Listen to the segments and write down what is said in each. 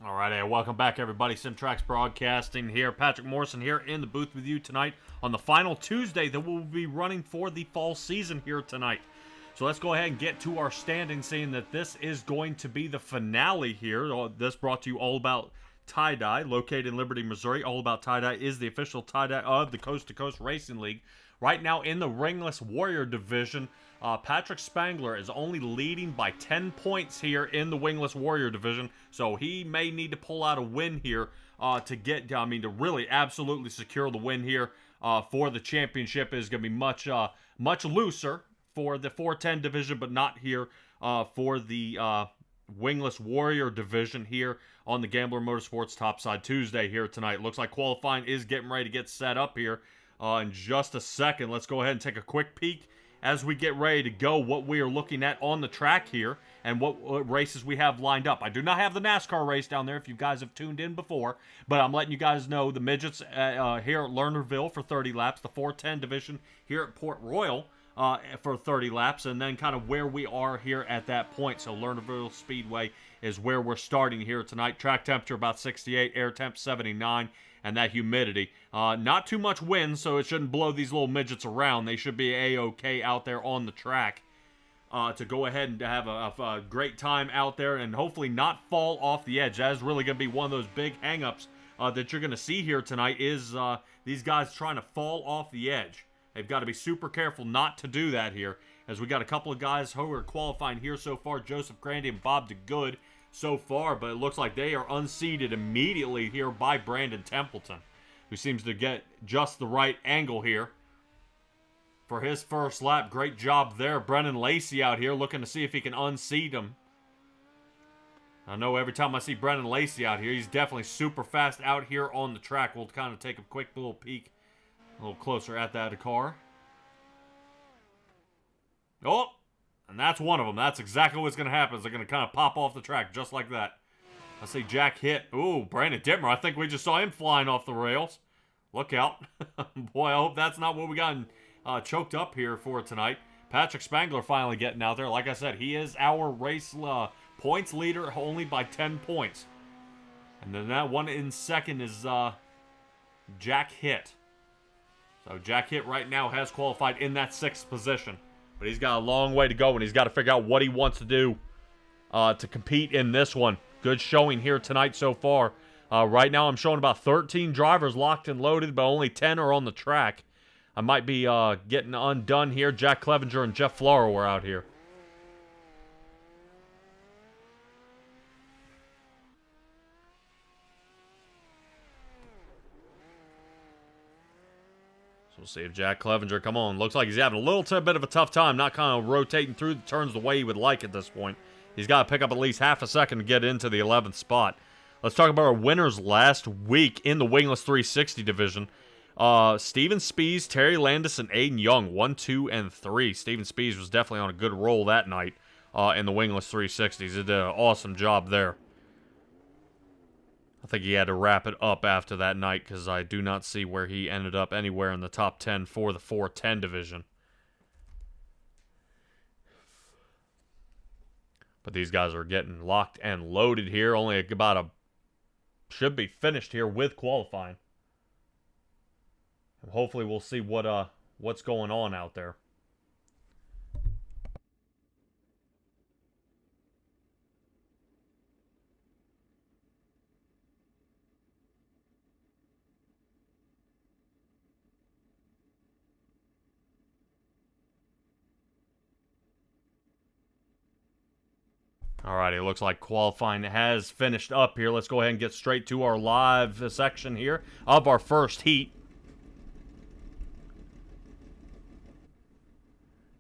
All right, hey, welcome back, everybody. Simtrax Broadcasting here. Patrick Morrison here in the booth with you tonight on the final Tuesday that we'll be running for the fall season here tonight. So let's go ahead and get to our standings, saying that this is going to be the finale here. This brought to you all about tie-dye, located in Liberty, Missouri. All About Tie-Dye is the official tie-dye of the Coast2Coast Racing League. Right now in the Ringless Warrior division, Patrick Spangler is only leading by 10 points here in the Wingless Warrior division, so he may need to pull out a win here to really absolutely secure the win here for the championship. Is going to be much looser for the 410 division, but not here for the Wingless Warrior division here on the Gambler Motorsports Topside Tuesday here tonight. Looks like qualifying is getting ready to get set up here in just a second. Let's go ahead and take a quick peek as we get ready to go what we are looking at on the track here and what races we have lined up. I do not have the NASCAR race down there if you guys have tuned in before, but I'm letting you guys know the Midgets here at Lernerville for 30 laps, the 410 division here at Port Royal for 30 laps, and then kind of where we are here at that point. So Lernerville Speedway is where we're starting here tonight. Track temperature about 68, air temp 79, and that humidity. Not too much wind, so it shouldn't blow these little midgets around. They should be A-OK out there on the track to go ahead and have a great time out there and hopefully not fall off the edge. That is really going to be one of those big hang-ups that you're going to see here tonight is these guys trying to fall off the edge. They've got to be super careful not to do that here, as we got a couple of guys who are qualifying here so far, Joseph Grandy and Bob DeGood so far, but it looks like they are unseated immediately here by Brandon Templeton, who seems to get just the right angle here for his first lap. Great job there. Brennan Lacey out here looking to see if he can unseat him. I know every time I see Brennan Lacey out here, he's definitely super fast out here on the track. We'll kind of take a quick little peek a little closer at that car. Oh, and that's one of them. That's exactly what's going to happen. Is they're going to kind of pop off the track just like that. I see Jack hit. Ooh, Brandon Dittmer. I think we just saw him flying off the rails. Look out. Boy, I hope that's not what we got choked up here for tonight. Patrick Spangler finally getting out there. Like I said, he is our race points leader only by 10 points. And then that one in second is Jack Hitt. So Jack Hitt right now has qualified in that 6th position. But he's got a long way to go, and he's got to figure out what he wants to do to compete in this one. Good showing here tonight so far. Right now I'm showing about 13 drivers locked and loaded, but only 10 are on the track. I might be getting undone here. Jack Clevenger and Jeff Flora were out here. We'll see if Jack Clevenger, come on, looks like he's having a little bit of a tough time, not kind of rotating through the turns the way he would like at this point. He's got to pick up at least half a second to get into the 11th spot. Let's talk about our winners last week in the Wingless 360 division. Steven Spees, Terry Landis, and Aiden Young, 1, 2, and 3. Steven Spees was definitely on a good roll that night in the Wingless 360s. He did an awesome job there. I think he had to wrap it up after that night because I do not see where he ended up anywhere in the top 10 for the 410 division. But these guys are getting locked and loaded here. Only about should be finished here with qualifying. And hopefully we'll see what's going on out there. Alrighty, it looks like qualifying has finished up here. Let's go ahead and get straight to our live section here of our first heat.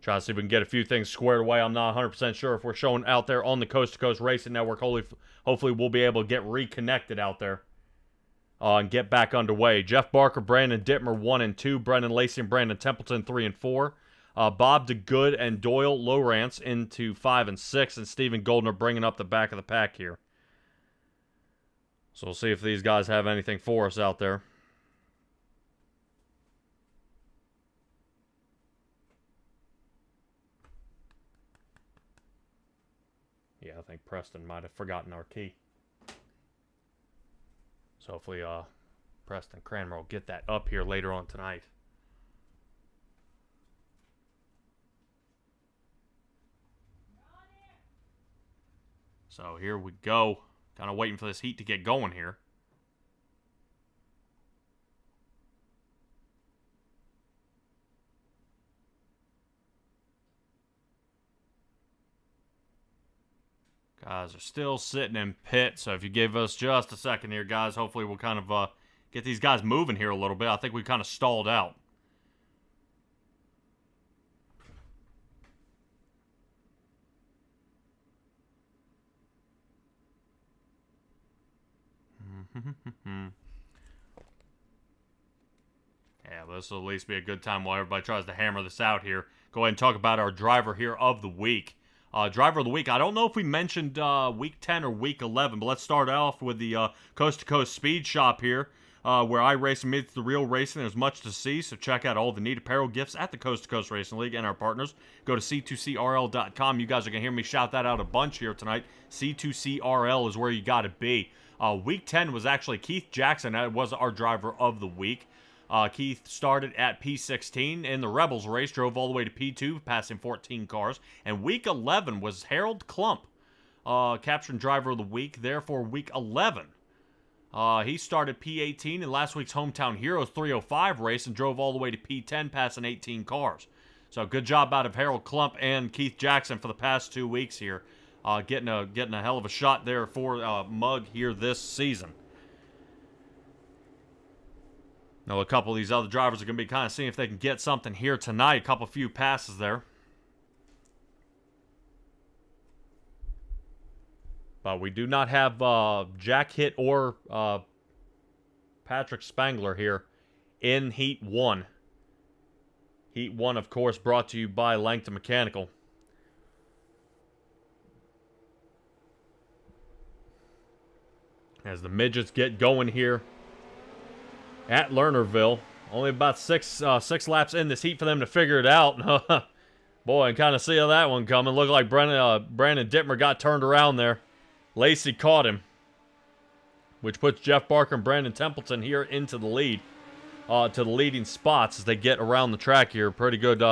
Try to see if we can get a few things squared away. I'm not 100% sure if we're showing out there on the Coast2Coast Racing Network. Hopefully we'll be able to get reconnected out there and get back underway. Jeff Barker, Brandon Dittmer, 1 and 2. Brendan Lacey and Brandon Templeton, 3 and 4. Bob DeGood and Doyle Lowrance into 5 and 6, and Stephen Goldner bringing up the back of the pack here. So we'll see if these guys have anything for us out there. Yeah, I think Preston might have forgotten our key. So hopefully Preston Cranmer will get that up here later on tonight. So here we go. Kind of waiting for this heat to get going here. Guys are still sitting in pit, so if you give us just a second here, guys, hopefully we'll kind of get these guys moving here a little bit. I think we kind of stalled out. Yeah, but this will at least be a good time while everybody tries to hammer this out here. Go ahead and talk about our driver here of the week. Driver of the week, I don't know if we mentioned week 10 or week 11, but let's start off with the Coast2Coast Speed Shop here, where I race and meets the real racing. There's much to see, so check out all the neat apparel gifts at the Coast2Coast Racing League and our partners. Go to C2CRL.com. You guys are going to hear me shout that out a bunch here tonight. C2CRL is where you got to be. Week 10 was actually Keith Jackson. That was our driver of the week. Keith started at P16 in the Rebels race, drove all the way to P2, passing 14 cars. And week 11 was Harold Klump, capturing driver of the week there for week 11. He started P18 in last week's Hometown Heroes 305 race and drove all the way to P10, passing 18 cars. So good job out of Harold Klump and Keith Jackson for the past 2 weeks here. Getting a hell of a shot there for Mug here this season. Now, a couple of these other drivers are going to be kind of seeing if they can get something here tonight. A couple few passes there. But we do not have Jack Hitt or Patrick Spangler here in Heat 1. Heat 1, of course, brought to you by Langton Mechanical. As the Midgets get going here at Lernerville. Only about six laps in this heat for them to figure it out. Boy, and kind of see how that one coming. Looked like Brandon Dittmer got turned around there. Lacey caught him, which puts Jeff Barker and Brandon Templeton here into the lead, to the leading spots as they get around the track here. Pretty good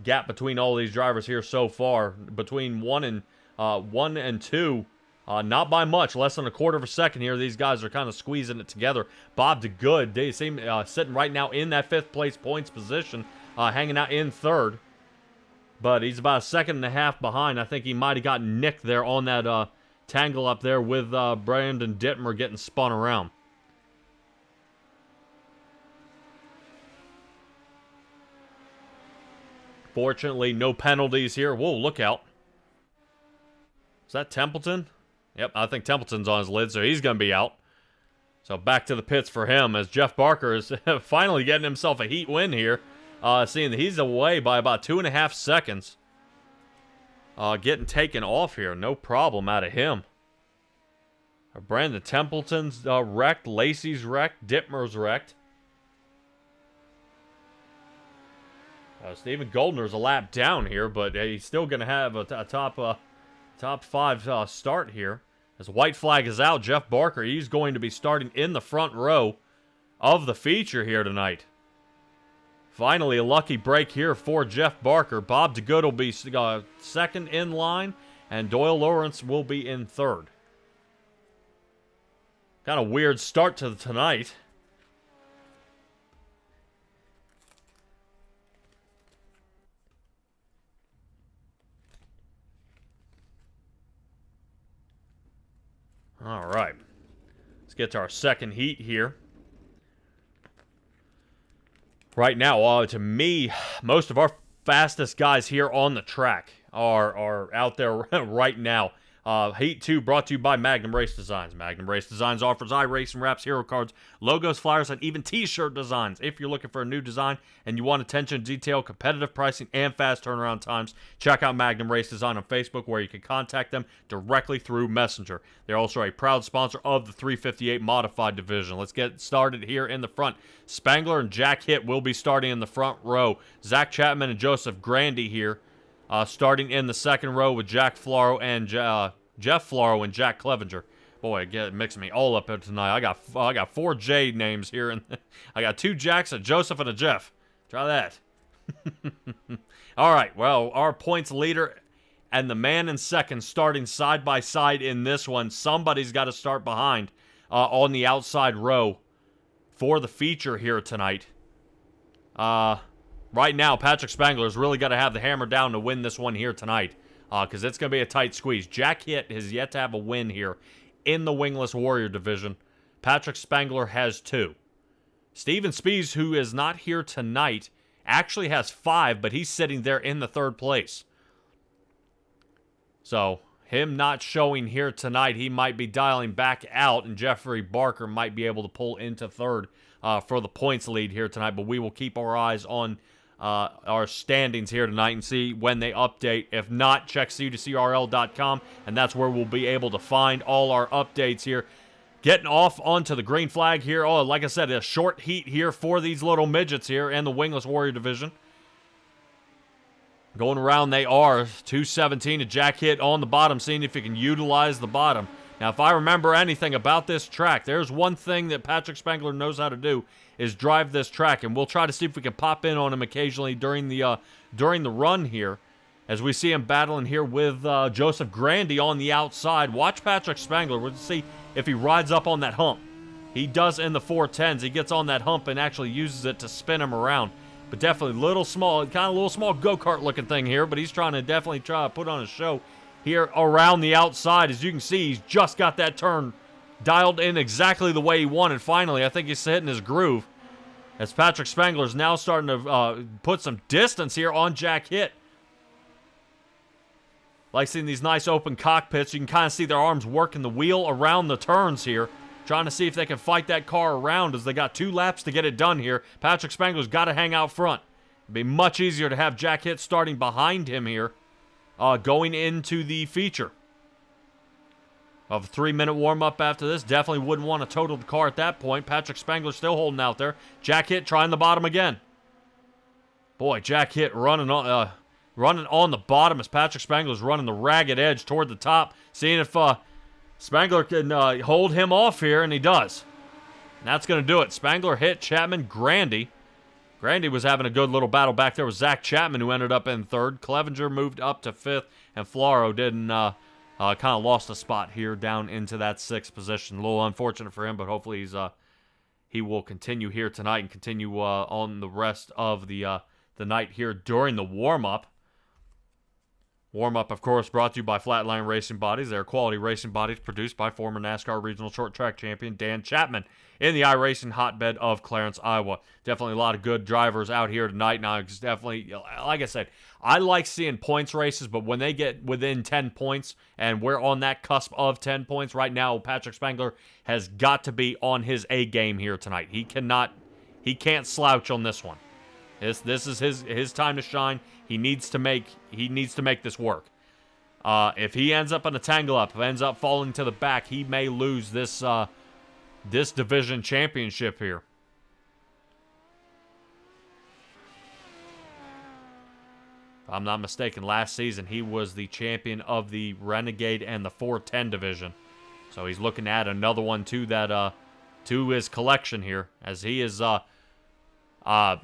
gap between all these drivers here so far. Between 1 and 2. Not by much, less than a quarter of a second here. These guys are kind of squeezing it together. Bob DeGood, they seem sitting right now in that 5th place points position, hanging out in 3rd. But he's about a second and a half behind. I think he might have gotten nicked there on that tangle up there with Brandon Dittmer getting spun around. Fortunately, no penalties here. Whoa, look out. Is that Templeton? Yep, I think Templeton's on his lid, so he's going to be out. So back to the pits for him as Jeff Barker is finally getting himself a heat win here. Seeing that he's away by about 2.5 seconds. Getting taken off here. No problem out of him. Brandon Templeton's wrecked. Lacey's wrecked. Dittmer's wrecked. Stephen Goldner's a lap down here, but he's still going to have a top 5 start here. As white flag is out, Jeff Barker, he's going to be starting in the front row of the feature here tonight. Finally, a lucky break here for Jeff Barker. Bob DeGood will be second in line, and Doyle Lawrence will be in 3rd. Kind of weird start to tonight. All right, let's get to our second heat here. Right now, to me, most of our fastest guys here on the track are out there right now. Heat 2 brought to you by Magnum Race Designs. Magnum Race Designs offers iRacing wraps, hero cards, logos, flyers, and even t-shirt designs. If you're looking for a new design and you want attention to detail, competitive pricing, and fast turnaround times, check out Magnum Race Design on Facebook, where you can contact them directly through Messenger. They're also a proud sponsor of the 358 Modified Division. Let's get started here in the front. Spangler and Jack Hitt will be starting in the front row. Zach Chapman and Joseph Grandy here. Starting in the second row with Jeff Floro and Jack Clevenger. Boy, get mixing me all up here tonight. I got 4 J names here, and I got 2 Jacks, a Joseph, and a Jeff. Try that. All right, well, our points leader and the man in second starting side by side in this one. Somebody's got to start behind on the outside row for the feature here tonight. Right now, Patrick Spangler's really got to have the hammer down to win this one here tonight, because it's going to be a tight squeeze. Jack Hitt has yet to have a win here in the Wingless Warrior division. Patrick Spangler has 2. Steven Spees, who is not here tonight, actually has 5, but he's sitting there in the 3rd place. So, him not showing here tonight, he might be dialing back out, and Jeffrey Barker might be able to pull into 3rd for the points lead here tonight. But we will keep our eyes on our standings here tonight and see when they update. If not, check c2crl.com, and that's where we'll be able to find all our updates here. Getting off onto the green flag here. Oh, like I said, a short heat here for these little midgets here and the Wingless Warrior division. Going around, they are 217 to Jack Hitt on the bottom, seeing if he can utilize the bottom. Now, if I remember anything about this track, there's one thing that Patrick Spangler knows how to do, is drive this track, and we'll try to see if we can pop in on him occasionally during the run here, as we see him battling here with Joseph Grandy on the outside. Watch Patrick Spangler. We'll see if he rides up on that hump. He does in the 410s. He gets on that hump and actually uses it to spin him around. But definitely little small go-kart looking thing here, but he's trying to put on a show here around the outside. As you can see, he's just got that turn dialed in exactly the way he wanted. Finally, I think he's hitting his groove, as Patrick Spangler's now starting to put some distance here on Jack Hitt. Like seeing these nice open cockpits, you can kind of see their arms working the wheel around the turns here, trying to see if they can fight that car around, as they got 2 laps to get it done here. Patrick Spangler's got to hang out front. It'd be much easier to have Jack Hitt starting behind him here, going into the feature. Of a 3-minute warm-up after this. Definitely wouldn't want to total the car at that point. Patrick Spangler still holding out there. Jack Hitt trying the bottom again. Boy, Jack Hitt running on the bottom as Patrick Spangler's running the ragged edge toward the top. Seeing if Spangler can hold him off here, and he does. And that's going to do it. Spangler, Hitt, Chapman, Grandy. Grandy was having a good little battle back there with Zach Chapman, who ended up in 3rd. Clevenger moved up to 5th, and Floro didn't kind of lost a spot here down into that 6th position. A little unfortunate for him, but hopefully he will continue here tonight and continue on the rest of the night here during the warm-up. Warm-up, of course, brought to you by Flatline Racing Bodies. They're quality racing bodies produced by former NASCAR Regional Short Track Champion Dan Chapman in the iRacing hotbed of Clarence, Iowa. Definitely a lot of good drivers out here tonight. Now, it's definitely, like I said, I like seeing points races, but when they get within 10 points, and we're on that cusp of 10 points right now, Patrick Spangler has got to be on his A game here tonight. He can't slouch on this one. This is his time to shine. He needs to make this work. If he ends up in a tangle up, ends up falling to the back, he may lose this division championship here. If I'm not mistaken, last season he was the champion of the Renegade and the 410 division. So he's looking at another one to that to his collection here, as he is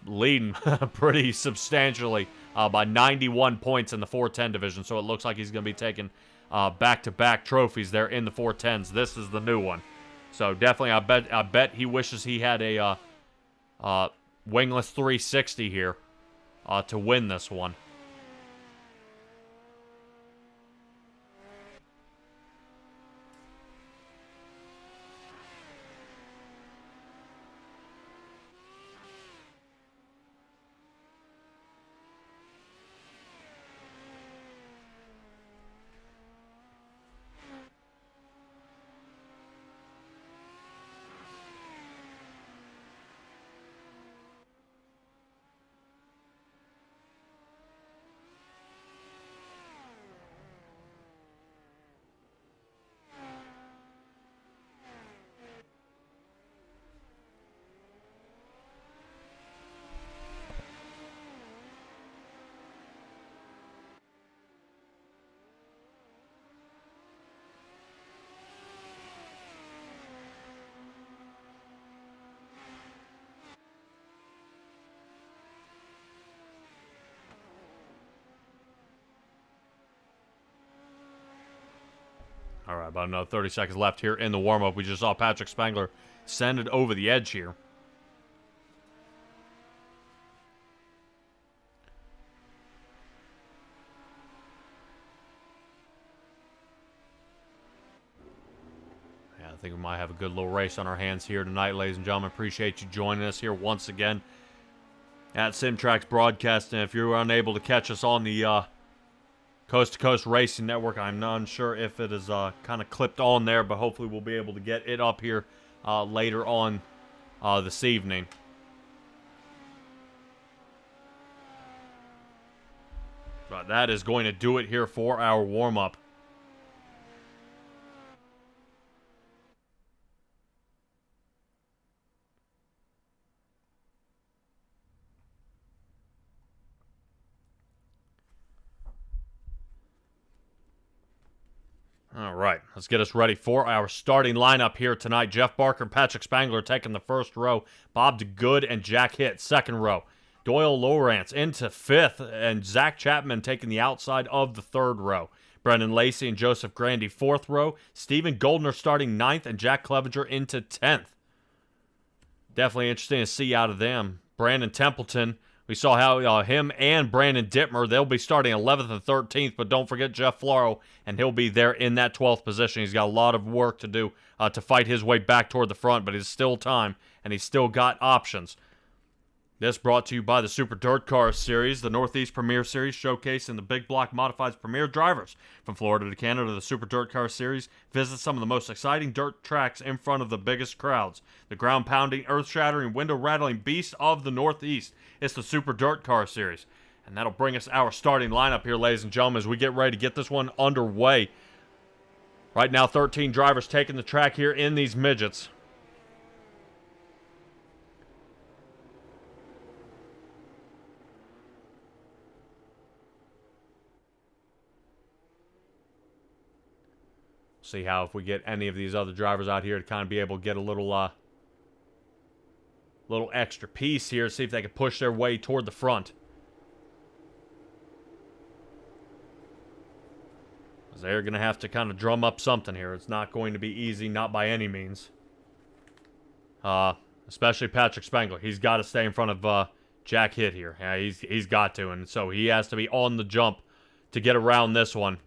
leading pretty substantially by 91 points in the 410 division. So it looks like he's going to be taking back-to-back trophies there in the 410s. This is the new one. So definitely, I bet he wishes he had a wingless 360 here to win this one. All right, about another 30 seconds left here in the warm-up. We just saw Patrick Spangler send it over the edge here. Yeah, I think we might have a good little race on our hands here tonight, ladies and gentlemen. Appreciate you joining us here once again at SimTracks Broadcasting. If you're unable to catch us on the Coast2Coast Racing Network, I'm not unsure if it is kind of clipped on there, but hopefully we'll be able to get it up here later on this evening. But that is going to do it here for our warm-up. All right, let's get us ready for our starting lineup here tonight. Jeff Barker and Patrick Spangler taking the first row. Bob DeGood and Jack Hitt, second row. Doyle Lowrance into fifth, and Zach Chapman taking the outside of the third row. Brendan Lacey and Joseph Grandy, fourth row. Stephen Goldner starting ninth, and Jack Clevenger into 10th. Definitely interesting to see out of them. Brandon Templeton, we saw how him and Brandon Dittmer, they'll be starting 11th and 13th, but don't forget Jeff Floro, and he'll be there in that 12th position. He's got a lot of work to do to fight his way back toward the front, but he's still time, and he's still got options. This brought to you by the Super Dirt Car Series, the Northeast Premier Series, showcasing the big block modifieds premier drivers. From Florida to Canada, the Super Dirt Car Series visits some of the most exciting dirt tracks in front of the biggest crowds. The ground-pounding, earth-shattering, window-rattling beast of the Northeast. It's the Super Dirt Car Series. And that'll bring us our starting lineup here, ladies and gentlemen, as we get ready to get this one underway. Right now, 13 drivers taking the track here in these midgets. See how if we get any of these other drivers out here to kind of be able to get a little extra piece here, see if they can push their way toward the front. They're going to have to kind of drum up something here. It's not going to be easy, not by any means. Especially Patrick Spangler. He's got to stay in front of Jack Hitt here. Yeah, he's got to, and so he has to be on the jump to get around this one.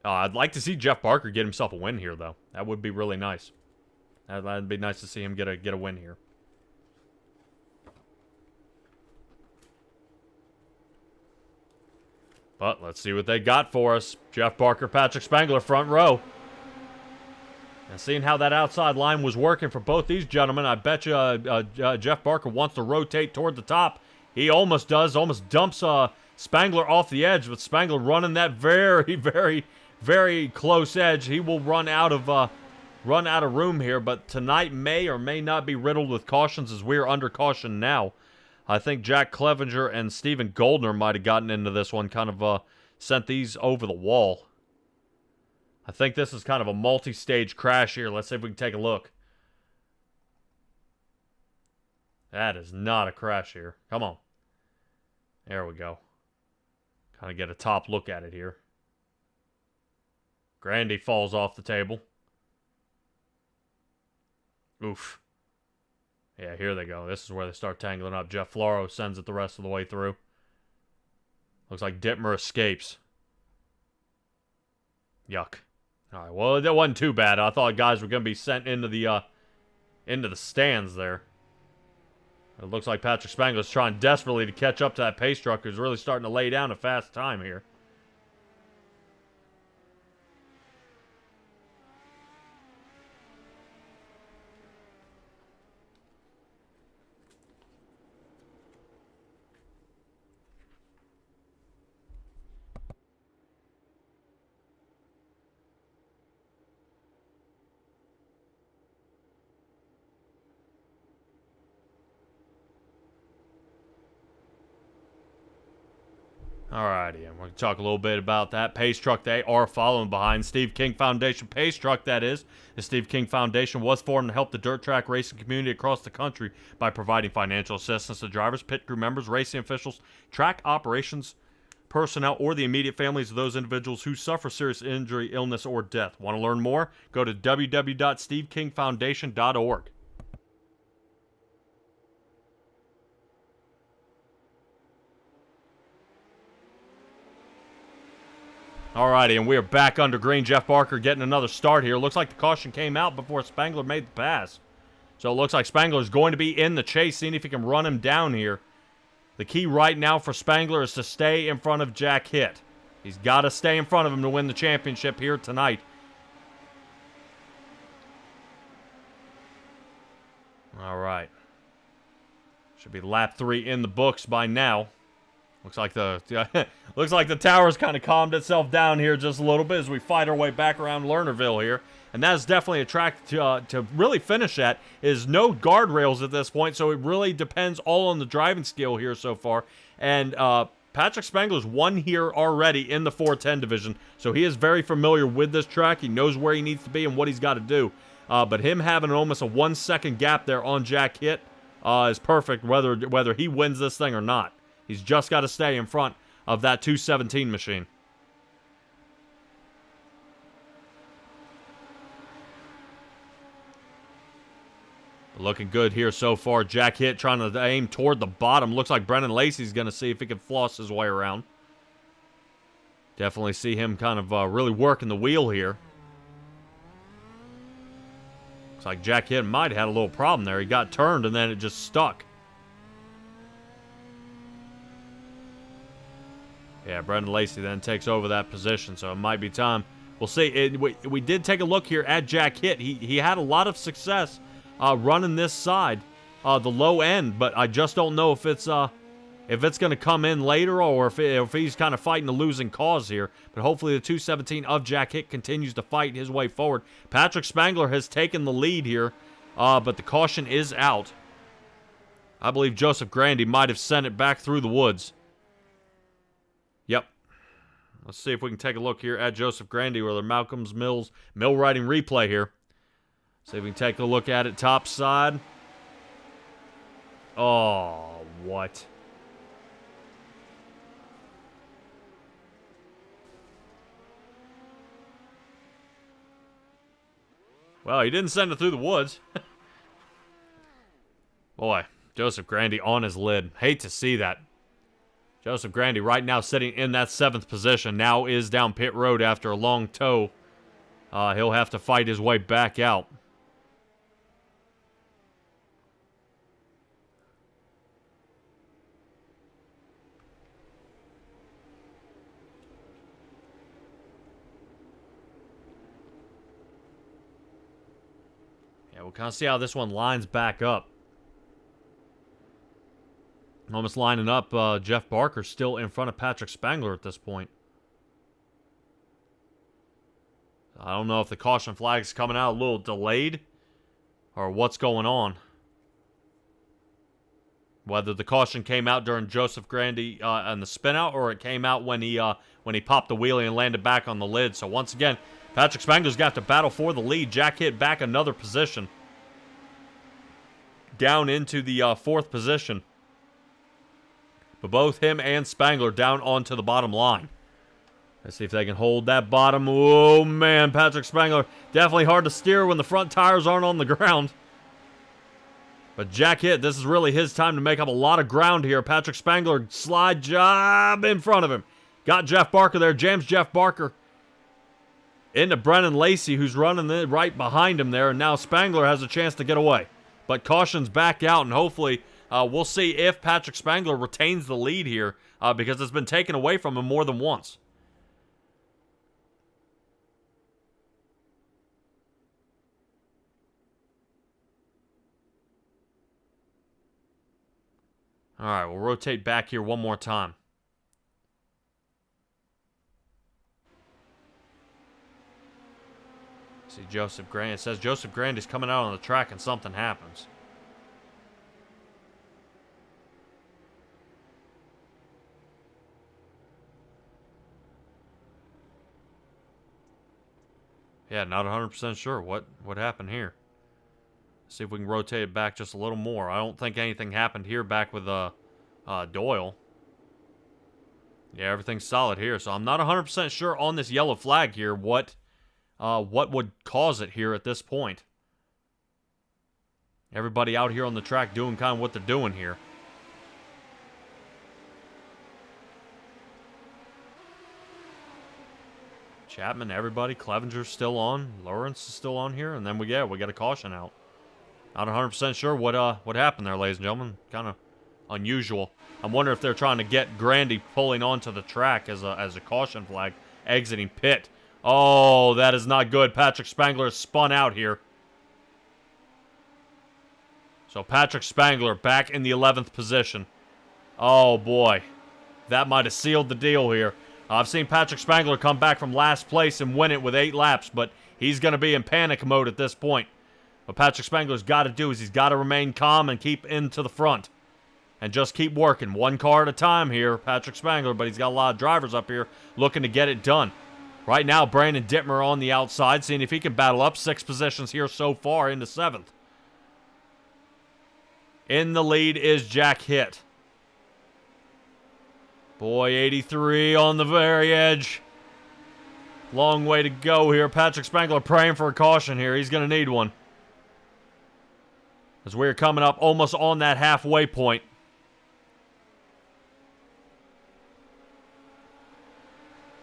I'd like to see Jeff Barker get himself a win here, though. That would be really nice. That'd be nice to see him get a win here. But let's see what they got for us. Jeff Barker, Patrick Spangler, front row. And seeing how that outside line was working for both these gentlemen, I bet you Jeff Barker wants to rotate toward the top. He almost does, almost dumps Spangler off the edge, but Spangler running that very, very, very close edge. He will run out of room here, but tonight may or may not be riddled with cautions as we're under caution now. I think Jack Clevenger and Stephen Goldner might have gotten into this one, kind of sent these over the wall. I think this is kind of a multi-stage crash here. Let's see if we can take a look. That is not a crash here. Come on. There we go. Kind of get a top look at it here. Grandy falls off the table. Oof. Yeah, here they go. This is where they start tangling up. Jeff Floro sends it the rest of the way through. Looks like Dittmer escapes. Yuck. All right, well, that wasn't too bad. I thought guys were going to be sent into the stands there. It looks like Patrick Spangler's trying desperately to catch up to that pace truck who's really starting to lay down a fast time here. Alrighty, and we're going to talk a little bit about that pace truck they are following behind. Steve King Foundation pace truck, that is. The Steve King Foundation was formed to help the dirt track racing community across the country by providing financial assistance to drivers, pit crew members, racing officials, track operations personnel, or the immediate families of those individuals who suffer serious injury, illness, or death. Want to learn more? Go to www.stevekingfoundation.org. Alrighty, and we are back under green. Jeff Barker getting another start here. Looks like the caution came out before Spangler made the pass. So it looks like Spangler's going to be in the chase, seeing if he can run him down here. The key right now for Spangler is to stay in front of Jack Hitt. He's got to stay in front of him to win the championship here tonight. Alright. Should be lap 3 in the books by now. Looks like the tower's kind of calmed itself down here just a little bit as we fight our way back around Lernerville here. And that is definitely a track to really finish at. Is no guardrails at this point, so it really depends all on the driving skill here so far. And Patrick Spangler's won here already in the 410 division, so he is very familiar with this track. He knows where he needs to be and what he's got to do. But him having almost a 1 second gap there on Jack Hitt is perfect, whether he wins this thing or not. He's just got to stay in front of that 217 machine. Looking good here so far. Jack Hitt trying to aim toward the bottom. Looks like Brennan Lacey's going to see if he can floss his way around. Definitely see him kind of really working the wheel here. Looks like Jack Hitt might have had a little problem there. He got turned and then it just stuck. Yeah, Brendan Lacey then takes over that position, so it might be time. We'll see. We did take a look here at Jack Hitt. He had a lot of success running this side, the low end, but I just don't know if it's going to come in later or if he's kind of fighting a losing cause here. But hopefully the 217 of Jack Hitt continues to fight his way forward. Patrick Spangler has taken the lead here, but the caution is out. I believe Joseph Grandy might have sent it back through the woods. Yep. Let's see if we can take a look here at Joseph Grandy or the Malcolm's Mills mill riding replay here. See if we can take a look at it topside. Oh, what? Well, he didn't send it through the woods. Boy, Joseph Grandy on his lid. Hate to see that. Joseph Grandy right now sitting in that 7th position. Now is down pit road after a long tow. He'll have to fight his way back out. Yeah, we'll kind of see how this one lines back up. Almost lining up, Jeff Barker still in front of Patrick Spangler at this point. I don't know if the caution flag's coming out a little delayed or what's going on. Whether the caution came out during Joseph Grandy and the spin out, or it came out when he popped the wheelie and landed back on the lid. So once again, Patrick Spangler's got to battle for the lead. Jack Hitt back another position. Down into the 4th position. But both him and Spangler down onto the bottom line. Let's see if they can hold that bottom. Oh, man. Patrick Spangler. Definitely hard to steer when the front tires aren't on the ground. But Jack Hitt, this is really his time to make up a lot of ground here. Patrick Spangler, slide job in front of him. Got Jeff Barker there. Jams Jeff Barker into Brennan Lacey, who's running right behind him there. And now Spangler has a chance to get away. But caution's back out, and hopefully... we'll see if Patrick Spangler retains the lead here because it's been taken away from him more than once. All right, we'll rotate back here one more time. See Joseph Grant. It says Joseph Grant is coming out on the track and something happens. Yeah, not 100% sure what happened here. See if we can rotate it back just a little more. I don't think anything happened here back with Doyle. Yeah, everything's solid here. So I'm not 100% sure on this yellow flag here what would cause it here at this point. Everybody out here on the track doing kind of what they're doing here. Chapman, everybody. Clevenger's still on. Lawrence is still on here. And then we got a caution out. Not 100% sure what happened there, ladies and gentlemen. Kind of unusual. I'm wondering if they're trying to get Grandy pulling onto the track as a caution flag, exiting pit. Oh, that is not good. Patrick Spangler is spun out here. So Patrick Spangler back in the 11th position. Oh, boy. That might have sealed the deal here. I've seen Patrick Spangler come back from last place and win it with 8 laps, but he's going to be in panic mode at this point. What Patrick Spangler's got to do is he's got to remain calm and keep into the front. And just keep working. One car at a time here, Patrick Spangler, but he's got a lot of drivers up here looking to get it done. Right now, Brandon Dittmer on the outside, seeing if he can battle up 6 positions here so far into 7th. In the lead is Jack Hitt. Boy, 83 on the very edge. Long way to go here. Patrick Spangler praying for a caution here. He's going to need one. As we're coming up almost on that halfway point.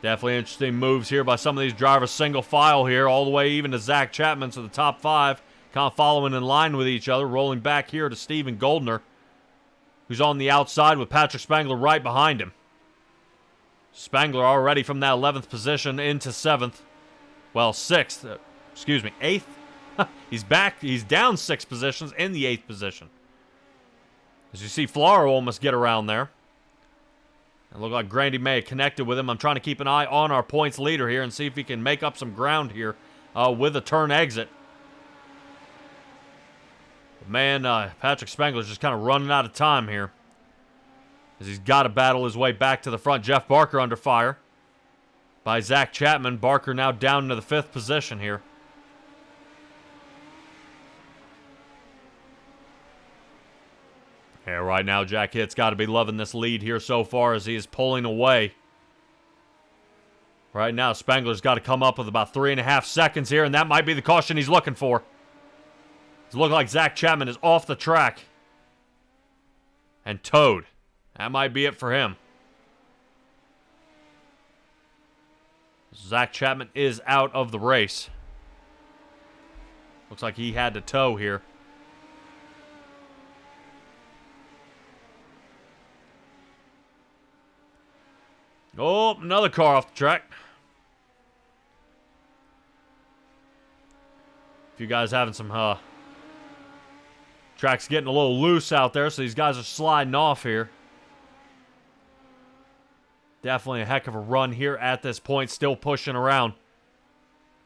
Definitely interesting moves here by some of these drivers. Single file here all the way even to Zach Chapman. So the top 5 kind of following in line with each other. Rolling back here to Steven Goldner, who's on the outside with Patrick Spangler right behind him. Spangler already from that 11th position into 7th. Well, 6th. Excuse me, 8th. He's back. He's down 6 positions in the 8th position. As you see, Floro almost get around there. It looked like Grandy may have connected with him. I'm trying to keep an eye on our points leader here and see if he can make up some ground here with a turn exit. But man, Patrick Spangler's just kind of running out of time here, as he's got to battle his way back to the front. Jeff Barker under fire by Zach Chapman. Barker now down into the 5th position here. Yeah, right now Jack Hitt's got to be loving this lead here so far as he is pulling away. Right now, Spangler's got to come up with about 3.5 seconds here, and that might be the caution he's looking for. It looks like Zach Chapman is off the track and towed. That might be it for him. Zach Chapman is out of the race. Looks like he had to tow here. Oh, another car off the track. If you guys having some, track's getting a little loose out there, so these guys are sliding off here. Definitely a heck of a run here at this point, still pushing around.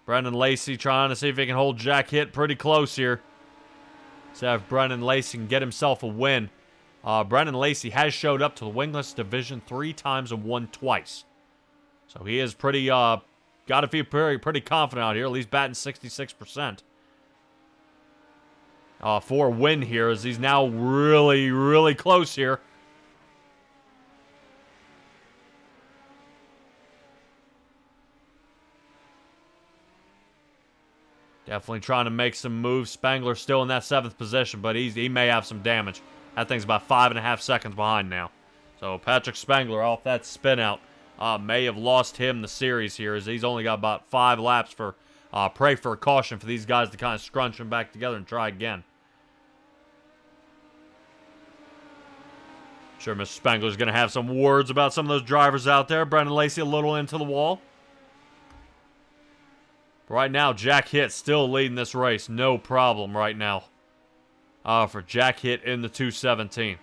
Brendan Lacey trying to see if he can hold Jack Hitt pretty close here. See if Brendan Lacey can get himself a win. Brendan Lacey has showed up to the wingless division 3 times and won twice. So he is pretty, got to feel pretty confident out here, at least batting 66%. For a win here, as he's now really, really close here. Definitely trying to make some moves. Spangler still in that 7th position, but he may have some damage. That thing's about 5.5 seconds behind now. So Patrick Spangler off that spin out may have lost him the series here, as he's only got about 5 laps for pray for a caution for these guys to kind of scrunch them back together and try again. Sure, Mr. Spangler's going to have some words about some of those drivers out there. Brendan Lacey a little into the wall. Right now, Jack Hitt still leading this race. No problem right now for Jack Hitt in the 217.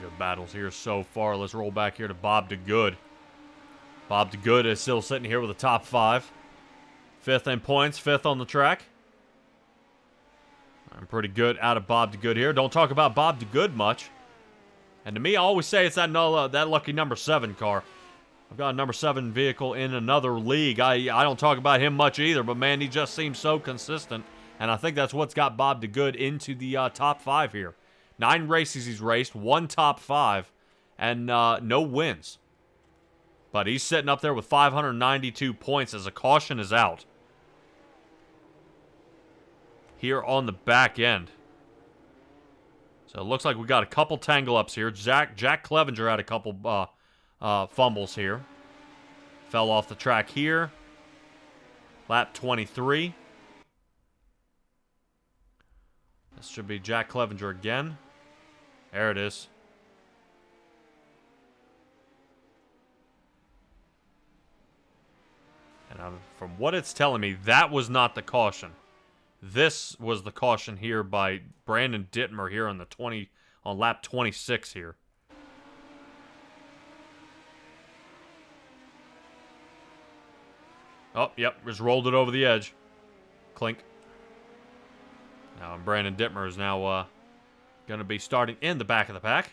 Good battles here so far. Let's roll back here to Bob DeGood. Bob DeGood is still sitting here with a top 5. 5th in points, 5th on the track. I'm pretty good out of Bob DeGood here. Don't talk about Bob DeGood much, And to me, I always say it's that lucky number 7 car. I've got a number 7 vehicle in another league. I don't talk about him much either, but man, he just seems so consistent. And I think that's what's got Bob DeGood into the top 5 here. 9 races he's raced, 1 top 5, and no wins. But he's sitting up there with 592 points as a caution is out. Here on the back end. So it looks like we got a couple tangle-ups here. Jack Clevenger had a couple fumbles here. Fell off the track here. Lap 23. This should be Jack Clevenger again. There it is. And from what it's telling me, that was not the caution. This was the caution here by Brandon Dittmer here on lap 26 here. Oh, yep, just rolled it over the edge. Clink. Now Brandon Dittmer is now going to be starting in the back of the pack.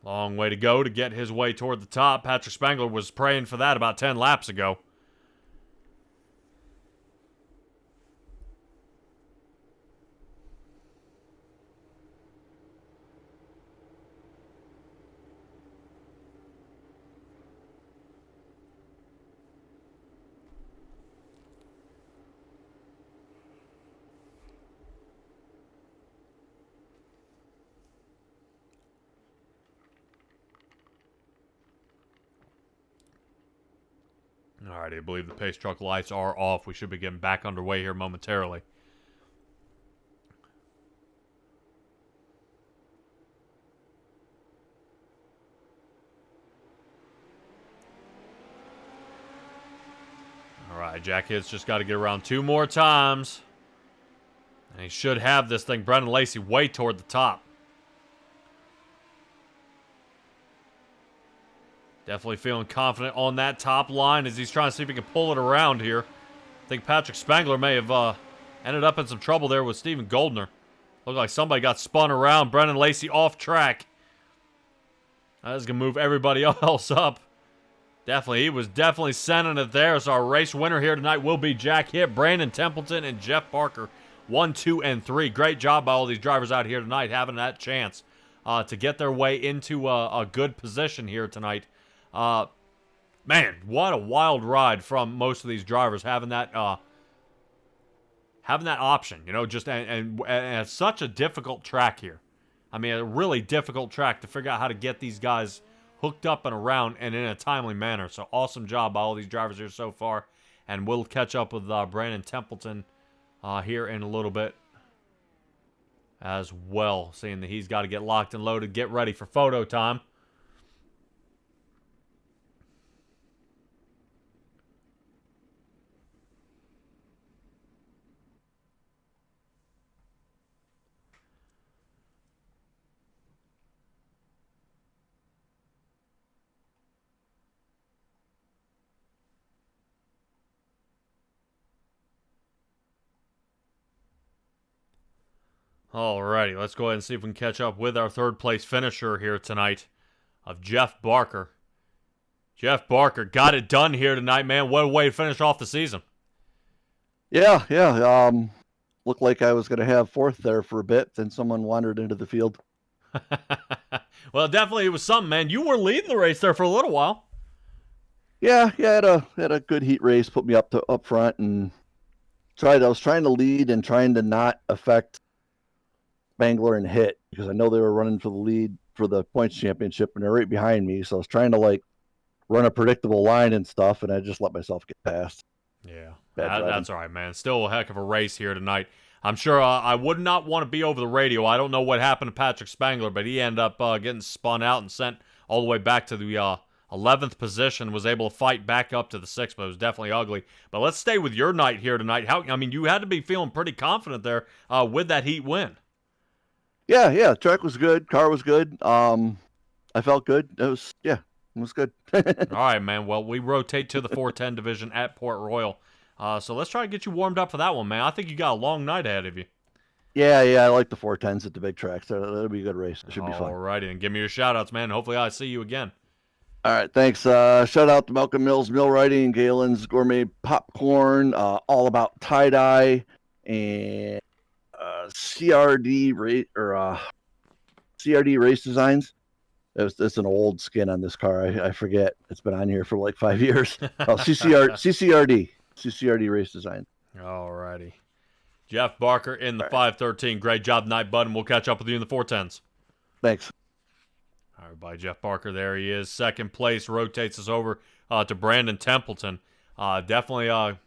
Long way to go to get his way toward the top. Patrick Spangler was praying for that about 10 laps ago. Alright, I believe the pace truck lights are off. We should be getting back underway here momentarily. Alright, Jack Hitt's just got to get around 2 more times. And he should have this thing. Brendan Lacey way toward the top. Definitely feeling confident on that top line as he's trying to see if he can pull it around here. I think Patrick Spangler may have ended up in some trouble there with Steven Goldner. Looked like somebody got spun around. Brendan Lacey off track. That is going to move everybody else up. Definitely, he was definitely sending it there. So our race winner here tonight will be Jack Hitt, Brandon Templeton, and Jeff Barker. 1, 2, and 3. Great job by all these drivers out here tonight having that chance to get their way into a good position here tonight. Man, what a wild ride from most of these drivers having that option, you know, just and it's such a difficult track here. I mean, a really difficult track to figure out how to get these guys hooked up and around and in a timely manner. So awesome job by all these drivers here so far, and we'll catch up with Brandon Templeton here in a little bit as well, seeing that he's got to get locked and loaded, get ready for photo time. Alrighty, let's go ahead and see if we can catch up with our third place finisher here tonight of Jeff Barker. Jeff Barker got it done here tonight, man. What a way to finish off the season. Yeah. Looked like I was going to have 4th there for a bit, then someone wandered into the field. Well, definitely it was something, man. You were leading the race there for a little while. Yeah, had a good heat race, put me up front, and I was trying to lead and trying to not affect Spangler and Hitt, because I know they were running for the lead for the points championship and they're right behind me. So I was trying to like run a predictable line and stuff, and I just let myself get past. Yeah, that's all right, man. Still a heck of a race here tonight. I'm sure I would not want to be over the radio. I don't know what happened to Patrick Spangler, but he ended up getting spun out and sent all the way back to the 11th position, was able to fight back up to the 6th, but it was definitely ugly. But let's stay with your night here tonight. You had to be feeling pretty confident there with that heat win. Yeah, track was good, car was good. I felt good. It was good. All right, man. Well, we rotate to the 410 division at Port Royal. So let's try to get you warmed up for that one, man. I think you got a long night ahead of you. Yeah, I like the 410s at the big tracks. That'll be a good race. It should be fun. All righty, and give me your shout-outs, man. Hopefully I see you again. All right, thanks. Shout out to Malcolm Mills Mill Riding, Galen's Gourmet Popcorn, All About Tie Dye, and CRD Race Designs. It's an old skin on this car. I forget. It's been on here for like 5 years. Oh, CCRD Race Design. All righty. Jeff Barker in the 513. Great job tonight, bud, and we'll catch up with you in the 410s. Thanks. All right, by Jeff Barker, there he is. Second place, rotates us over to Brandon Templeton. Definitely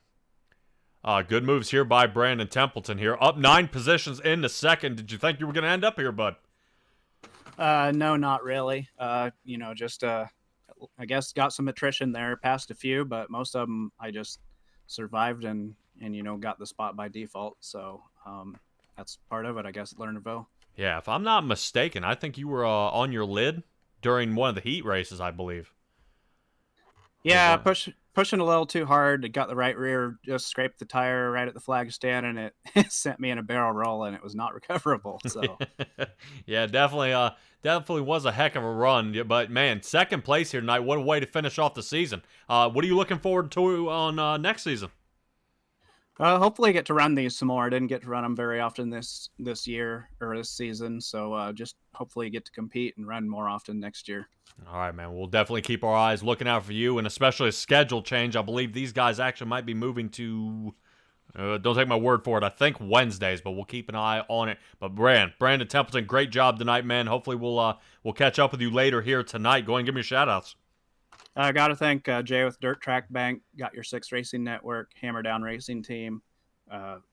good moves here by Brandon Templeton here. Up 9 positions in the second. Did you think you were going to end up here, bud? No, not really. Just I guess got some attrition there, passed a few, but most of them I just survived and got the spot by default. So that's part of it, I guess, at Lernerville. Yeah, if I'm not mistaken, I think you were on your lid during one of the heat races, I believe. Yeah, pushing a little too hard. It got the right rear, just scraped the tire right at the flag stand, and it sent me in a barrel roll, and it was not recoverable. So, yeah, definitely was a heck of a run. But man, second place here tonight. What a way to finish off the season. What are you looking forward to on next season? Hopefully get to run these some more. I didn't get to run them very often this year or this season, so just hopefully get to compete and run more often next year. All right, man. We'll definitely keep our eyes looking out for you, and especially a schedule change. I believe these guys actually might be moving to, don't take my word for it, I think Wednesdays, but we'll keep an eye on it. But Brandon Templeton, great job tonight, man. Hopefully we'll catch up with you later here tonight. Go ahead and give me your shout-outs. I got to thank Jay with Dirt Track Bank, Got Your Six Racing Network, Hammer Down Racing Team,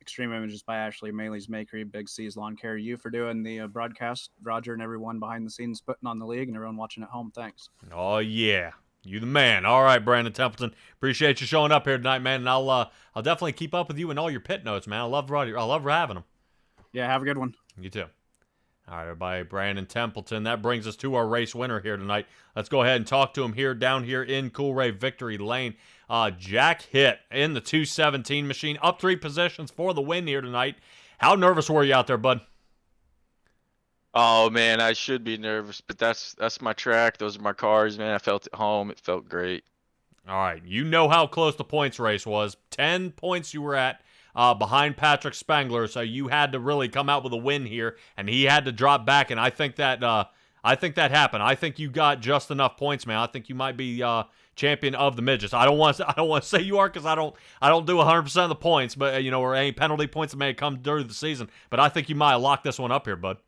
Extreme Images by Ashley, Maley's Makery, Big C's Lawn Care, you for doing the broadcast, Roger and everyone behind the scenes putting on the league, and everyone watching at home. Thanks. Oh, yeah. You the man. All right, Brandon Templeton. Appreciate you showing up here tonight, man, and I'll definitely keep up with you and all your pit notes, man. I love having them. Yeah, have a good one. You too. All right, everybody, Brandon Templeton. That brings us to our race winner here tonight. Let's go ahead and talk to him down here in Coolray Victory Lane. Jack Hitt in the 217 machine, up 3 positions for the win here tonight. How nervous were you out there, bud? Oh man, I should be nervous, but that's my track. Those are my cars, man. I felt at home. It felt great. All right, you know how close the points race was. 10 points you were at. Behind Patrick Spangler, so you had to really come out with a win here, and he had to drop back, and I think that happened. I think you got just enough points, man. I think you might be champion of the midgets. I don't want to say you are because I don't do 100% of the points, but or any penalty points that may come during the season. But I think you might have locked this one up here, bud.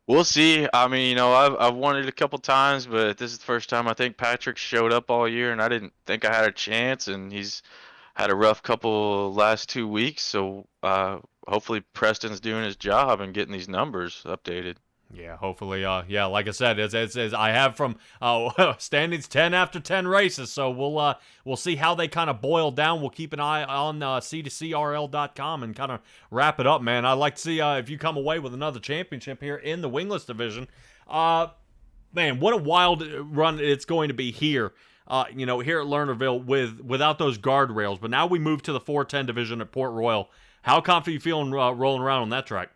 We'll see. I mean, I've won it a couple times, but this is the first time I think Patrick showed up all year, and I didn't think I had a chance, and he's had a rough couple last 2 weeks, so hopefully Preston's doing his job and getting these numbers updated. Yeah, hopefully. Yeah, like I said, as I have from standings 10 after 10 races, so we'll see how they kind of boil down. We'll keep an eye on C2CRL.com and kind of wrap it up, man. I'd like to see if you come away with another championship here in the wingless division. Man, what a wild run it's going to be here. Here at Lernerville without those guardrails. But now we move to the 410 division at Port Royal. How confident are you feeling rolling around on that track?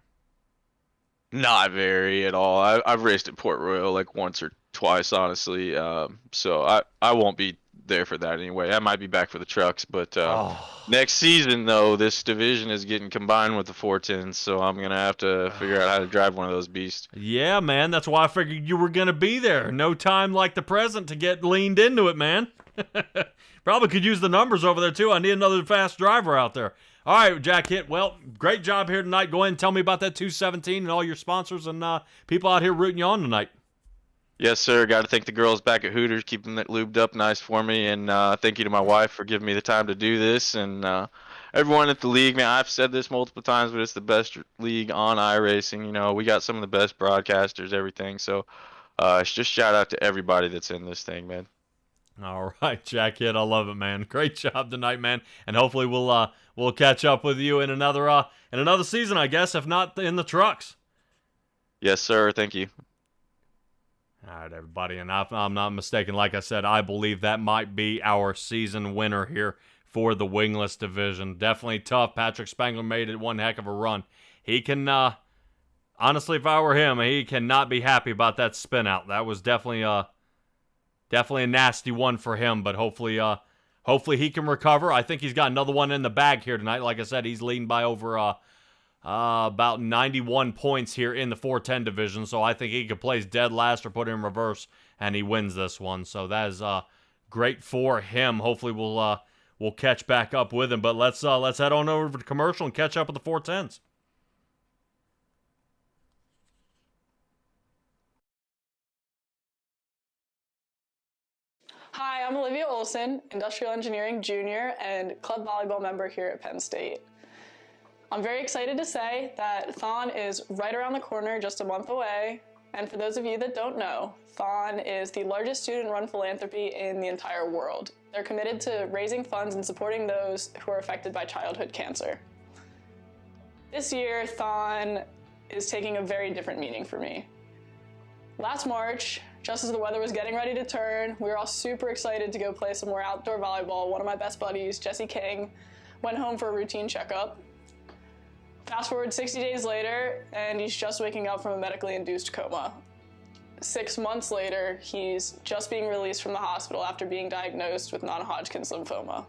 Not very at all. I've raced at Port Royal like once or twice, honestly. So I won't be there for that anyway. I might be back for the trucks, but next season though, this division is getting combined with the 410s, so I'm gonna have to figure out how to drive one of those beasts. Yeah, man, that's why I figured you were gonna be there. No time like the present to get leaned into it, man. Probably could use the numbers over there too. I need another fast driver out there. All right, Jack Hitt. Well, great job here tonight. Go ahead and tell me about that 217 and all your sponsors and people out here rooting you on tonight. Yes, sir. Got to thank the girls back at Hooters, keeping it lubed up nice for me. And thank you to my wife for giving me the time to do this. And everyone at the league, man, I've said this multiple times, but it's the best league on iRacing. We got some of the best broadcasters, everything. So it's just shout out to everybody that's in this thing, man. All right, Jack Hitt. I love it, man. Great job tonight, man. And hopefully we'll catch up with you in another season, I guess, if not in the trucks. Yes, sir. Thank you. All right, everybody, and if I'm not mistaken, like I said, I believe that might be our season winner here for the wingless division. Definitely tough. Patrick Spangler made it one heck of a run. He can, honestly, if I were him, he cannot be happy about that spin out. That was definitely a nasty one for him, but hopefully he can recover. I think he's got another one in the bag here tonight. Like I said, he's leading by over about 91 points here in the 410 division, so I think he could place dead last or put it in reverse, and he wins this one. So that is great for him. Hopefully we'll catch back up with him. But let's head on over to commercial and catch up with the 410s. Hi, I'm Olivia Olson, Industrial Engineering Junior and Club Volleyball member here at Penn State. I'm very excited to say that Thon is right around the corner, just a month away. And for those of you that don't know, Thon is the largest student-run philanthropy in the entire world. They're committed to raising funds and supporting those who are affected by childhood cancer. This year, Thon is taking a very different meaning for me. Last March, just as the weather was getting ready to turn, we were all super excited to go play some more outdoor volleyball. One of my best buddies, Jesse King, went home for a routine checkup. Fast forward 60 days later, and he's just waking up from a medically induced coma. 6 months later, he's just being released from the hospital after being diagnosed with non-Hodgkin's lymphoma.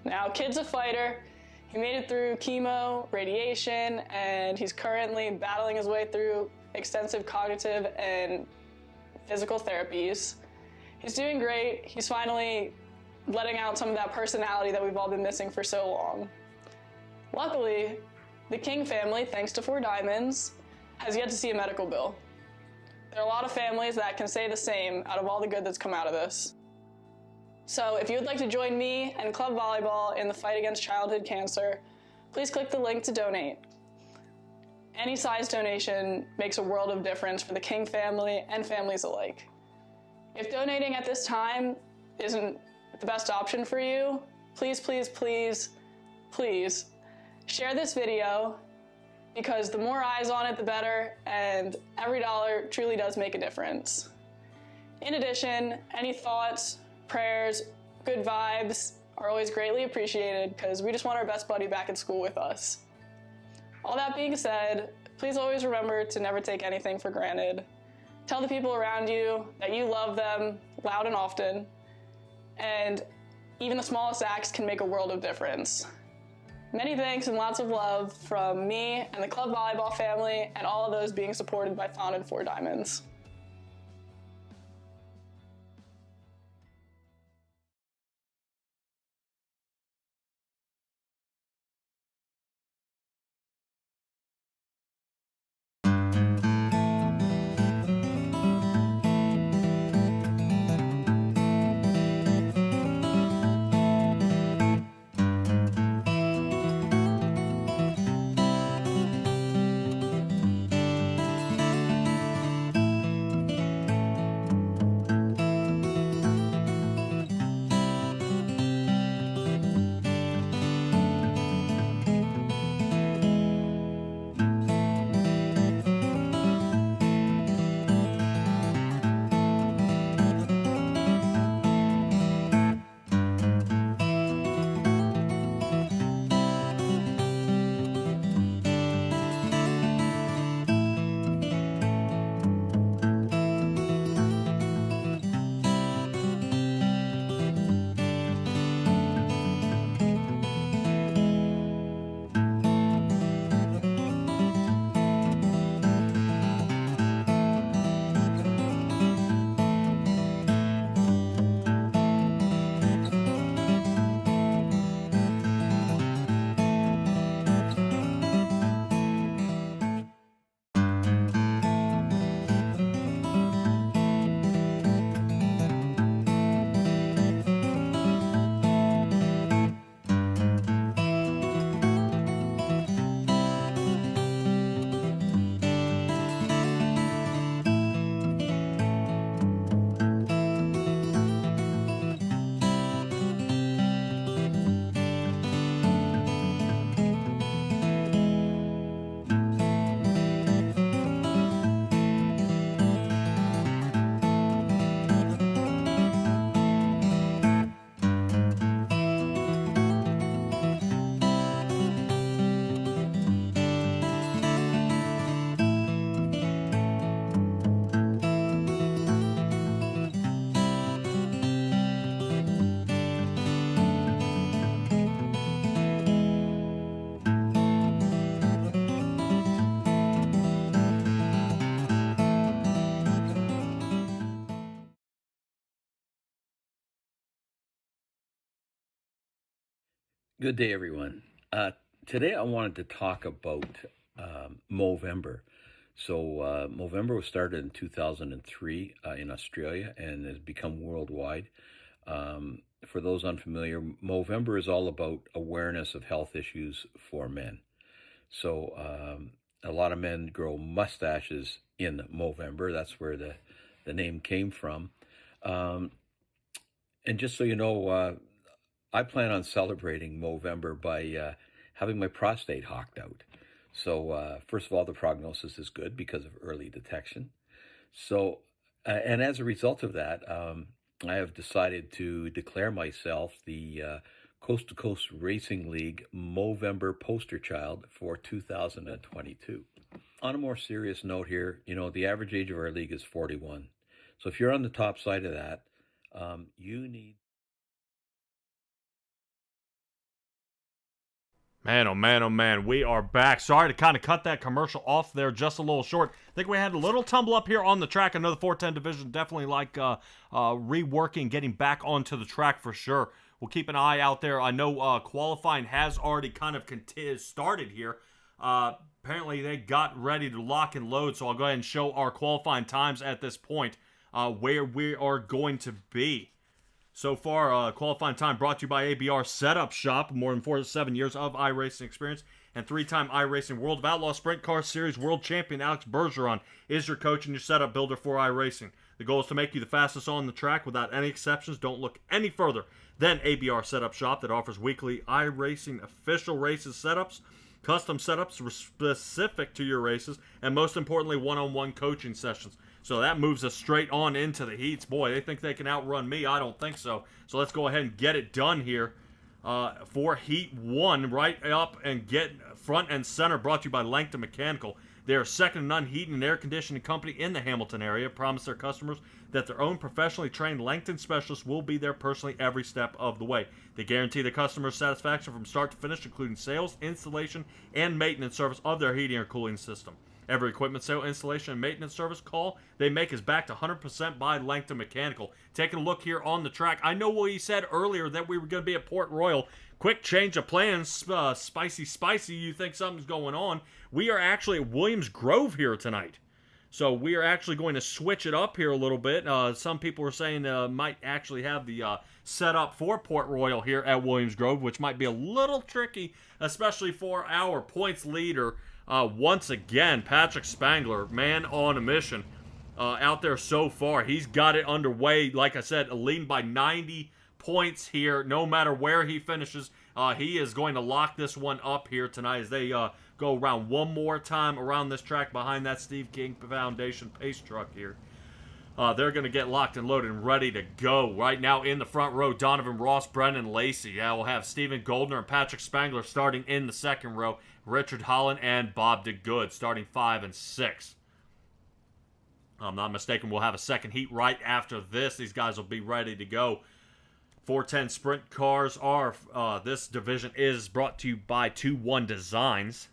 Now, kid's a fighter. He made it through chemo, radiation, and he's currently battling his way through extensive cognitive and physical therapies. He's doing great. He's finally letting out some of that personality that we've all been missing for so long. Luckily, the King family, thanks to 4 Diamonds, has yet to see a medical bill. There are a lot of families that can say the same out of all the good that's come out of this. So if you would like to join me and Club Volleyball in the fight against childhood cancer, please click the link to donate. Any size donation makes a world of difference for the King family and families alike. If donating at this time isn't the best option for you, please, please, please, please share this video, because the more eyes on it, the better, and every dollar truly does make a difference. In addition, any thoughts, prayers, good vibes are always greatly appreciated, because we just want our best buddy back at school with us. All that being said, please always remember to never take anything for granted. Tell the people around you that you love them loud and often, and even the smallest acts can make a world of difference. Many thanks and lots of love from me and the Club Volleyball family and all of those being supported by Thon and 4 Diamonds. Good day, everyone. Today I wanted to talk about Movember. So Movember was started in 2003 in Australia and has become worldwide. For those unfamiliar, Movember is all about awareness of health issues for men. So a lot of men grow mustaches in Movember. That's where the name came from. And just so you know, I plan on celebrating Movember by having my prostate hocked out. So first of all, the prognosis is good because of early detection. So, and as a result of that, I have decided to declare myself the Coast2Coast Racing League Movember poster child for 2022. On a more serious note here, the average age of our league is 41. So if you're on the top side of that, you need... Man, oh man, oh man, we are back. Sorry to kind of cut that commercial off there just a little short. I think we had a little tumble up here on the track. I know the 410 division definitely like reworking, getting back onto the track for sure. We'll keep an eye out there. I know qualifying has already kind of started here. Apparently they got ready to lock and load, so I'll go ahead and show our qualifying times at this point where we are going to be. So far, qualifying time brought to you by ABR Setup Shop. More than 47 years of iRacing experience. And three-time iRacing World of Outlaw Sprint Car Series World Champion Alex Bergeron is your coach and your setup builder for iRacing. The goal is to make you the fastest on the track without any exceptions. Don't look any further than ABR Setup Shop that offers weekly iRacing official races setups, custom setups specific to your races, and most importantly, one-on-one coaching sessions. So that moves us straight on into the heats. Boy, they think they can outrun me. I don't think so. So let's go ahead and get it done here for Heat 1. Right up and get front and center, brought to you by Langton Mechanical. They are second to none heating and air conditioning company in the Hamilton area. Promise their customers that their own professionally trained Langton specialists will be there personally every step of the way. They guarantee the customer's satisfaction from start to finish, including sales, installation, and maintenance service of their heating or cooling system. Every equipment sale, installation, and maintenance service call they make is backed 100% by Langton Mechanical. Taking a look here on the track, I know we said earlier that we were going to be at Port Royal. Quick change of plans, spicy, you think something's going on. We are actually at Williams Grove here tonight. So we are actually going to switch it up here a little bit. Some people were saying might actually have the setup for Port Royal here at Williams Grove, which might be a little tricky, especially for our points leader. Once again, Patrick Spangler, man on a mission out there so far. He's got it underway. Like I said, leading by 90 points here. No matter where he finishes, he is going to lock this one up here tonight as they go around one more time around this track behind that Steve King Foundation pace truck here. They're going to get locked and loaded and ready to go. Right now in the front row, Donovan Ross, Brendan Lacey. Yeah, we'll have Stephen Goldner and Patrick Spangler starting in the second row. Richard Holland and Bob DeGood starting 5 and 6. I'm not mistaken, we'll have a second heat right after this. These guys will be ready to go. 410 sprint cars are, this division is brought to you by 2-1 Designs.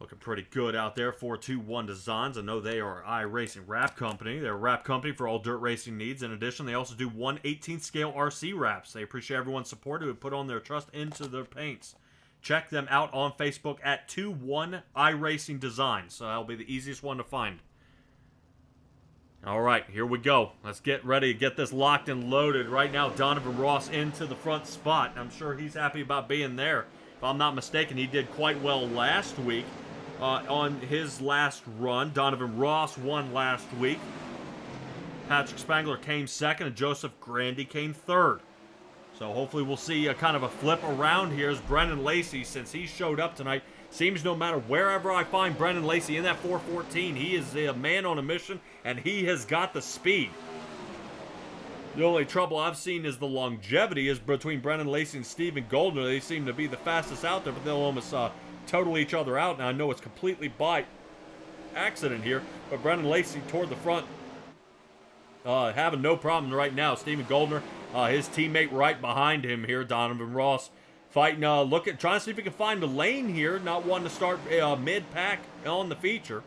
Looking pretty good out there for 2-1 Designs. I know they are iRacing wrap company. They're a wrap company for all dirt racing needs. In addition, they also do 1/18 scale RC wraps. They appreciate everyone's support who have put on their trust into their paints. Check them out on Facebook at 2-1 iRacing Designs. So that'll be the easiest one to find. All right, here we go. Let's get ready to get this locked and loaded. Right now, Donovan Ross into the front spot. I'm sure he's happy about being there. If I'm not mistaken, he did quite well last week. On his last run, Donovan Ross won last week. Patrick Spangler came second, and Joseph Grandy came third. So hopefully we'll see a kind of a flip around here as Brendan Lacey, since he showed up tonight, seems no matter wherever I find Brendan Lacey in that 414, he is a man on a mission, and he has got the speed. The only trouble I've seen is the longevity is between Brendan Lacey and Stephen Goldner. They seem to be the fastest out there, but they'll almost total each other out. And I know it's completely by accident here, but Brendan Lacey toward the front, having no problem right now. Stephen Goldner, his teammate right behind him here, Donovan Ross, fighting, trying to see if he can find a lane here, not wanting to start mid-pack on the feature.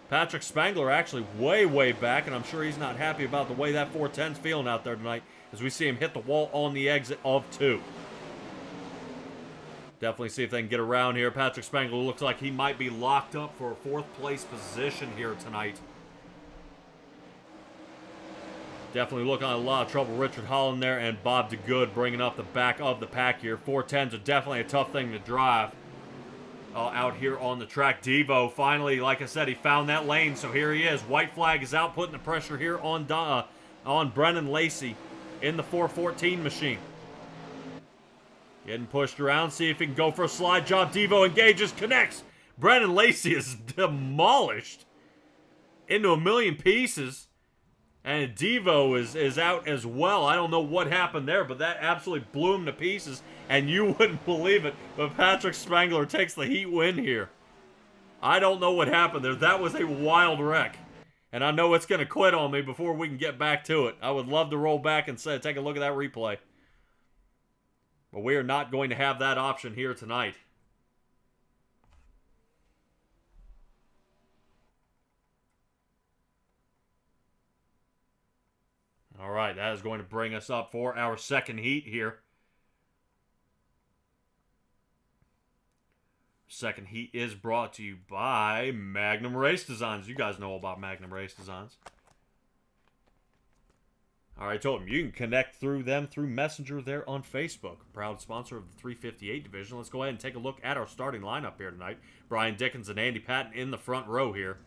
Patrick Spangler actually way back, and I'm sure he's not happy about the way that 410's feeling out there tonight as we see him hit the wall on the exit of 2. Definitely see if they can get around here. Patrick Spangler looks like he might be locked up for a 4th place position here tonight. Definitely looking at a lot of trouble. Richard Holland there and Bob DeGood bringing up the back of the pack here. 410s are definitely a tough thing to drive out here on the track. Devo finally, like I said, he found that lane, so here he is. White flag is out, putting the pressure here on Brennan Lacey in the 414 machine. Getting pushed around, see if he can go for a slide job. Devo engages, connects. Brennan Lacey is demolished into a million pieces. And Devo is out as well. I don't know what happened there, but that absolutely blew him to pieces. And you wouldn't believe it, but Patrick Spangler takes the heat win here. I don't know what happened there. That was a wild wreck. And I know it's going to quit on me before we can get back to it. I would love to roll back and say, take a look at that replay. But we are not going to have that option here tonight. All right, that is going to bring us up for our second heat here. Second heat is brought to you by Magnum Race Designs. You guys know about Magnum Race Designs. All right, I told them you can connect through them through Messenger there on Facebook. Proud sponsor of the 358 division. Let's go ahead and take a look at our starting lineup here tonight. Brian Dickens and Andy Patton in the front row here.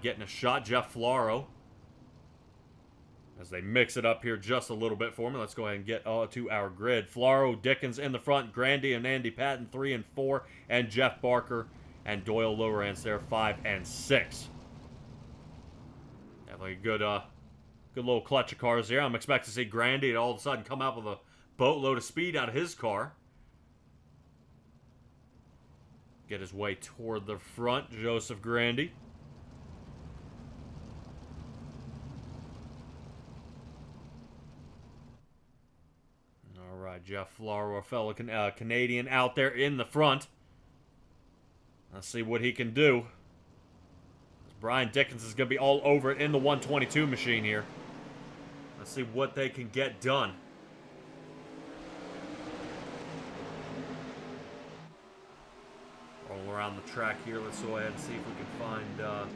Getting a shot, Jeff Floro. As they mix it up here just a little bit for me, let's go ahead and get to our grid. Floro, Dickens in the front, Grandy and Andy Patton 3 and 4, and Jeff Barker and Doyle Lowrance there 5 and 6. Definitely a good little clutch of cars here. I'm expecting to see Grandy all of a sudden come out with a boatload of speed out of his car. Get his way toward the front, Joseph Grandy. Jeff Floro, a fellow Canadian, out there in the front. Let's see what he can do. Brian Dickens is going to be all over it in the 122 machine here. Let's see what they can get done. Roll around the track here. Let's go ahead and see if we can find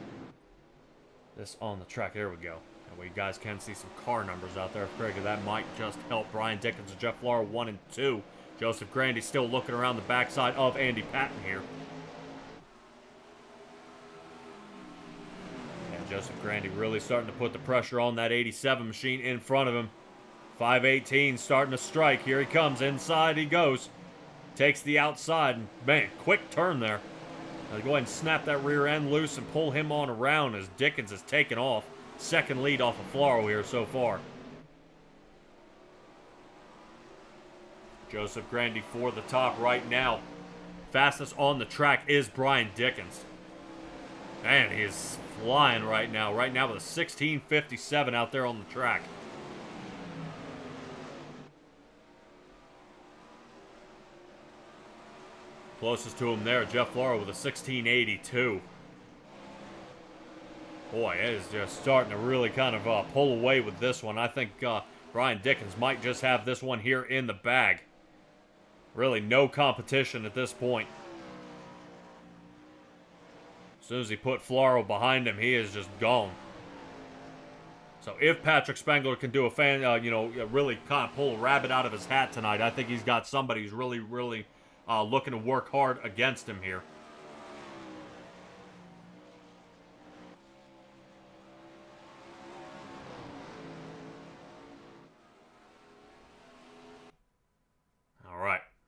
this on the track. There we go. That way you guys can see some car numbers out there. I figure that might just help. Brian Dickens and Jeff Floro 1 and 2. Joseph Grandy still looking around the backside of Andy Patton here. And Joseph Grandy really starting to put the pressure on that 87 machine in front of him. 518 starting to strike. Here he comes. Inside he goes. Takes the outside. And man, quick turn there. Now go ahead and snap that rear end loose and pull him on around as Dickens is taken off. Second lead off of Floro here so far. Joseph Grandy for the top right now. Fastest on the track is Brian Dickens. Man, he is flying right now. Right now with a 16:57 out there on the track. Closest to him there, Jeff Floro with a 16:82. Boy, it is just starting to really kind of pull away with this one. I think Brian Dickens might just have this one here in the bag. Really no competition at this point. As soon as he put Floro behind him, he is just gone. So if Patrick Spangler can do really kind of pull a rabbit out of his hat tonight, I think he's got somebody who's really, really looking to work hard against him here.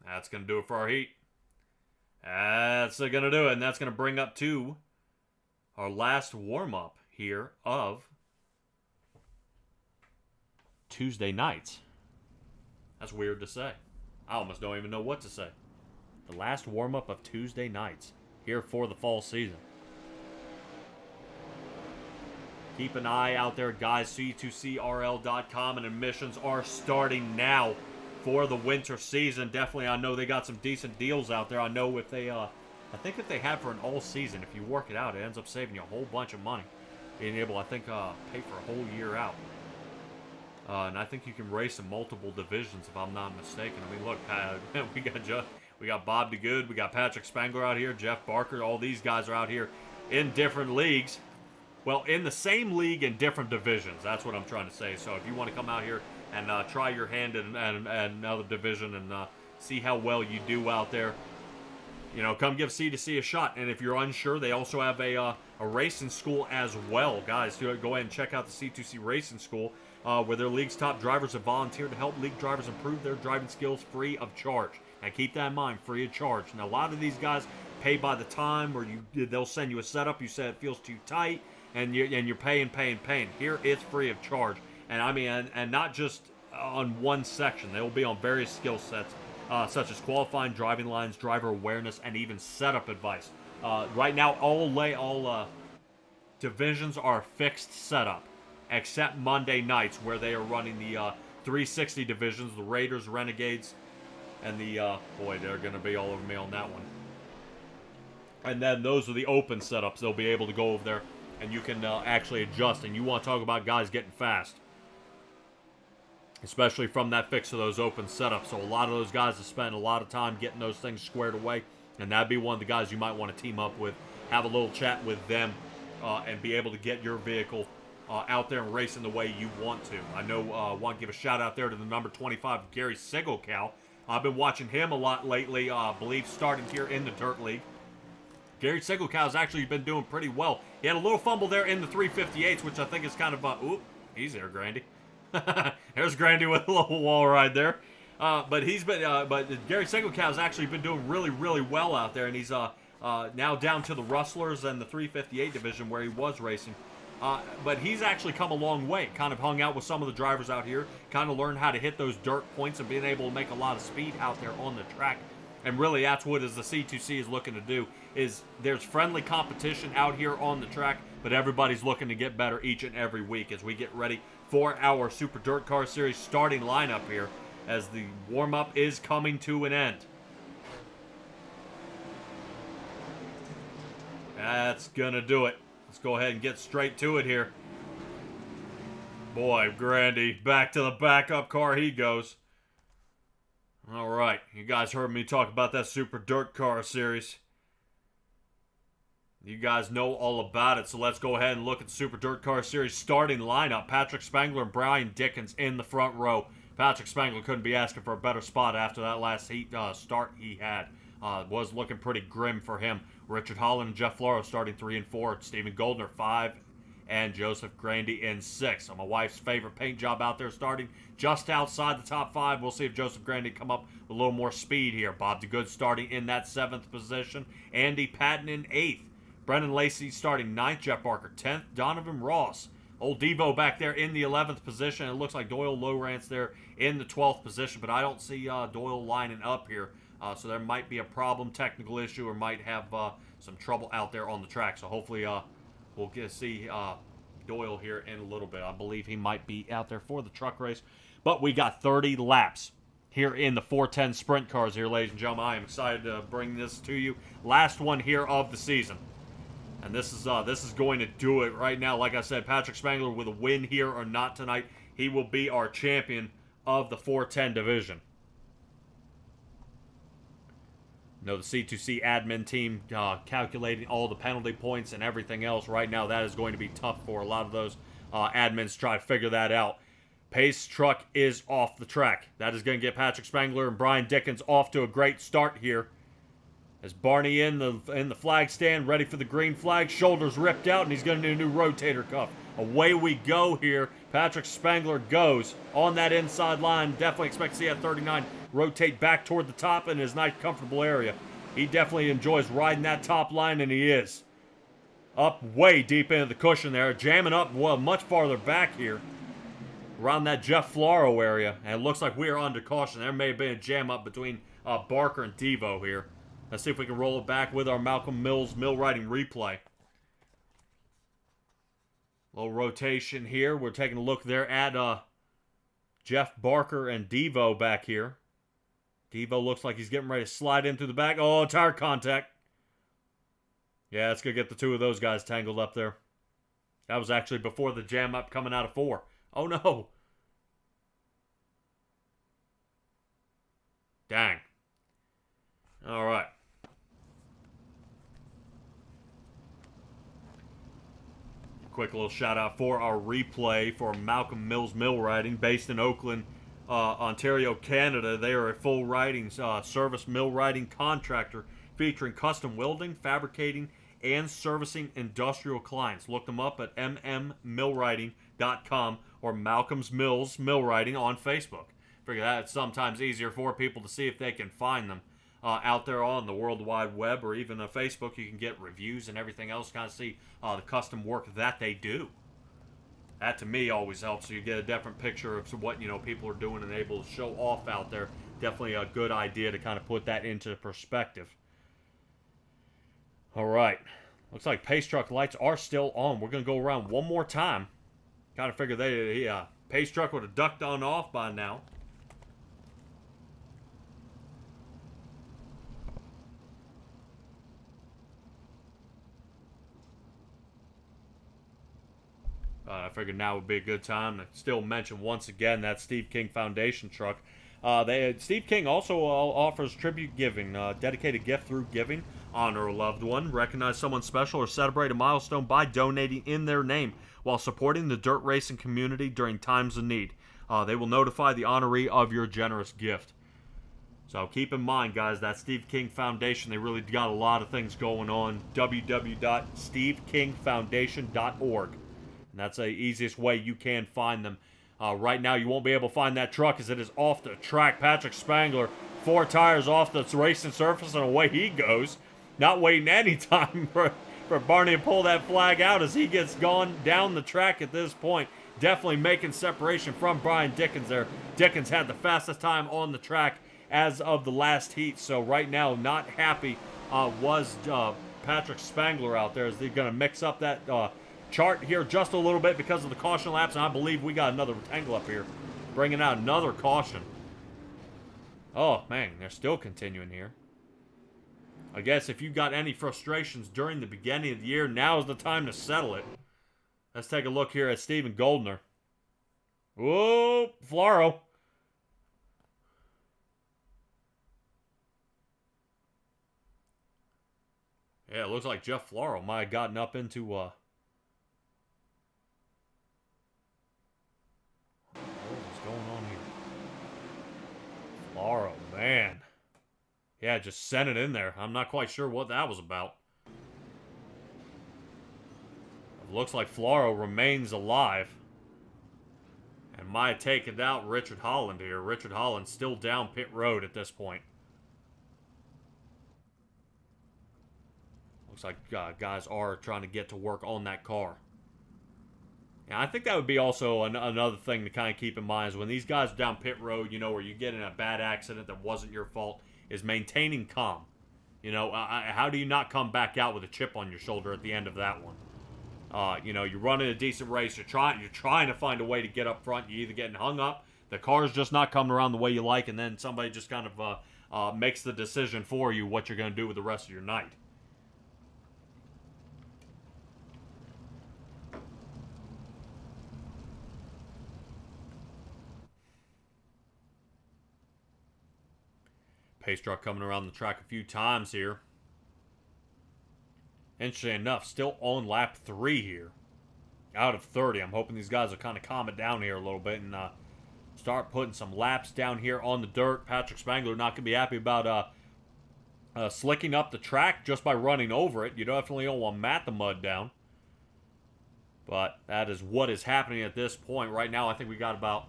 That's going to do it for our heat. That's going to do it, and that's going to bring up to our last warm-up here of Tuesday nights. That's weird to say. I almost don't even know what to say. The last warm-up of Tuesday nights here for the fall season. Keep an eye out there, guys. C2CRL.com, and admissions are starting now for the winter season. Definitely, I know they got some decent deals out there. I know if they, I think if they have for an all season, if you work it out, it ends up saving you a whole bunch of money. Being able, I think, pay for a whole year out. And I think you can race in multiple divisions, if I'm not mistaken. I mean, look, We got Bob DeGood. We got Patrick Spangler out here. Jeff Barker. All these guys are out here in different leagues. Well, in the same league in different divisions. That's what I'm trying to say. So if you want to come out here and try your hand in another division and see how well you do out there, you know, come give C2C a shot. And if you're unsure, they also have a racing school as well. Guys, go ahead and check out the C2C Racing School, where their league's top drivers have volunteered to help league drivers improve their driving skills free of charge. Now, keep that in mind, free of charge. Now, a lot of these guys pay by the time, or they'll send you a setup. You say it feels too tight, and you're paying. Here, it's free of charge. And I mean, and not just on one section. They will be on various skill sets, such as qualifying, driving lines, driver awareness, and even setup advice. Right now, all divisions are fixed setup, except Monday nights, where they are running the 360 divisions, the Raiders, Renegades, and the, boy, they're going to be all over me on that one. And then those are the open setups. They'll be able to go over there, and you can actually adjust. And you want to talk about guys getting fast, especially from that fix of those open setups. So a lot of those guys have spent a lot of time getting those things squared away, and that'd be one of the guys you might want to team up with, have a little chat with them, and be able to get your vehicle out there and racing the way you want to. I know, want to give a shout out there to the number 25, Gary Sigelkow. I've been watching him a lot lately, I believe starting here in the Dirt League. Gary Sigelkow's actually been doing pretty well. He had a little fumble there in the 358s, which I think is kind of, oop, he's there, Grandy. There's Grandy with a little wall ride there. But he's been, but Gary Sigelkow's actually been doing really, really well out there, and he's now down to the Rustlers and the 358 division where he was racing. But he's actually come a long way. Kind of hung out with some of the drivers out here, kind of learned how to hit those dirt points and being able to make a lot of speed out there on the track. And really, that's what the C2C is looking to do, is there's friendly competition out here on the track, but everybody's looking to get better each and every week as we get ready for our Super Dirt Car Series starting lineup here, as the warm-up is coming to an end. That's gonna do it. Let's go ahead and get straight to it here. Boy, Grandy, back to the backup car he goes. All right, you guys heard me talk about that Super Dirt Car Series. You guys know all about it, so let's go ahead and look at the Super Dirt Car Series starting lineup. Patrick Spangler and Brian Dickens in the front row. Patrick Spangler couldn't be asking for a better spot after that last heat start he had. Was looking pretty grim for him. Richard Holland and Jeff Floro starting 3 and 4. Stephen Goldner 5, and Joseph Grandy in 6. So my wife's favorite paint job out there starting just outside the top 5. We'll see if Joseph Grandy come up with a little more speed here. Bob DeGood starting in that 7th position. Andy Patton in 8th. Brendan Lacey starting 9th. Jeff Barker 10th. Donovan Ross. Old Devo back there in the 11th position. It looks like Doyle Lowrance there in the 12th position, but I don't see Doyle lining up here. So there might be a problem, technical issue, or might have some trouble out there on the track. So hopefully we'll get to see Doyle here in a little bit. I believe he might be out there for the truck race. But we got 30 laps here in the 410 sprint cars here, ladies and gentlemen. I am excited to bring this to you. Last one here of the season. And this is going to do it right now. Like I said, Patrick Spangler with a win here or not tonight, he will be our champion of the 410 division. The C2C admin team calculating all the penalty points and everything else. Right now, that is going to be tough for a lot of those admins to try to figure that out. Pace truck is off the track. That is going to get Patrick Spangler and Brian Dickens off to a great start here. As Barney in the flag stand, ready for the green flag. Shoulders ripped out, and he's going to do a new rotator cuff. Away we go here. Patrick Spangler goes on that inside line. Definitely expect to see that 39 rotate back toward the top in his nice, comfortable area. He definitely enjoys riding that top line, and he is. Up way deep into the cushion there. Jamming up much farther back here. Around that Jeff Floro area. And it looks like we are under caution. There may have been a jam up between Barker and Devo here. Let's see if we can roll it back with our Malcolm Mills mill riding replay. Little rotation here. We're taking a look there at Jeff Barker and Devo back here. Devo looks like he's getting ready to slide into the back. Oh, tire contact. Yeah, it's going to get the two of those guys tangled up there. That was actually before the jam up coming out of 4. Oh, no. Dang. All right. Quick little shout out for our replay for Malcolm Mills Millwrighting, based in Oakland, Ontario, Canada. They are a full writing service millwrighting contractor featuring custom welding, fabricating, and servicing industrial clients. Look them up at mmmillwrighting.com or Malcolm's Mills Millwrighting on Facebook. Figure that it's sometimes easier for people to see if they can find them out there on the World Wide Web, or even on Facebook. You can get reviews and everything else, kind of see the custom work that they do. That to me always helps, so you get a different picture of what people are doing and able to show off out there. Definitely a good idea to kind of put that into perspective. All right, looks like Pace Truck lights are still on. We're gonna go around one more time. Kind of figure Pace Truck would have ducked on off by now. I figured now would be a good time to still mention once again that Steve King Foundation truck. Steve King also offers tribute giving, dedicated gift through giving, honor a loved one, recognize someone special, or celebrate a milestone by donating in their name while supporting the dirt racing community during times of need. They will notify the honoree of your generous gift. So keep in mind, guys, that Steve King Foundation, they really got a lot of things going on. www.stevekingfoundation.org. And that's the easiest way you can find them. Right now, you won't be able to find that truck as it is off the track. Patrick Spangler, 4 tires off the racing surface, and away he goes. Not waiting any time for Barney to pull that flag out as he gets gone down the track at this point. Definitely making separation from Brian Dickens there. Dickens had the fastest time on the track as of the last heat. So right now, not happy was Patrick Spangler out there, as they're going to mix up that chart here just a little bit because of the caution laps, and I believe we got another tangle up here, bringing out another caution. Oh man, they're still continuing here. I guess if you got any frustrations during the beginning of the year, now is the time to settle it. Let's take a look here at Stephen Goldner. Whoa, Floro. Yeah, it looks like Jeff Floro might have gotten up into what is going on here? Floro, man. Yeah, just sent it in there. I'm not quite sure what that was about. It looks like Floro remains alive. And might have taken out Richard Holland here. Richard Holland still down pit road at this point. Looks like guys are trying to get to work on that car. Yeah, I think that would be also another thing to kind of keep in mind is when these guys are down pit road, where you get in a bad accident that wasn't your fault, is maintaining calm. How do you not come back out with a chip on your shoulder at the end of that one? You're running a decent race. You're trying to find a way to get up front. You're either getting hung up, the car's just not coming around the way you like, and then somebody just kind of makes the decision for you what you're going to do with the rest of your night. Pace truck coming around the track a few times here. Interesting enough, still on lap 3 here. Out of 30. I'm hoping these guys will kind of calm it down here a little bit and start putting some laps down here on the dirt. Patrick Spangler not going to be happy about slicking up the track just by running over it. You definitely don't want to mat the mud down. But that is what is happening at this point. Right now, I think we got about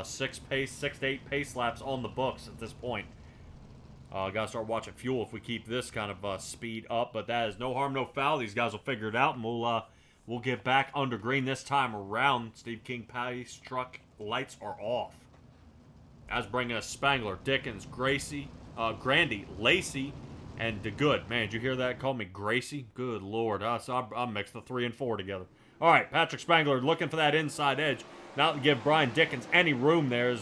6 to 8 pace laps on the books at this point. Gotta start watching fuel if we keep this kind of speed up, but that is no harm, no foul. These guys will figure it out, and we'll get back under green this time around. Steve King Pace truck lights are off. That's bringing us Spangler, Dickens, Gracie, Grandy, Lacey, and DeGood. Man, did you hear that? Call me Gracie? Good Lord. I mixed the 3 and 4 together. All right, Patrick Spangler looking for that inside edge. Not to give Brian Dickens any room there, as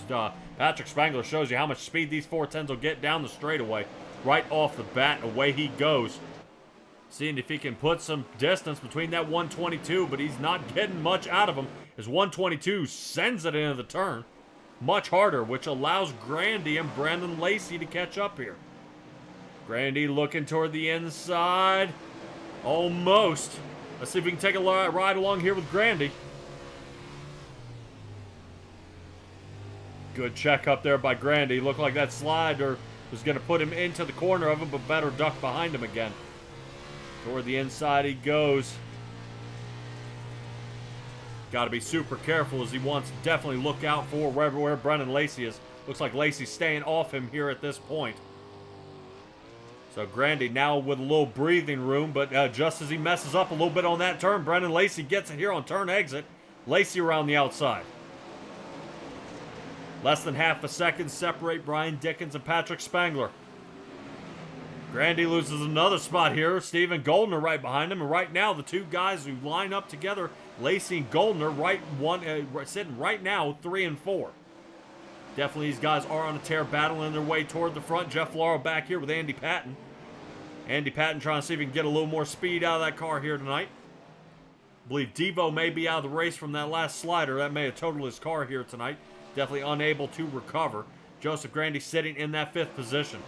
Patrick Spangler shows you how much speed these 410s will get down the straightaway. Right off the bat, away he goes. Seeing if he can put some distance between that 122, but he's not getting much out of him, as 122 sends it into the turn much harder, which allows Grandy and Brandon Lacey to catch up here. Grandy looking toward the inside. Almost. Let's see if we can take a ride along here with Grandy. Good check up there by Grandy. Looked like that slider was going to put him into the corner of him, but better duck behind him again. Toward the inside he goes. Got to be super careful as he wants to definitely look out for where Brennan Lacey is. Looks like Lacey's staying off him here at this point. So Grandy now with a little breathing room, but just as he messes up a little bit on that turn, Brennan Lacey gets it here on turn exit. Lacey around the outside. Less than half a second separate Brian Dickens and Patrick Spangler. Grandy loses another spot here. Stephen Goldner right behind him. And right now, the two guys who line up together, Lacey and Goldner, sitting right now 3 and 4. Definitely these guys are on a tear, battling their way toward the front. Jeff Laurel back here with Andy Patton. Andy Patton trying to see if he can get a little more speed out of that car here tonight. I believe Devo may be out of the race from that last slider. That may have totaled his car here tonight. Definitely unable to recover. Joseph Grandy sitting in that 5th position.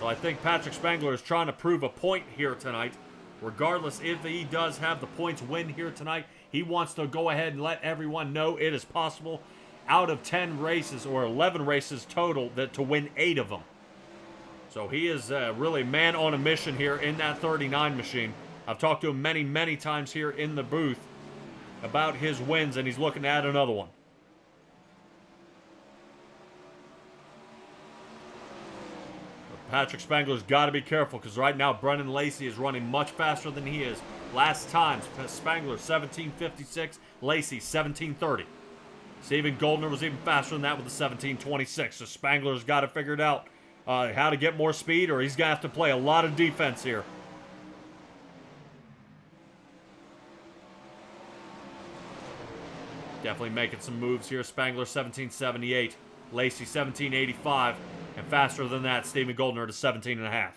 So I think Patrick Spangler is trying to prove a point here tonight. Regardless if he does have the points win here tonight, he wants to go ahead and let everyone know it is possible out of 10 races or 11 races total to win 8 of them. So he is really man on a mission here in that 39 machine. I've talked to him many, many times here in the booth about his wins, and he's looking to add another one. Patrick Spangler's got to be careful because right now Brennan Lacey is running much faster than he is. Last time, Spangler 17:56, Lacey 17:30. Stephen Goldner was even faster than that with the 17:26. So Spangler's got to figure it out how to get more speed, or he's going to have to play a lot of defense here. Definitely making some moves here. Spangler 17:78, Lacey 17:85. And faster than that, Stephen Goldner to 17.5.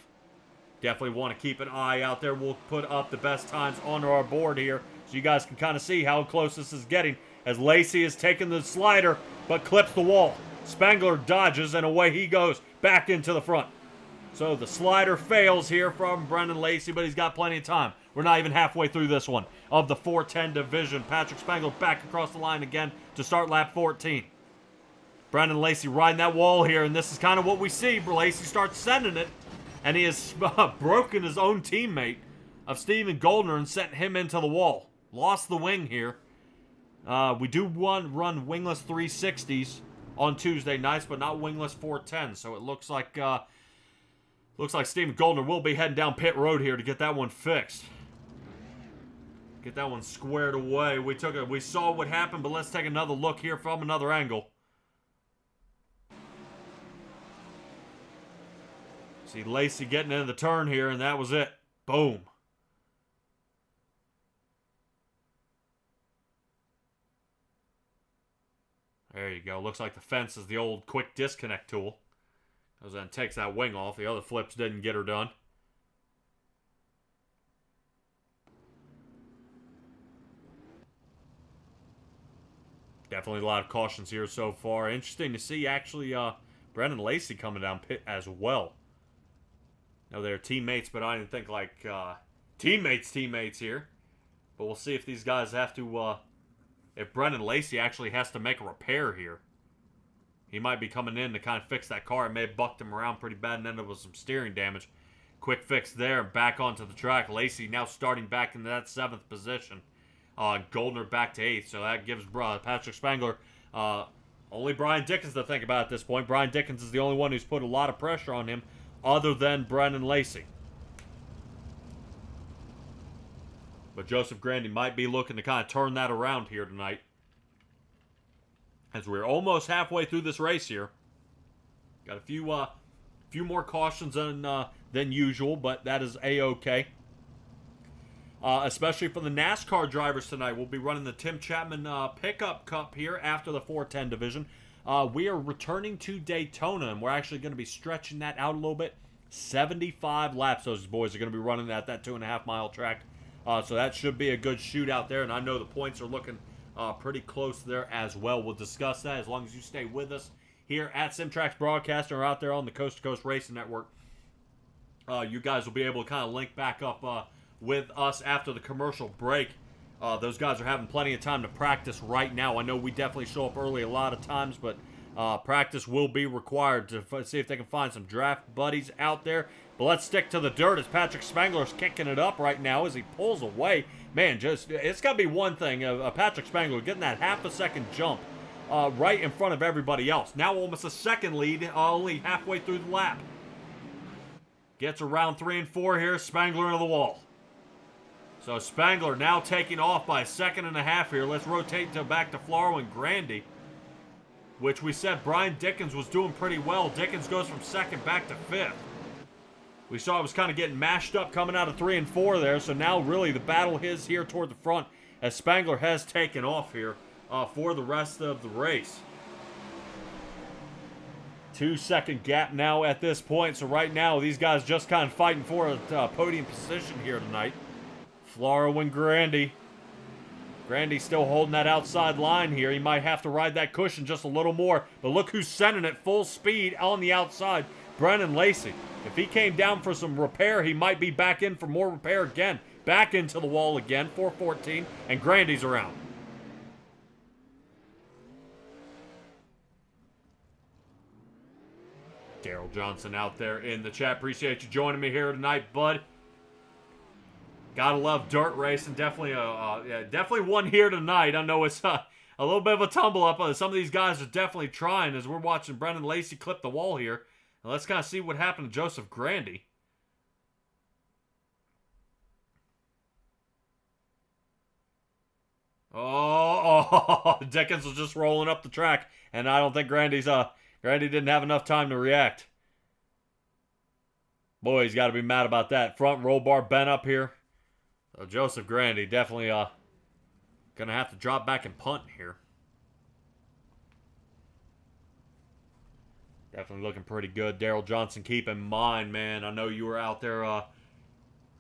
Definitely want to keep an eye out there. We'll put up the best times on our board here so you guys can kind of see how close this is getting as Lacey is taking the slider but clips the wall. Spangler dodges and away he goes back into the front. So the slider fails here from Brennan Lacey, but he's got plenty of time. We're not even halfway through this one of the 410 division. Patrick Spangler back across the line again to start lap 14. Brennan Lacey riding that wall here, and this is kind of what we see. Lacey starts sending it, and he has broken his own teammate of Stephen Goldner and sent him into the wall. Lost the wing here. We do run wingless 360s on Tuesday nights, but not wingless 410s. So it looks like Stephen Goldner will be heading down pit road here to get that one fixed. Get that one squared away. We saw what happened, but let's take another look here from another angle. See Lacey getting into the turn here, and that was it. Boom. There you go. Looks like the fence is the old quick disconnect tool. Goes in and takes that wing off. The other flips didn't get her done. Definitely a lot of cautions here so far. Interesting to see, actually, Brennan Lacey coming down pit as well. Now they're teammates, but I didn't think like teammates here. But we'll see if these guys have to, if Brennan Lacey actually has to make a repair here. He might be coming in to kind of fix that car. It may have bucked him around pretty bad and ended up with some steering damage. Quick fix there and back onto the track. Lacey now starting back into that 7th position. Goldner back to 8th. So that gives Patrick Spangler only Brian Dickens to think about at this point. Brian Dickens is the only one who's put a lot of pressure on him other than Brennan Lacey. But Joseph Grandy might be looking to kind of turn that around here tonight. As we're almost halfway through this race here. Got a few more cautions than usual, but that is A-okay. Especially for the NASCAR drivers tonight. We'll be running the Tim Chapman Pickup Cup here after the 410 division. We are returning to Daytona, and we're actually going to be stretching that out a little bit. 75 laps those boys are going to be running at that 2.5-mile track. So that should be a good shootout there, and I know the points are looking pretty close there as well. We'll discuss that as long as you stay with us here at Simtrax Broadcasting or out there on the Coast2Coast Racing Network. you guys will be able to kind of link back up with us after the commercial break. Those guys are having plenty of time to practice right now. I know we definitely show up early a lot of times, but practice will be required to see if they can find some draft buddies out there. But let's stick to the dirt as Patrick Spangler's kicking it up right now as he pulls away. Man, it's got to be one thing. Patrick Spangler getting that half a second jump right in front of everybody else. Now almost a second lead, only halfway through the lap. Gets around 3 and 4 here, Spangler into the wall. So Spangler now taking off by a second and a half here. Let's rotate back to Floro and Grandy, which we said Brian Dickens was doing pretty well. Dickens goes from second back to fifth. We saw it was kind of getting mashed up coming out of 3 and 4 there, so now really the battle is here toward the front as Spangler has taken off here for the rest of the race. 2-second gap now at this point, so right now these guys just kind of fighting for a podium position here tonight. Floro and Grandy. Grandy still holding that outside line here. He might have to ride that cushion just a little more, but look who's sending it full speed on the outside, Brennan Lacey. If he came down for some repair, he might be back in for more repair again. Back into the wall again, 414, and Grandy's around. Daryl Johnson out there in the chat. Appreciate you joining me here tonight, bud. Gotta love dirt racing. Definitely, definitely one here tonight. I know it's a little bit of a tumble up. Some of these guys are definitely trying as we're watching Brennan Lacey clip the wall here. Now let's kind of see what happened to Joseph Grandy. Oh, Dickens was just rolling up the track, and I don't think Grandy didn't have enough time to react. Boy, he's got to be mad about that. Front roll bar bent up here. So Joseph Grandy definitely gonna have to drop back and punt here. Definitely looking pretty good. Daryl Johnson, keep in mind, man, I know you were out there.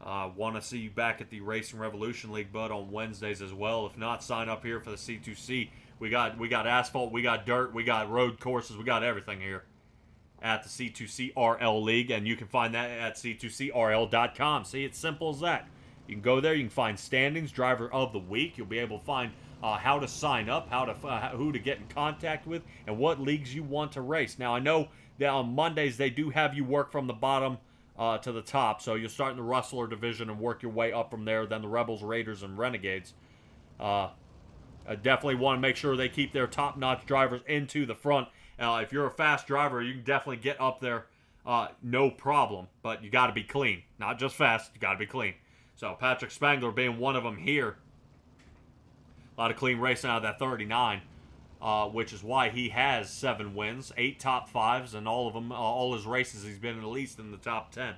Want to see you back at the Racing Revolution League, bud, on Wednesdays as well. If not, sign up here for the C2C. We got asphalt, we got dirt, we got road courses, we got everything here at the C2CRL League, and you can find that at c2crl.com. See, it's simple as that. You can go there, you can find standings, driver of the week. You'll be able to find how to sign up, who to get in contact with, and what leagues you want to race. Now, I know that on Mondays they do have you work from the bottom to the top, so you'll start in the Rustler division and work your way up from there, then the Rebels, Raiders, and Renegades. I definitely want to make sure they keep their top-notch drivers into the front. If you're a fast driver, you can definitely get up there, no problem, but you got to be clean. Not just fast, you got to be clean. So Patrick Spangler being one of them here. A lot of clean racing out of that 39, which is why he has 7 wins, 8 top 5s, and all of them, all his races, he's been at least in the top 10.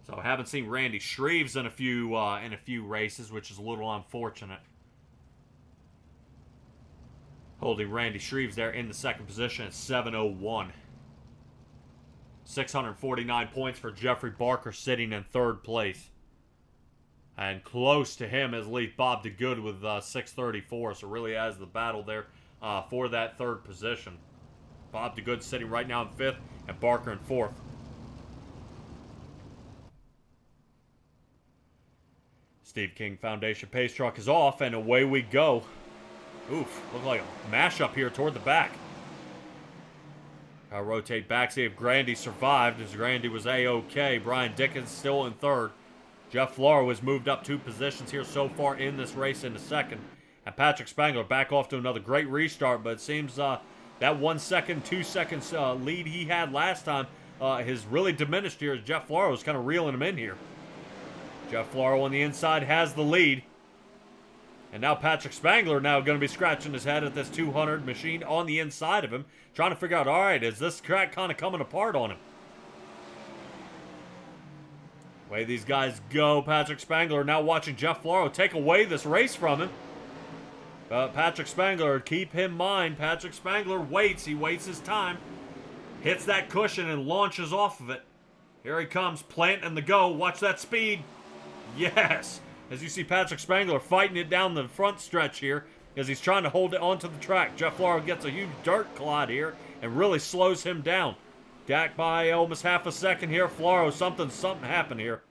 So I haven't seen Randy Shreves in a few races, which is a little unfortunate. Holding Randy Shreves there in the second position at 701. 649 points for Jeffrey Barker sitting in third place. And close to him is Leaf Bob DeGood with 634. So really has the battle there for that third position. Bob DeGood sitting right now in fifth and Barker in fourth. Steve King Foundation pace truck is off and away we go. Oof, looked like a mashup here toward the back. I'll rotate back, see if Grandy survived, as Grandy was A-OK. Brian Dickens still in third. Jeff Floro has moved up 2 positions here so far in this race into second. And Patrick Spangler back off to another great restart, but it seems that 1 second, 2 seconds lead he had last time has really diminished here as Jeff Floro is kind of reeling him in here. Jeff Floro on the inside has the lead. And now Patrick Spangler now going to be scratching his head at this 200 machine on the inside of him, trying to figure out, all right, is this track kind of coming apart on him? Way these guys go, Patrick Spangler now watching Jeff Floro take away this race from him. Patrick Spangler, keep him in mind, Patrick Spangler waits, he waits his time. Hits that cushion and launches off of it. Here he comes, planting the go, watch that speed. Yes! As you see Patrick Spangler fighting it down the front stretch here as he's trying to hold it onto the track. Jeff Floro gets a huge dirt clod here and really slows him down. Back by almost half a second here. Floro, something happened here.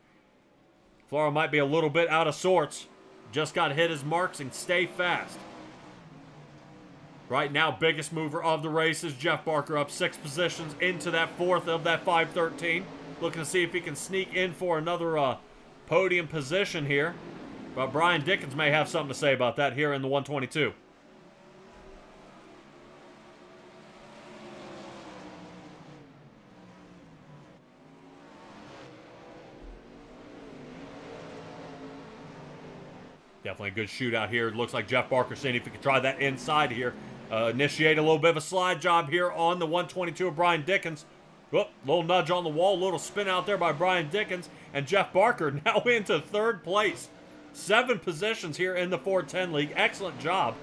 Floro might be a little bit out of sorts. Just got to hit his marks and stay fast. Right now, biggest mover of the race is Jeff Barker, up 6 positions into that fourth of that 5:13. Looking to see if he can sneak in for another podium position here. But Brian Dickens may have something to say about that here in the 122. Definitely a good shootout here. It looks like Jeff Barker seeing if he can try that inside here. Initiate a little bit of a slide job here on the 122 of Brian Dickens. Whoop, little nudge on the wall, little spin out there by Brian Dickens. And Jeff Barker now into 3rd place. 7 positions here in the 410 League. Excellent job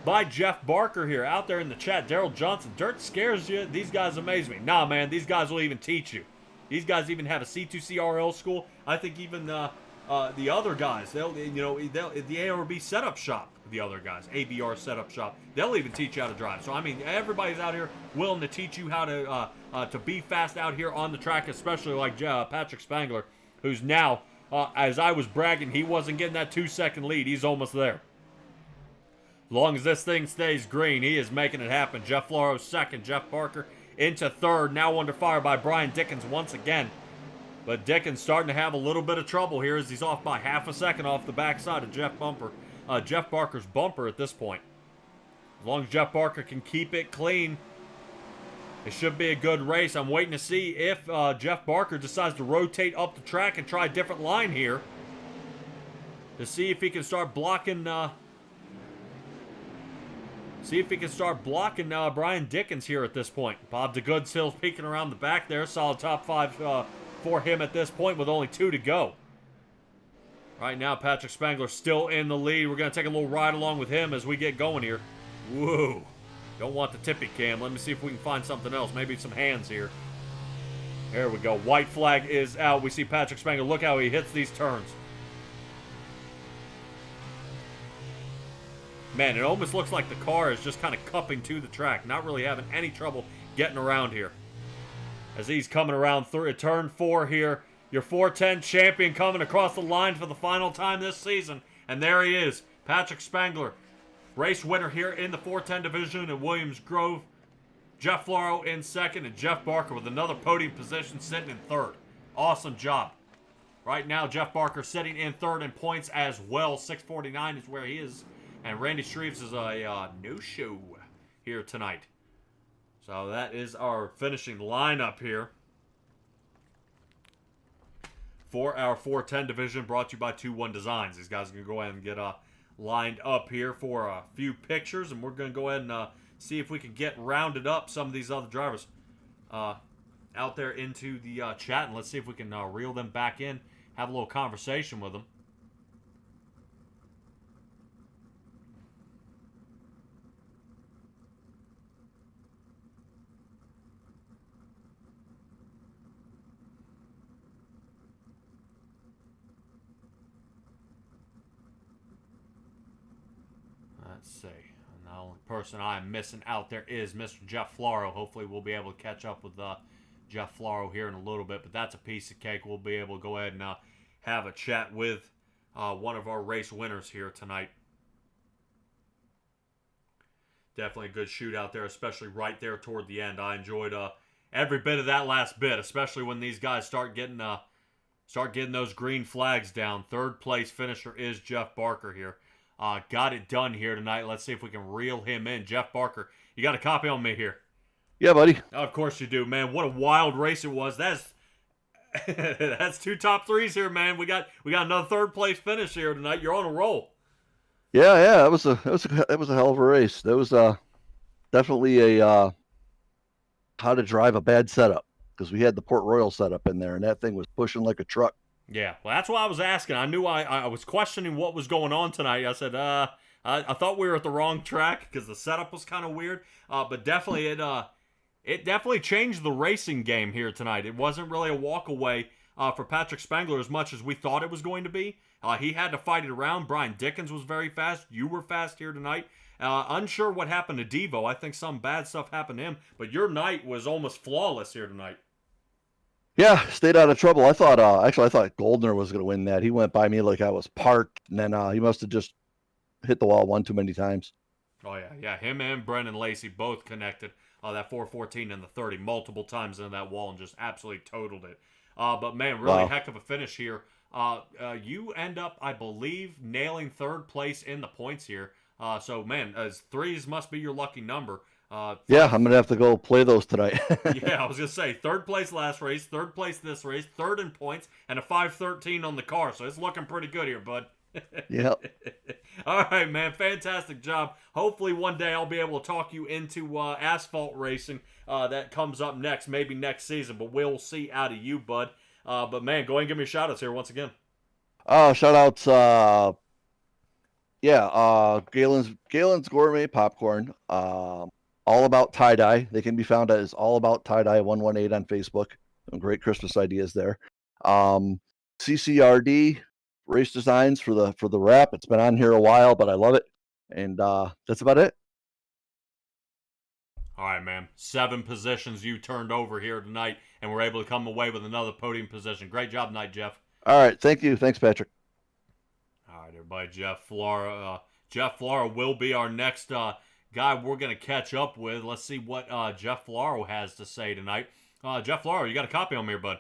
by Jeff Barker here. Out there in the chat, Daryl Johnson. Dirt scares you. These guys amaze me. Nah, man, these guys will even teach you. These guys even have a C2CRL school. I think even the other guys, the ARB setup shop, the other guys, ABR setup shop, they'll even teach you how to drive. So, I mean, everybody's out here willing to teach you how to be fast out here on the track, especially like Patrick Spangler, who's now, as I was bragging, he wasn't getting that 2-second lead. He's almost there. As long as this thing stays green, he is making it happen. Jeff Floro 2nd, Jeff Barker into 3rd, now under fire by Brian Dickens once again. But Dickens starting to have a little bit of trouble here as he's off by half a second off the backside of Jeff Barker's bumper at this point. As long as Jeff Barker can keep it clean, it should be a good race. I'm waiting to see if Jeff Barker decides to rotate up the track and try a different line here to see if he can start blocking. Brian Dickens here at this point. Bob DeGoodshill's peeking around the back there. Solid top 5 for him at this point with only 2 to go. Right now, Patrick Spangler still in the lead. We're going to take a little ride along with him as we get going here. Whoa. Don't want the tippy cam. Let me see if we can find something else. Maybe some hands here. There we go. White flag is out. We see Patrick Spangler. Look how he hits these turns. Man, it almost looks like the car is just kind of cupping to the track. Not really having any trouble getting around here. As he's coming around through turn 4 here. Your 410 champion coming across the line for the final time this season. And there he is. Patrick Spangler. Race winner here in the 410 division in Williams Grove. Jeff Floro in 2nd. And Jeff Barker with another podium position sitting in 3rd. Awesome job. Right now, Jeff Barker sitting in 3rd in points as well. 649 is where he is. And Randy Streves is a no-show here tonight. So that is our finishing lineup here for our 410 division, brought to you by 2-1 Designs. These guys are going to go ahead and get lined up here for a few pictures, and we're going to go ahead and see if we can get rounded up some of these other drivers out there into the chat, and let's see if we can reel them back in, have a little conversation with them. Let's see. And the only person I'm missing out there is Mr. Jeff Floro. Hopefully we'll be able to catch up with Jeff Floro here in a little bit, but that's a piece of cake. We'll be able to go ahead and have a chat with one of our race winners here tonight. Definitely a good shootout there, especially right there toward the end. I enjoyed every bit of that last bit, especially when these guys start getting those green flags down. 3rd place finisher is Jeff Barker here. Got it done here tonight. Let's see if we can reel him in. Jeff Barker, you got a copy on me here. Yeah, buddy. Of course you do, man. What a wild race it was. That's 2 top 3s here, man. We got another 3rd place finish here tonight. You're on a roll. Yeah. That was a hell of a race. That was definitely a how to drive a bad setup, because we had the Port Royal setup in there, and that thing was pushing like a truck. Yeah, well, that's why I was asking. I knew I was questioning what was going on tonight. I said, I thought we were at the wrong track because the setup was kind of weird. But definitely it definitely changed the racing game here tonight. It wasn't really a walk away for Patrick Spangler as much as we thought it was going to be. He had to fight it around. Brian Dickens was very fast. You were fast here tonight. Unsure what happened to Devo. I think some bad stuff happened to him, but your night was almost flawless here tonight. Yeah, stayed out of trouble. I thought Goldner was going to win that. He went by me like I was parked, and then he must have just hit the wall one too many times. Oh, yeah. Him and Brendan Lacey both connected that 414 and the 30 multiple times into that wall and just absolutely totaled it. But, man, really heck of a finish here. You end up, I believe, nailing third place in the points here. So, man, as threes must be your lucky number. Yeah, I'm going to have to go play those tonight. Yeah, I was going to say, third place last race, third place this race, third in points, and a 513 on the car. So it's looking pretty good here, bud. Yep. All right, man. Fantastic job. Hopefully one day I'll be able to talk you into asphalt racing that comes up next, maybe next season, but we'll see out of you, bud. But, man, go ahead and give me a shout-outs here once again. Shout-outs, Galen's Gourmet Popcorn, All About Tie-Dye. They can be found as All About Tie-Dye 118 on Facebook. Some great Christmas ideas there. CCRD Race Designs for the wrap. It's been on here a while, but I love it. And that's about it. All right, man. 7 positions you turned over here tonight, and we're able to come away with another podium position. Great job tonight, Jeff. All right. Thank you. Thanks, Patrick. All right, everybody. Jeff Flora. Jeff Flora will be our next guy we're going to catch up with. Let's see what Jeff Flora has to say tonight. Jeff Flora, you got a copy on me here, bud?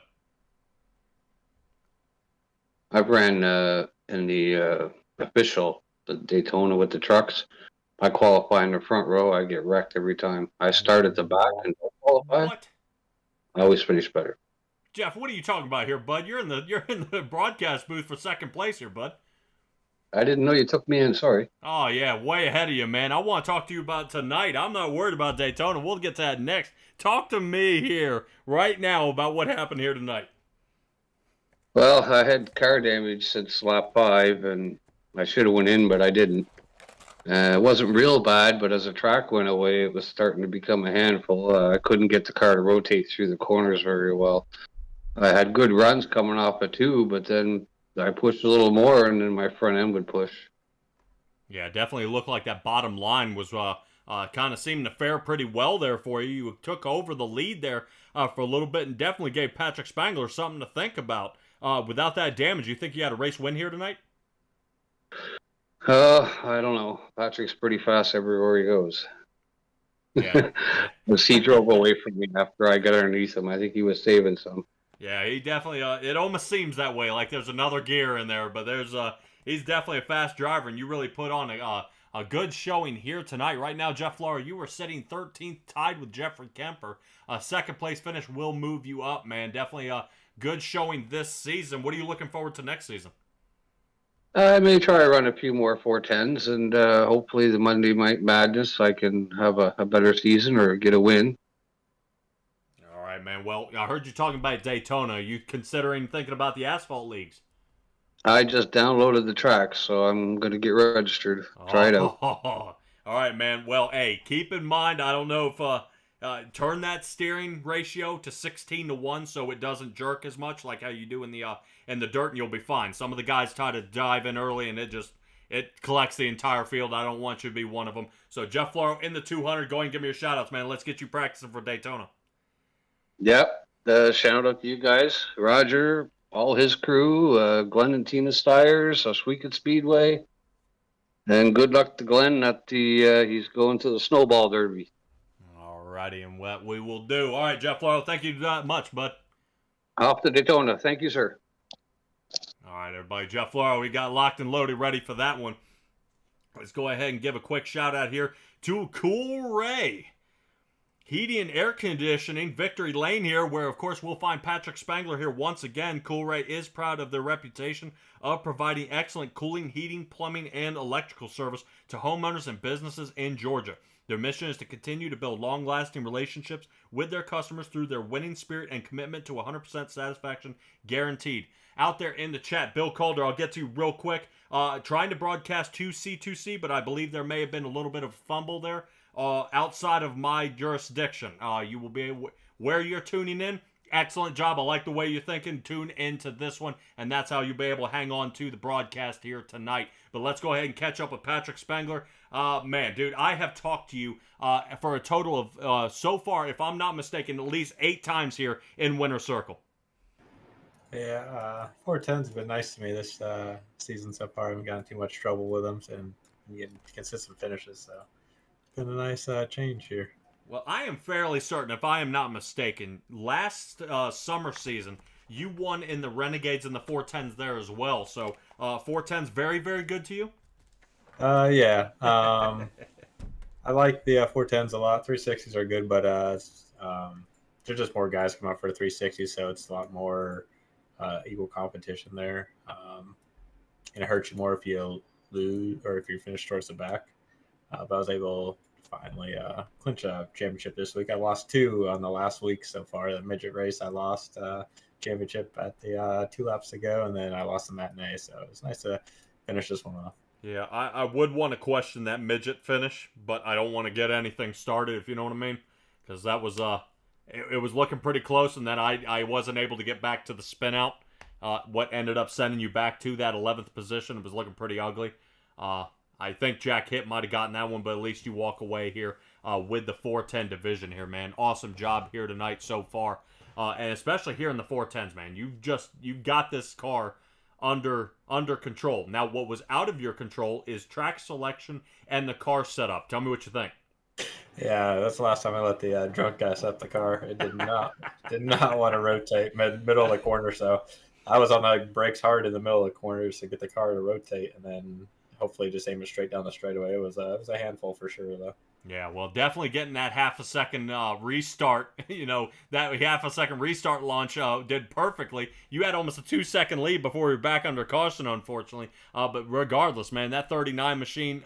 I ran in the official, the Daytona with the trucks. I qualify in the front row. I get wrecked every time. I start at the back and don't qualify. What? I always finish better. Jeff, what are you talking about here, bud? You're in the broadcast booth for second place here, bud. I didn't know you took me in. Sorry. Oh, yeah, way ahead of you, man. I want to talk to you about tonight. I'm not worried about Daytona. We'll get to that next. Talk to me here right now about what happened here tonight. Well, I had car damage since lap 5, and I should have went in, but I didn't. It wasn't real bad, but as the track went away, it was starting to become a handful. I couldn't get the car to rotate through the corners very well. I had good runs coming off of 2, but then I pushed a little more, and then my front end would push. Yeah, definitely looked like that bottom line was kind of seeming to fare pretty well there for you. You took over the lead there for a little bit and definitely gave Patrick Spangler something to think about. Without that damage, you think you had a race win here tonight? I don't know. Patrick's pretty fast everywhere he goes. Yeah. He drove away from me after I got underneath him. I think he was saving some. Yeah, he definitely. It almost seems that way, like there's another gear in there, but he's definitely a fast driver, and you really put on a good showing here tonight. Right now, Jeff Flora, you were sitting 13th, tied with Jeffrey Kemper. Second place finish will move you up, man. Definitely a good showing this season. What are you looking forward to next season? I may try to run a few more 410s, and hopefully the Monday Night Madness I can have a better season or get a win. All right, man. Well, I heard you talking about Daytona. Are you considering thinking about the asphalt leagues? I just downloaded the track, so I'm going to get registered. Try it out. All right, man. Well, hey, keep in mind, I don't know if turn that steering ratio to 16-1 so it doesn't jerk as much like how you do in the dirt, and you'll be fine. Some of the guys try to dive in early, and it collects the entire field. I don't want you to be one of them. So, Jeff Floro in the 200. Go ahead and give me your shout-outs, man. Let's get you practicing for Daytona. Yep. Shout out to you guys. Roger, all his crew, Glenn and Tina Stiers, Oswego Speedway. And good luck to Glenn at he's going to the Snowball Derby. All righty, and what we will do. All right, Jeff Floro, thank you much, bud. Off to Daytona. Thank you, sir. All right, everybody. Jeff Floro, we got locked and loaded, ready for that one. Let's go ahead and give a quick shout-out here to Cool Ray. Heating and Air Conditioning, Victory Lane here, where, of course, we'll find Patrick Spangler here once again. Cool Ray is proud of their reputation of providing excellent cooling, heating, plumbing, and electrical service to homeowners and businesses in Georgia. Their mission is to continue to build long-lasting relationships with their customers through their winning spirit and commitment to 100% satisfaction guaranteed. Out there in the chat, Bill Calder, I'll get to you real quick. Trying to broadcast 2C2C, but I believe there may have been a little bit of a fumble there. Outside of my jurisdiction. You will be able, where you're tuning in, excellent job. I like the way you're thinking. Tune into this one, and that's how you'll be able to hang on to the broadcast here tonight. But let's go ahead and catch up with Patrick Spengler. Man, dude, I have talked to you for a total of, so far, if I'm not mistaken, at least 8 times here in Winter Circle. Yeah, 410's been nice to me this season so far. I haven't gotten too much trouble with them and getting consistent finishes, so it's been a nice change here. Well, I am fairly certain, if I am not mistaken, last summer season, you won in the Renegades and the 410s there as well. So 410's very, very good to you? Yeah. I like the 410s a lot. 360s are good, but there's just more guys come up for the 360s, so it's a lot more equal competition there. And it hurts you more if you lose or if you finish towards the back. But I was able to finally clinch a championship this week. I lost 2 on the last week so far. The midget race, I lost championship at the 2 laps ago, and then I lost the matinee. So it was nice to finish this one off. Yeah, I would want to question that midget finish, but I don't want to get anything started, if you know what I mean. Because that was, it was looking pretty close, and then I wasn't able to get back to the spin out. What ended up sending you back to that 11th position. It was looking pretty ugly. I think Jack Hitt might have gotten that one, but at least you walk away here with the 410 division here, man. Awesome job here tonight so far. And especially here in the 410s, man. You've got this car under control. Now, what was out of your control is track selection and the car setup. Tell me what you think. Yeah, that's the last time I let the drunk guy set the car. It did not want to rotate middle of the corner, so I was on the brakes hard in the middle of the corners to get the car to rotate, and then hopefully just aim it straight down the straightaway. It was a handful for sure, though. Yeah, well, definitely getting that half a second restart, that half a second restart launch did perfectly. You had almost a 2-second lead before you were back under caution, unfortunately. But regardless, man, that 39 machine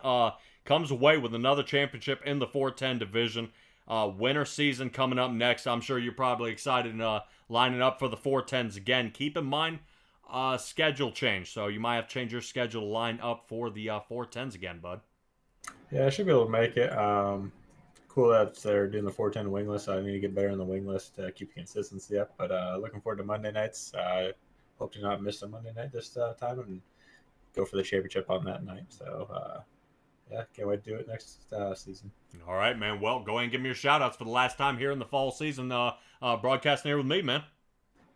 comes away with another championship in the 410 division. Winter season coming up next. I'm sure you're probably excited lining up for the 410s again. Keep in mind, schedule change. So you might have to change your schedule to line up for the 410s again, bud. Yeah, I should be able to make it. Cool that they're doing the 410 wingless. I need to get better in the wingless to keep the consistency up. But looking forward to Monday nights. Hope to not miss a Monday night this time and go for the championship on that night. So, yeah, can't wait to do it next season. All right, man. Well, go ahead and give me your shout-outs for the last time here in the fall season broadcasting here with me, man.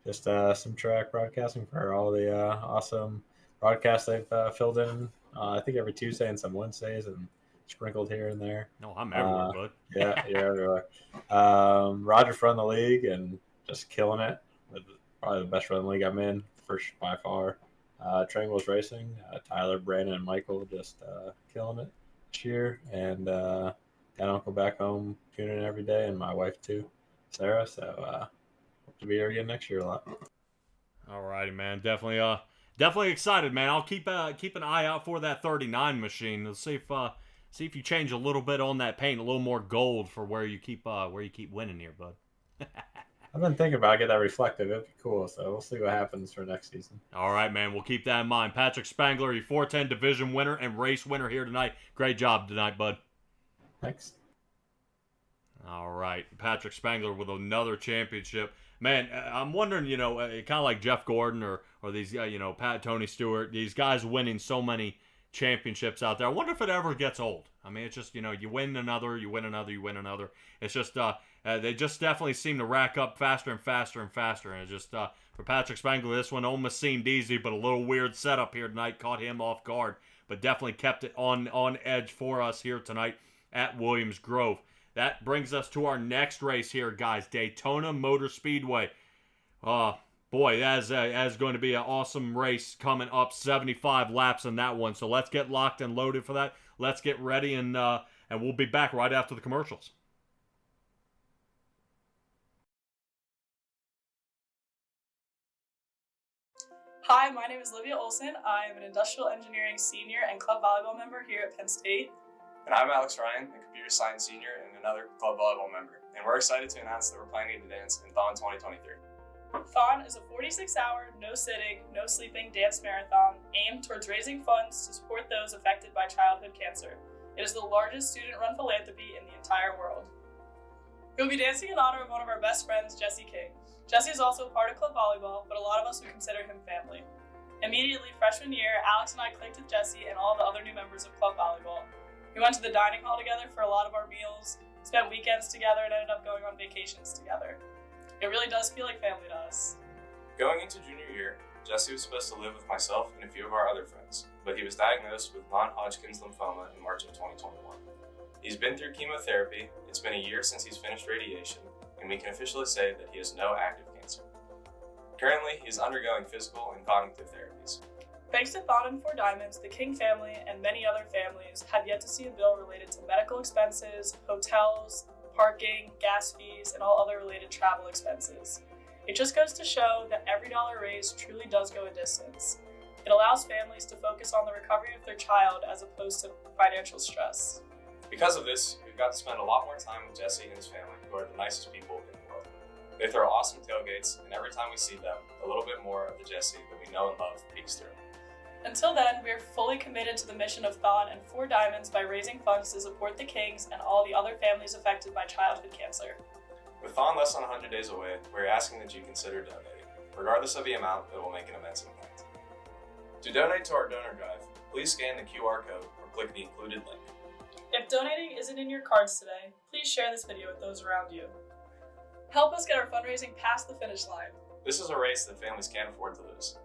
Just some track broadcasting for all the awesome broadcasts they've filled in, I think every Tuesday and some Wednesdays and sprinkled here and there. No, I'm everywhere, bud. Yeah, everywhere. Roger's run the league and just killing it. Probably the best run league I'm in, first by far. Triangles Racing, Tyler, Brandon, and Michael just killing it this year. And got Uncle back home tuning in every day, and my wife too, Sarah. So hope to be here again next year a lot. All righty, man. Definitely excited, man. I'll keep an eye out for that 39 machine. Let's see if you change a little bit on that paint, a little more gold for where you keep winning here, bud. I've been thinking about getting that reflective. It'd be cool. So we'll see what happens for next season. All right, man. We'll keep that in mind. Patrick Spangler, your 410 division winner and race winner here tonight. Great job tonight, bud. Thanks. All right, Patrick Spangler with another championship. Man, I'm wondering, kind of like Jeff Gordon or these, Tony Stewart, these guys winning so many championships out there. I wonder if it ever gets old. I mean, it's just, you win another, you win another, you win another. It's just, they just definitely seem to rack up faster and faster and faster. And it's just, for Patrick Spangler, this one almost seemed easy, but a little weird setup here tonight caught him off guard, but definitely kept it on edge for us here tonight at Williams Grove. That brings us to our next race here, guys. Daytona Motor Speedway. Boy, that is going to be an awesome race coming up. 75 laps in that one. So let's get locked and loaded for that. Let's get ready, and we'll be back right after the commercials. Hi, my name is Olivia Olson. I am an industrial engineering senior and club volleyball member here at Penn State. And I'm Alex Ryan, a computer science senior and another club volleyball member. And we're excited to announce that we're planning to dance in Thon 2023. Thon is a 46-hour, no-sitting, no-sleeping dance marathon aimed towards raising funds to support those affected by childhood cancer. It is the largest student-run philanthropy in the entire world. We'll be dancing in honor of one of our best friends, Jesse King. Jesse is also part of club volleyball, but a lot of us would consider him family. Immediately, freshman year, Alex and I clicked with Jesse and all the other new members of club volleyball. We went to the dining hall together for a lot of our meals, spent weekends together, and ended up going on vacations together. It really does feel like family to us. Going into junior year, Jesse was supposed to live with myself and a few of our other friends, but he was diagnosed with non-Hodgkin's lymphoma in March of 2021. He's been through chemotherapy, it's been a year since he's finished radiation, and we can officially say that he has no active cancer. Currently, he is undergoing physical and cognitive therapies. Thanks to Thon and Four Diamonds, the King family and many other families have yet to see a bill related to medical expenses, hotels, parking, gas fees, and all other related travel expenses. It just goes to show that every dollar raised truly does go a distance. It allows families to focus on the recovery of their child as opposed to financial stress. Because of this, we've got to spend a lot more time with Jesse and his family, who are the nicest people in the world. They throw awesome tailgates, and every time we see them, a little bit more of the Jesse that we know and love peeks through. Until then, we are fully committed to the mission of Thon and Four Diamonds by raising funds to support the Kings and all the other families affected by childhood cancer. With Thon less than 100 days away, we're asking that you consider donating. Regardless of the amount, it will make an immense impact. To donate to our donor drive, please scan the QR code or click the included link. If donating isn't in your cards today, please share this video with those around you. Help us get our fundraising past the finish line. This is a race that families can't afford to lose.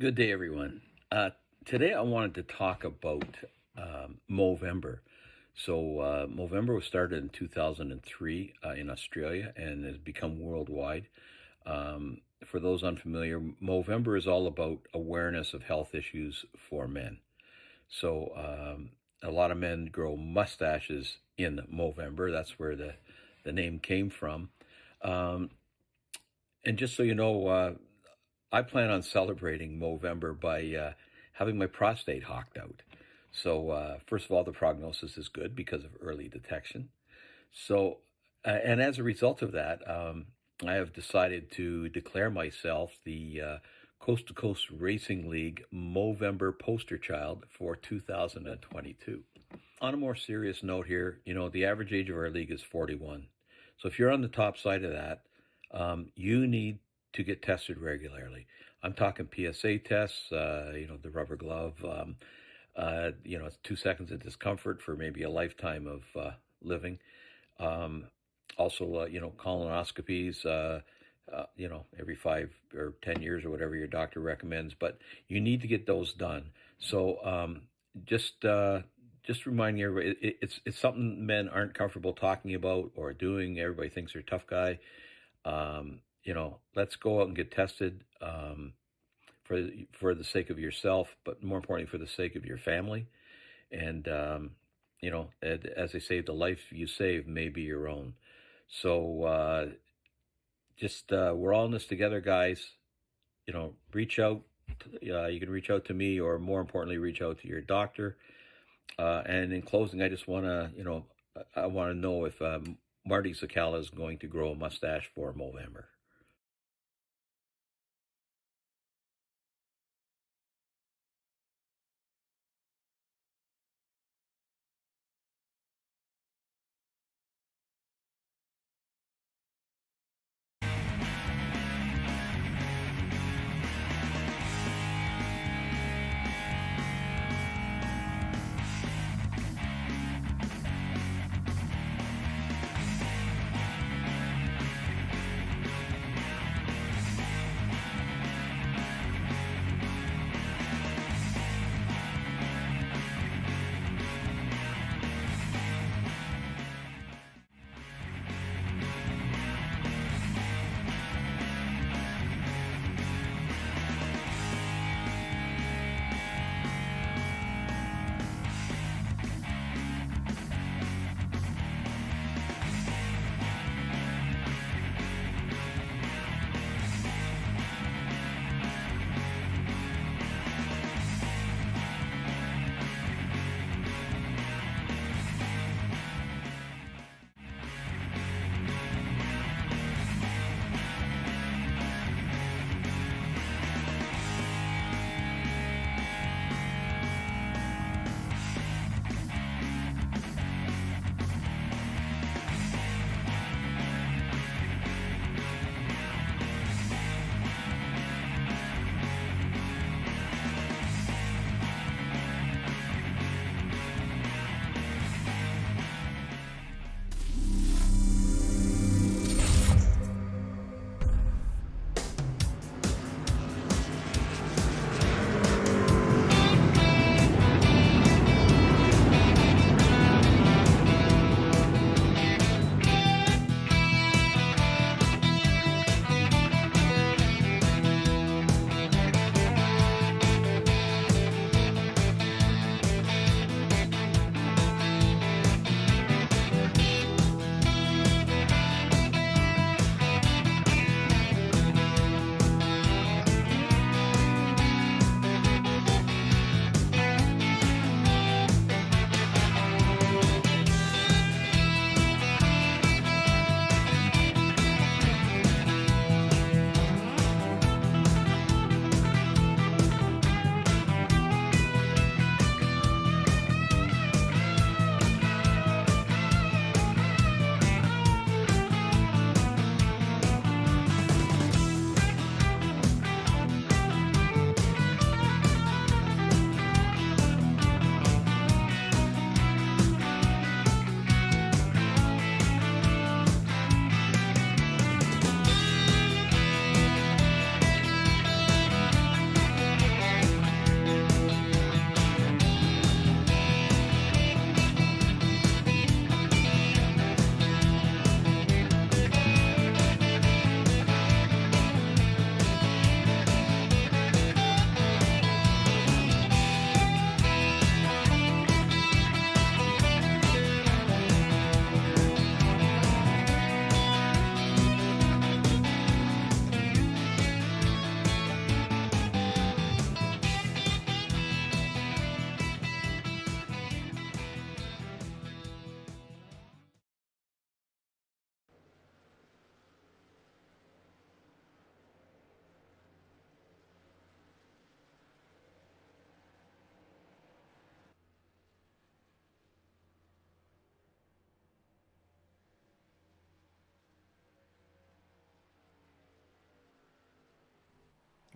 Good day, everyone. Today I wanted to talk about Movember. So Movember was started in 2003 in Australia and has become worldwide. For those unfamiliar, Movember is all about awareness of health issues for men. So a lot of men grow mustaches in Movember. That's where the name came from. And just so you know, I plan on celebrating Movember by having my prostate hocked out. So first of all, the prognosis is good because of early detection. So, and as a result of that, I have decided to declare myself the Coast to Coast Racing League Movember poster child for 2022. On a more serious note here, the average age of our league is 41. So if you're on the top side of that, you need to get tested regularly. I'm talking PSA tests, the rubber glove, 2 seconds of discomfort for maybe a lifetime of living. Also, colonoscopies, every 5 or 10 years or whatever your doctor recommends, but you need to get those done. So just reminding everybody, it's something men aren't comfortable talking about or doing. Everybody thinks they're a tough guy. Let's go out and get tested for the sake of yourself, but more importantly, for the sake of your family. And, as they say, the life you save may be your own. So we're all in this together, guys. Reach out. You can reach out to me, or more importantly, reach out to your doctor. And in closing, I just want to, I want to know if Marty Sakala is going to grow a mustache for Movember.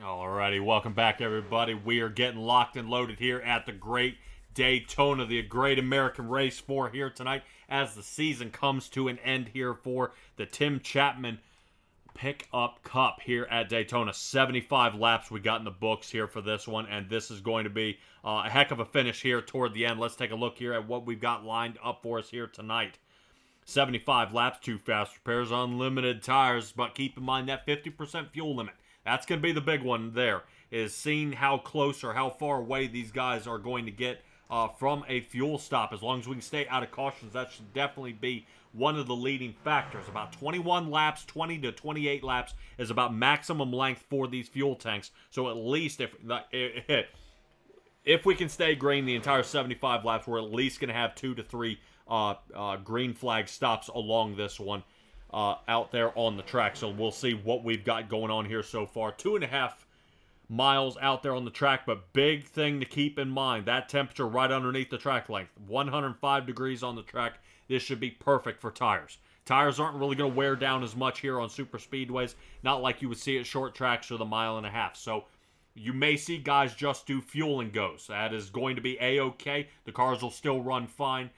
Alrighty, welcome back, everybody. We are getting locked and loaded here at the Great Daytona, the Great American Race 4 here tonight as the season comes to an end here for the Tim Chapman Pickup Cup here at Daytona. 75 laps we got in the books here for this one, and this is going to be a heck of a finish here toward the end. Let's take a look here at what we've got lined up for us here tonight. 75 laps, 2 fast repairs, unlimited tires, but keep in mind that 50% fuel limit. That's going to be the big one there, is seeing how close or how far away these guys are going to get from a fuel stop. As long as we can stay out of cautions, that should definitely be one of the leading factors. About 21 laps, 20 to 28 laps is about maximum length for these fuel tanks. So at least if we can stay green the entire 75 laps, we're at least going to have 2 to 3 green flag stops along this one out there on the track. So we'll see what we've got going on here so far. 2.5 miles out there on the track, but big thing to keep in mind, that temperature right underneath the track length, 105 degrees on the track. This should be perfect for tires. Tires aren't really going to wear down as much here on super speedways, not like you would see at short tracks or the 1.5 miles. So you may see guys just do fuel and goes. That is going to be a-okay. The cars will still run fine.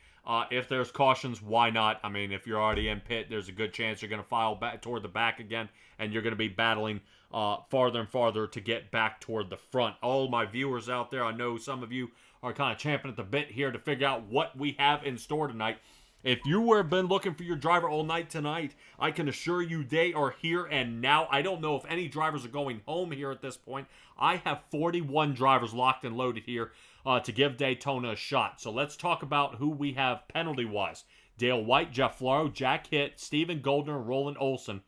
If there's cautions, why not? I mean, if you're already in pit, there's a good chance you're going to file back toward the back again, and you're going to be battling farther and farther to get back toward the front. All my viewers out there, I know some of you are kind of champing at the bit here to figure out what we have in store tonight. If you have been looking for your driver all night tonight, I can assure you they are here and now. I don't know if any drivers are going home here at this point. I have 41 drivers locked and loaded here to give Daytona a shot. So let's talk about who we have penalty-wise. Dale White, Jeff Flaro, Jack Hitt, Steven Goldner, Roland Olson.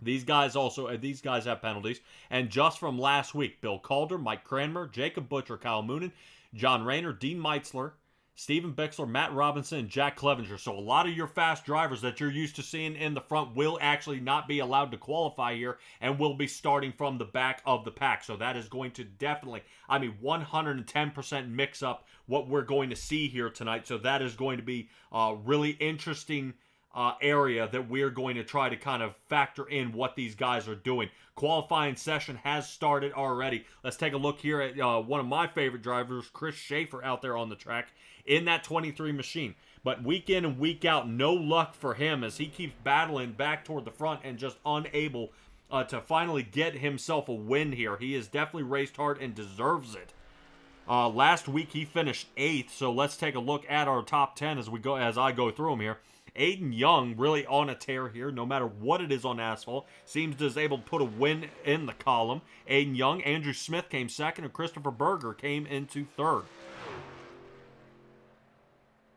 These guys have penalties. And just from last week, Bill Calder, Mike Cranmer, Jacob Butcher, Kyle Moonen, John Rayner, Dean Meitzler, Steven Bixler, Matt Robinson, and Jack Clevenger. So a lot of your fast drivers that you're used to seeing in the front will actually not be allowed to qualify here and will be starting from the back of the pack. So that is going to definitely, 110% mix up what we're going to see here tonight. So that is going to be a really interesting area that we're going to try to kind of factor in what these guys are doing. Qualifying session has started already. Let's take a look here at one of my favorite drivers, Chris Schaefer, out there on the track in that 23 machine. But week in and week out, no luck for him as he keeps battling back toward the front and just unable to finally get himself a win here. He has definitely raced hard and deserves it. Last week he finished 8th, so let's take a look at our top 10 as I go through them here. Aiden Young really on a tear here, no matter what it is on asphalt. Seems able to put a win in the column. Aiden Young, Andrew Smith came second, and Christopher Berger came into third.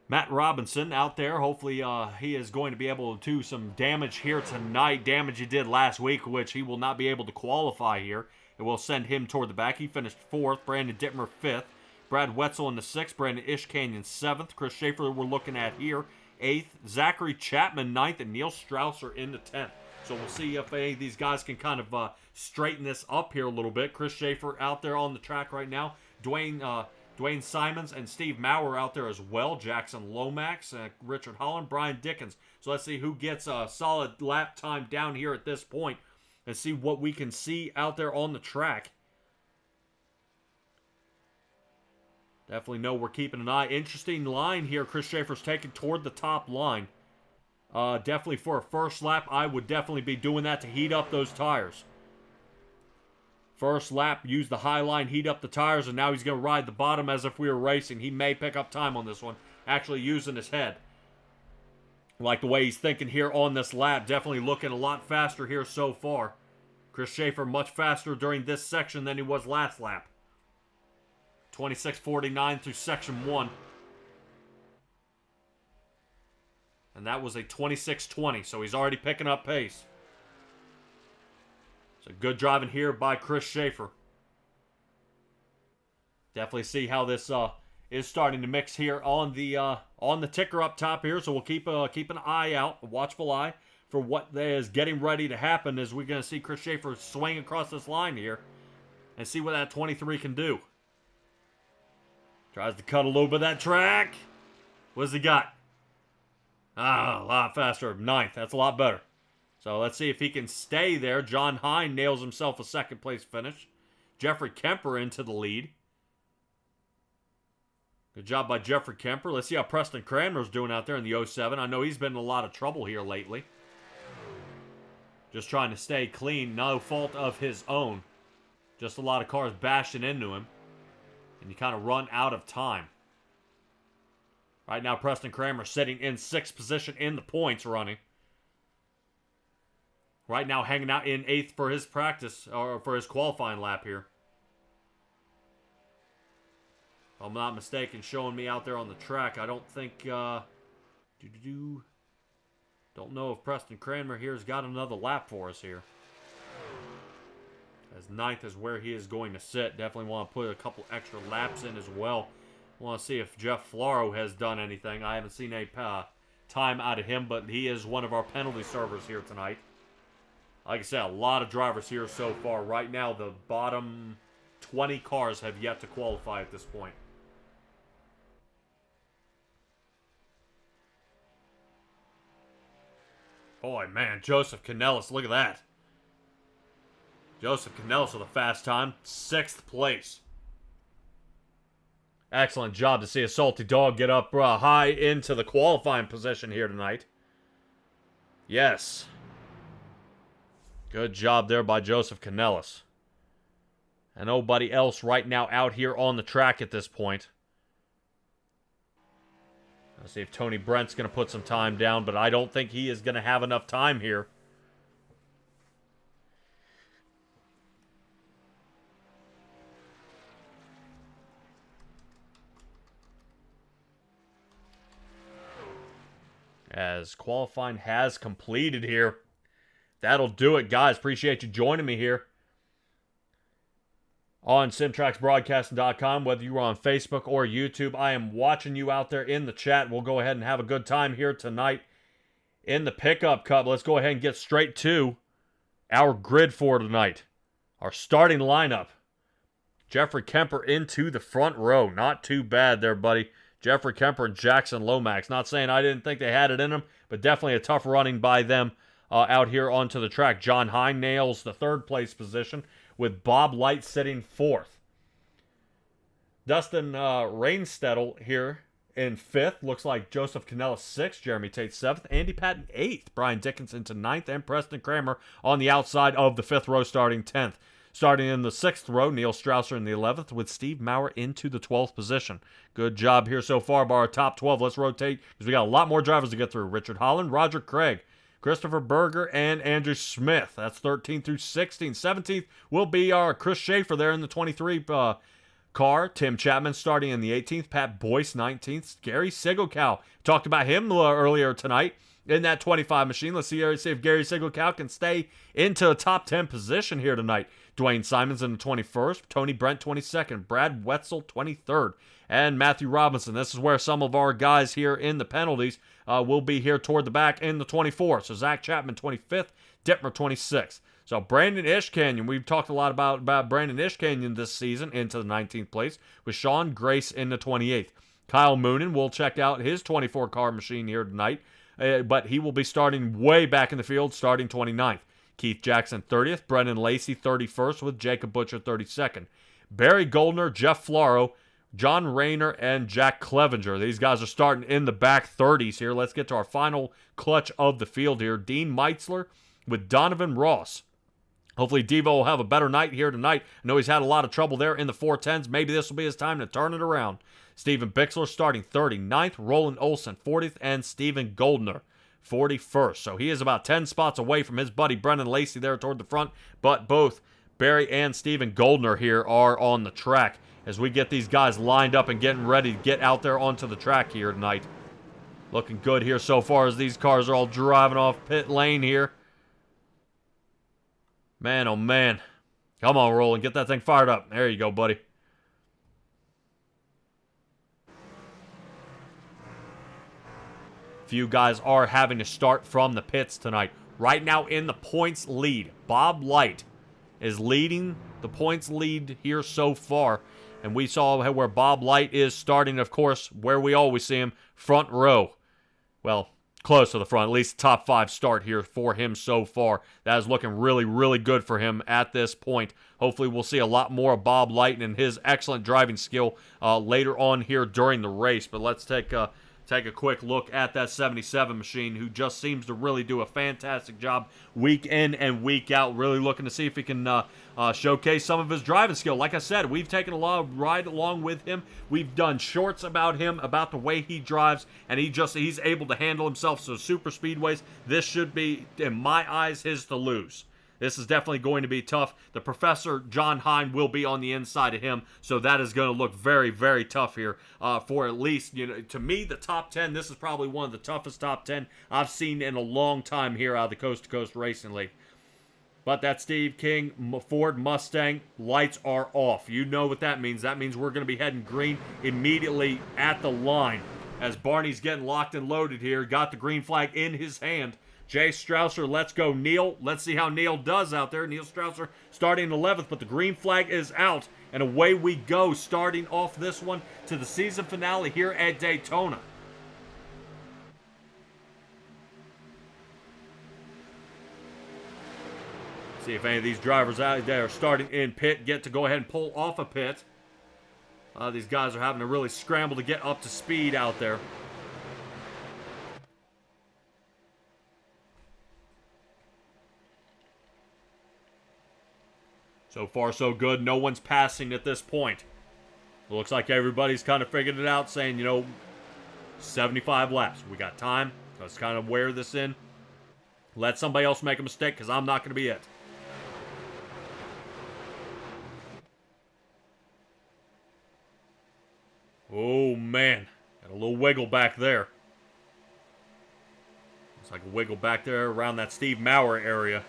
Matt Robinson out there, hopefully he is going to be able to do some damage here tonight. Damage he did last week, which he will not be able to qualify here. It will send him toward the back. He finished 4th, Brandon Dittmer 5th, Brad Wetzel in the 6th, Brandon Ishkanyan 7th, Chris Schaefer we're looking at here 8th, Zachary Chapman 9th, and Neil Strausser in the 10th. So we'll see if any of these guys can kind of straighten this up here a little bit. Chris Schaefer out there on the track right now. Dwayne Simons and Steve Maurer out there as well. Jackson Lomax, Richard Holland, Brian Dickens. So let's see who gets a solid lap time down here at this point and see what we can see out there on the track. Definitely know we're keeping an eye. Interesting line here. Chris Schaefer's taking toward the top line. Definitely for a first lap, I would definitely be doing that to heat up those tires. First lap, use the high line, heat up the tires, and now he's going to ride the bottom as if we were racing. He may pick up time on this one, actually using his head. Like the way he's thinking here on this lap. Definitely looking a lot faster here so far. Chris Schaefer much faster during this section than he was last lap. 26:49 through section 1. And that was a 26:20, so he's already picking up pace. So good driving here by Chris Schaefer. Definitely see how this is starting to mix here on the ticker up top here. So we'll keep an eye out, a watchful eye for what is getting ready to happen as we're going to see Chris Schaefer swing across this line here and see what that 23 can do. Tries to cut a little bit of that track. What's he got? A lot faster. 9th. That's a lot better. So let's see if he can stay there. John Hine nails himself a second place finish. Jeffrey Kemper into the lead. Good job by Jeffrey Kemper. Let's see how Preston Cranmer's doing out there in the 07. I know he's been in a lot of trouble here lately. Just trying to stay clean. No fault of his own. Just a lot of cars bashing into him. And you kind of run out of time. Right now, Preston Cranmer sitting in 6th position in the points running. Right now, hanging out in 8th for his practice, or for his qualifying lap here. If I'm not mistaken, showing me out there on the track. I don't think, don't know if Preston Cranmer here has got another lap for us here. As 9th is where he is going to sit. Definitely want to put a couple extra laps in as well. Want to see if Jeff Floro has done anything. I haven't seen any time out of him, but he is one of our penalty servers here tonight. Like I said, a lot of drivers here so far. Right now, the bottom 20 cars have yet to qualify at this point. Boy, man, Joseph Canellis, look at that. Joseph Canellis with a fast time, 6th place. Excellent job to see a Salty Dog get up high into the qualifying position here tonight. Yes. Good job there by Joseph Canellis. And nobody else right now out here on the track at this point. Let's see if Tony Brent's going to put some time down, but I don't think he is going to have enough time here. As qualifying has completed here. That'll do it, guys. Appreciate you joining me here on SimTracksBroadcasting.com. Whether you are on Facebook or YouTube, I am watching you out there in the chat. We'll go ahead and have a good time here tonight in the Pickup Cup. Let's go ahead and get straight to our grid for tonight. Our starting lineup. Jeffrey Kemper into the front row. Not too bad there, buddy. Jeffrey Kemper and Jackson Lomax. Not saying I didn't think they had it in them, but definitely a tough running by them out here onto the track. John Hine nails the 3rd place position with Bob Light sitting 4th. Dustin Rainstedel here in 5th. Looks like Joseph Canellis 6th. Jeremy Tate 7th. Andy Patton 8th. Brian Dickinson to 9th. And Preston Cranmer on the outside of the 5th row starting 10th. Starting in the 6th row, Neil Strausser in the 11th with Steve Maurer into the 12th position. Good job here so far by our top 12. Let's rotate because we got a lot more drivers to get through. Richard Holland, Roger Craig, Christopher Berger, and Andrew Smith. That's 13th through 16th. 17th will be our Chris Schaefer there in the 23 car. Tim Chapman starting in the 18th. Pat Boyce, 19th. Gary Sigelkow. Talked about him earlier tonight in that 25 machine. Let's see if Gary Sigelkow can stay into a top 10 position here tonight. Dwayne Simons in the 21st. Tony Brent, 22nd. Brad Wetzel, 23rd. And Matthew Robinson. This is where some of our guys here in the penalties will be here toward the back in the 24th. So Zach Chapman, 25th. Dittmer, 26th. So Brandon Ishkanyon, we've talked a lot about Brandon Ishkanyon this season into the 19th place with Sean Grace in the 28th. Kyle Moonen will check out his 24-car machine here tonight, but he will be starting way back in the field, starting 29th. Keith Jackson, 30th. Brendan Lacey, 31st, with Jacob Butcher, 32nd. Barry Goldner, Jeff Floro, John Rayner, and Jack Clevenger. These guys are starting in the back 30s here. Let's get to our final clutch of the field here. Dean Meitzler with Donovan Ross. Hopefully Devo will have a better night here tonight. I know he's had a lot of trouble there in the 410s. Maybe this will be his time to turn it around. Stephen Bixler starting 39th. Roland Olson, 40th. And Stephen Goldner, 41st. So he is about 10 spots away from his buddy Brendan Lacey there toward the front. But both Barry and Stephen Goldner here are on the track as we get these guys lined up and getting ready to get out there onto the track here tonight. Looking good here so far as these cars are all driving off pit lane here. Man, oh man. Come on, Roland. Get that thing fired up. There you go, buddy. Few guys are having to start from the pits tonight. Right now in the points lead, Bob Light is leading the points lead here so far. And we saw where Bob Light is starting, of course, where we always see him, front row. Well, close to the front. At least top 5 start here for him so far. That is looking really, really good for him at this point. Hopefully we'll see a lot more of Bob Lighton and his excellent driving skill later on here during the race. But let's take a quick look at that 77 machine, who just seems to really do a fantastic job week in and week out. Really looking to see if he can showcase some of his driving skill. Like I said, we've taken a lot of ride along with him. We've done shorts about him, about the way he drives, and he's able to handle himself. So super speedways, this should be, in my eyes, his to lose. This is definitely going to be tough. The Professor, John Hine, will be on the inside of him, so that is going to look very, very tough here for at least, to me, the top 10. This is probably one of the toughest top 10 I've seen in a long time here out of the Coast to Coast Racing League. But that Steve King Ford Mustang, lights are off. You know what that means. That means we're going to be heading green immediately at the line. As Barney's getting locked and loaded here, got the green flag in his hand. Jay Strausser, let's go. Neil, let's see how Neil does out there. Neil Strausser starting 11th, but the green flag is out, and away we go, starting off this one to the season finale here at Daytona. See if any of these drivers out there starting in pit get to go ahead and pull off a pit. These guys are having to really scramble to get up to speed out there. So far, so good. No one's passing at this point. It looks like everybody's kind of figured it out, saying, 75 laps. We got time. Let's kind of wear this in. Let somebody else make a mistake, because I'm not going to be it. Oh, man. Got a little wiggle back there. Looks like a wiggle back there around that Steve Maurer area.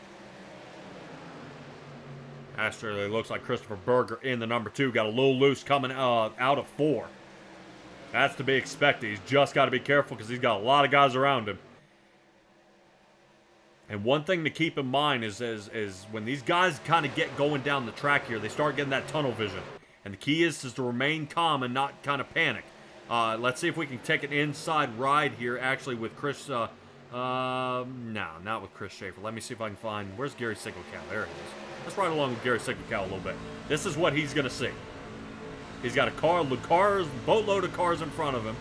Actually, it looks like Christopher Berger in the number 2. Got a little loose coming out of 4. That's to be expected. He's just got to be careful because he's got a lot of guys around him. And one thing to keep in mind is when these guys kind of get going down the track here, they start getting that tunnel vision. And the key is to remain calm and not kind of panic. Let's see if we can take an inside ride here, actually, with Chris. No, not with Chris Schaefer. Let me see if I can find. Where's Gary Sigelcow? There he is. Let's ride along with Gary Sigelcow a little bit. This is what he's going to see. He's got boatload of cars in front of him.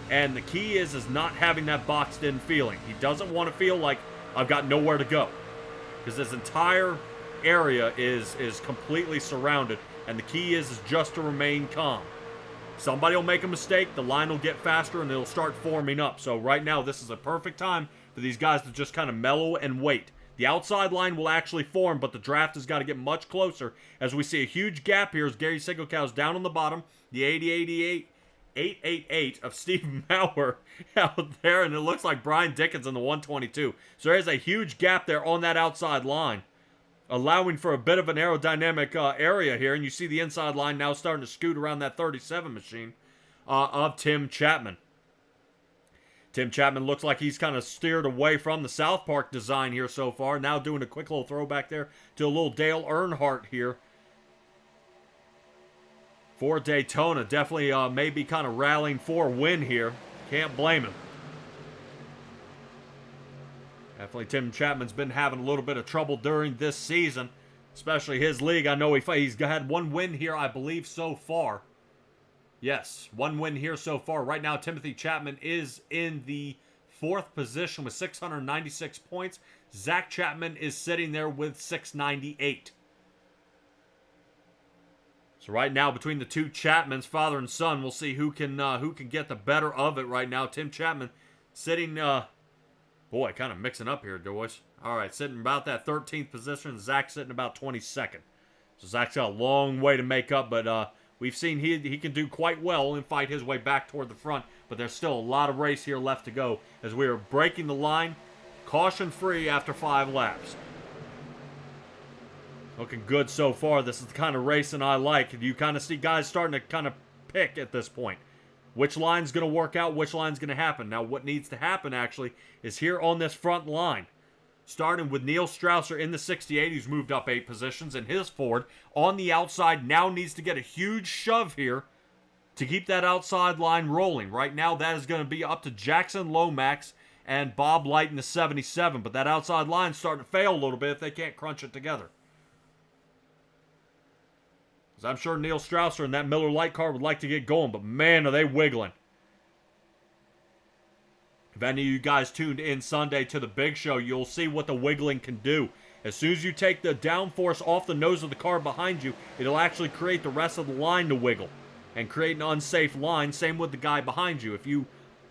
And the key is not having that boxed-in feeling. He doesn't want to feel like, I've got nowhere to go. Because this entire area is completely surrounded. And the key is just to remain calm. Somebody will make a mistake, the line will get faster, and it'll start forming up. So right now, this is a perfect time for these guys to just kind of mellow and wait. The outside line will actually form, but the draft has got to get much closer as we see a huge gap here as Gary Sigelcow's down on the bottom. The 888 of Steve Maurer out there, and it looks like Brian Dickens in the 122. So there's a huge gap there on that outside line, allowing for a bit of an aerodynamic area here, and you see the inside line now starting to scoot around that 37 machine of Tim Chapman. Tim Chapman looks like he's kind of steered away from the South Park design here so far. Now doing a quick little throwback there to a little Dale Earnhardt here for Daytona. Definitely maybe kind of rallying for a win here. Can't blame him. Definitely Tim Chapman's been having a little bit of trouble during this season, especially his league. I know he's had one win here, I believe, so far. Yes, one win here so far. Right now, Timothy Chapman is in the 4th position with 696 points. Zach Chapman is sitting there with 698. So right now, between the two Chapmans, father and son, we'll see who can get the better of it right now. Tim Chapman sitting, boy, kind of mixing up here, boys. All right, sitting about that 13th position. Zach sitting about 22nd. So Zach's got a long way to make up, but we've seen he can do quite well and fight his way back toward the front, but there's still a lot of race here left to go as we are breaking the line, caution-free after 5 laps. Looking good so far. This is the kind of racing I like. You kind of see guys starting to kind of pick at this point. Which line's going to work out, which line's going to happen. Now, what needs to happen, actually, is here on this front line. Starting with Neil Strausser in the 68, who's moved up 8 positions, and his Ford on the outside now needs to get a huge shove here to keep that outside line rolling. Right now, that is going to be up to Jackson Lomax and Bob Light in the 77. But that outside line's starting to fail a little bit if they can't crunch it together. Because I'm sure Neil Strausser and that Miller Lite car would like to get going, but man, are they wiggling. If any of you guys tuned in Sunday to the big show, you'll see what the wiggling can do. As soon as you take the downforce off the nose of the car behind you, it'll actually create the rest of the line to wiggle and create an unsafe line. Same with the guy behind you. If you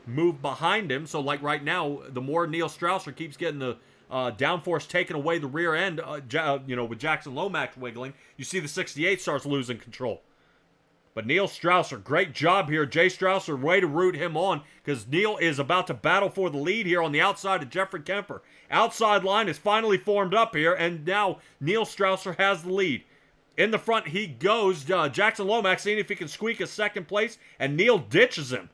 move behind him, so like right now, the more Neil Strausser keeps getting the downforce taken away the rear end, with Jackson Lomax wiggling, you see the 68 starts losing control. But Neil Strausser, great job here. Jay Strausser, way to root him on, because Neil is about to battle for the lead here on the outside of Jeffrey Kemper. Outside line is finally formed up here, and now Neil Strausser has the lead. In the front he goes. Jackson Lomax seeing if he can squeak a second place, and Neil ditches him.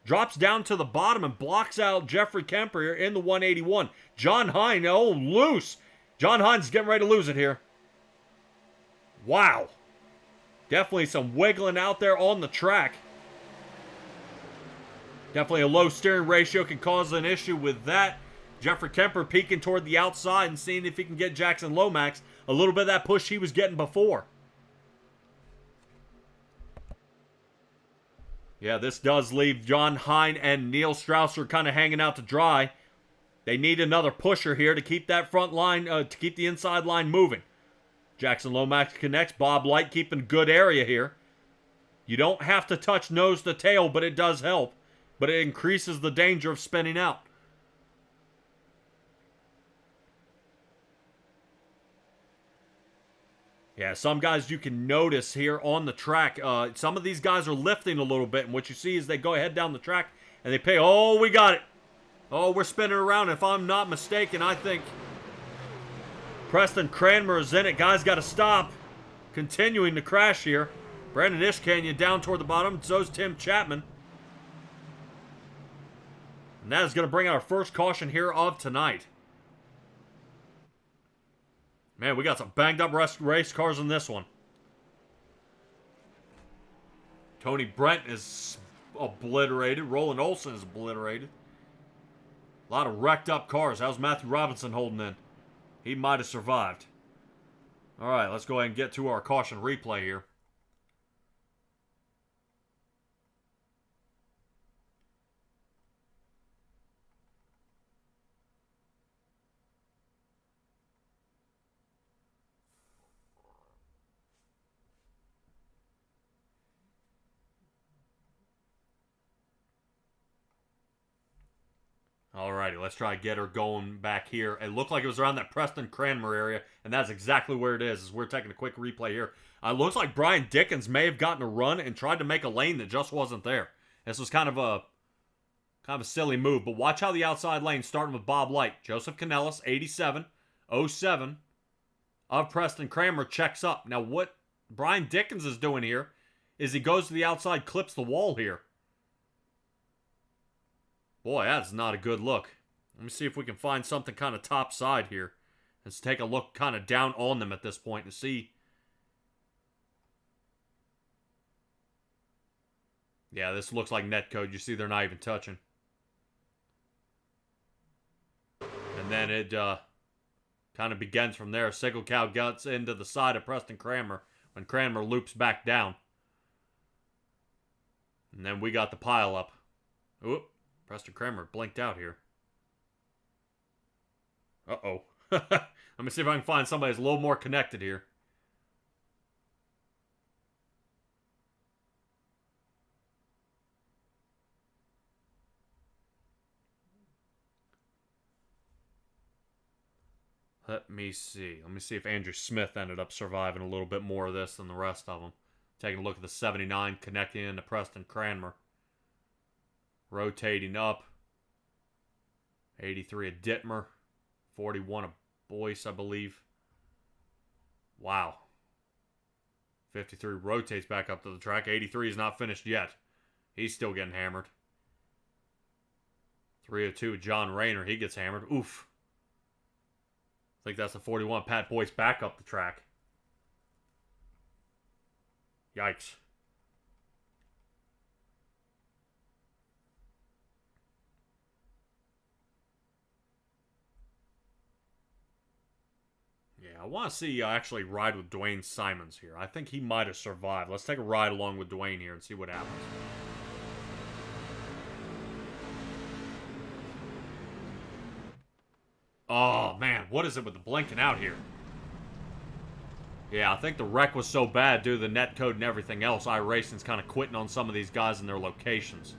Drops down to the bottom and blocks out Jeffrey Kemper here in the 181. John Hine, loose. John Hine's getting ready to lose it here. Wow. Definitely some wiggling out there on the track. Definitely a low steering ratio can cause an issue with that. Jeffrey Kemper peeking toward the outside and seeing if he can get Jackson Lomax a little bit of that push he was getting before. Yeah, this does leave John Hine and Neil Strausser kind of hanging out to dry. They need another pusher here to keep that front line, to keep the inside line moving. Jackson Lomax connects. Bob Light keeping good area here. You don't have to touch nose to tail, but it does help. But it increases the danger of spinning out. Yeah, some guys you can notice here on the track. Some of these guys are lifting a little bit, and what you see is they go ahead down the track and they pay. Oh, we got it. Oh, we're spinning around. If I'm not mistaken, I think Preston Cranmer is in it. Guys got to stop. Continuing to crash here. Brandon Ishcanyon down toward the bottom. So's Tim Chapman. And that is going to bring our first caution here of tonight. Man, we got some banged up race cars in this one. Tony Brent is obliterated. Roland Olson is obliterated. A lot of wrecked up cars. How's Matthew Robinson holding in? He might have survived. All right, let's go ahead and get to our caution replay here. Alrighty, let's try to get her going back here. It looked like it was around that Preston Cranmer area, and that's exactly where it is. We're taking a quick replay here. Looks like Brian Dickens may have gotten a run and tried to make a lane that just wasn't there. This was kind of a silly move, but watch how the outside lane, starting with Bob Light. Joseph Canellis, 87.07 of Preston Cranmer, checks up. Now what Brian Dickens is doing here is he goes to the outside, clips the wall here. Boy, that's not a good look. Let me see if we can find something kind of top side here. Let's take a look kind of down on them at this point and see. Yeah, this looks like netcode. You see they're not even touching. And then it kind of begins from there. Sickle Cow guts into the side of Preston Cranmer when Cranmer loops back down. And then we got the pile up. Oop. Preston Cranmer blinked out here. Uh-oh. Let me see if I can find somebody who's a little more connected here. Let me see. Let me see if Andrew Smith ended up surviving a little bit more of this than the rest of them. Taking a look at the 79 connecting into Preston Cranmer. Rotating up. 83 of Dittmer. 41 of Boyce, I believe. Wow. 53 rotates back up to the track. 83 is not finished yet. He's still getting hammered. 302 John Rayner. He gets hammered. Oof. I think that's the 41. Pat Boyce back up the track. Yikes. Yeah, I want to see actually ride with Dwayne Simons here. I think he might have survived. Let's take a ride along with Dwayne here and see what happens. Oh, man, what is it with the blinking out here? Yeah, I think the wreck was so bad due to the net code and everything else, iRacing's kind of quitting on some of these guys in their locations.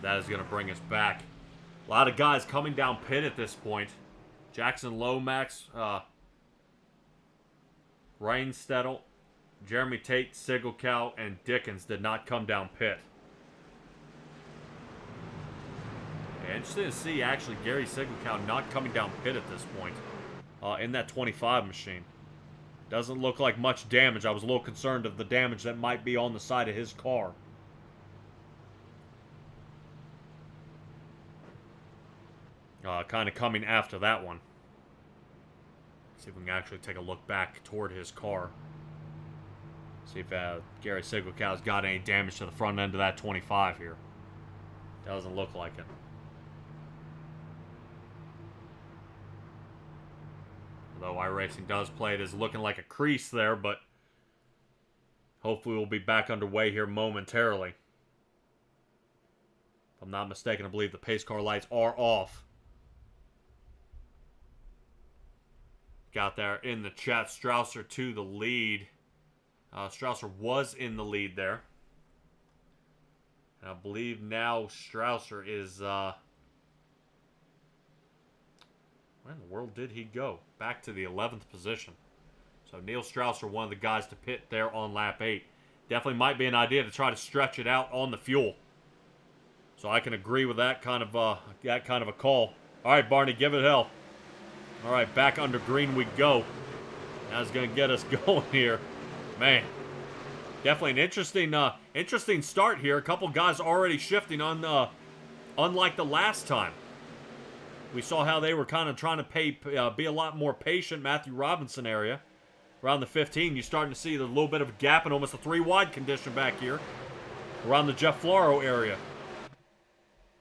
That is going to bring us back. A lot of guys coming down pit at this point. Jackson Lomax, Ryan Stedel, Jeremy Tate, Sigelkow, and Dickens did not come down pit. Yeah, interesting to see, actually, Gary Sigelkow not coming down pit at this point in that 25 machine. Doesn't look like much damage. I was a little concerned of the damage that might be on the side of his car. Kind of coming after that one. See if we can actually take a look back toward his car. See if Gary Sigelkow's got any damage to the front end of that 25 here. Doesn't look like it. Although iRacing does play it as looking like a crease there, but hopefully we'll be back underway here momentarily. If I'm not mistaken, I believe the pace car lights are off. Got there in the chat, Strausser to the lead. Strausser was in the lead there. And I believe now Strausser is... where in the world did he go? Back to the 11th position. So Neil Strausser, one of the guys to pit there on lap 8. Definitely might be an idea to try to stretch it out on the fuel. So I can agree with that kind of a call. All right, Barney, give it hell. All right, back under green we go. That's going to get us going here. Man, definitely an interesting start here. A couple guys already shifting on, unlike the last time. We saw how they were kind of trying to be a lot more patient. Matthew Robinson area. Around the 15, you're starting to see a little bit of a gap and almost a 3-wide condition back here. Around the Jeff Floro area.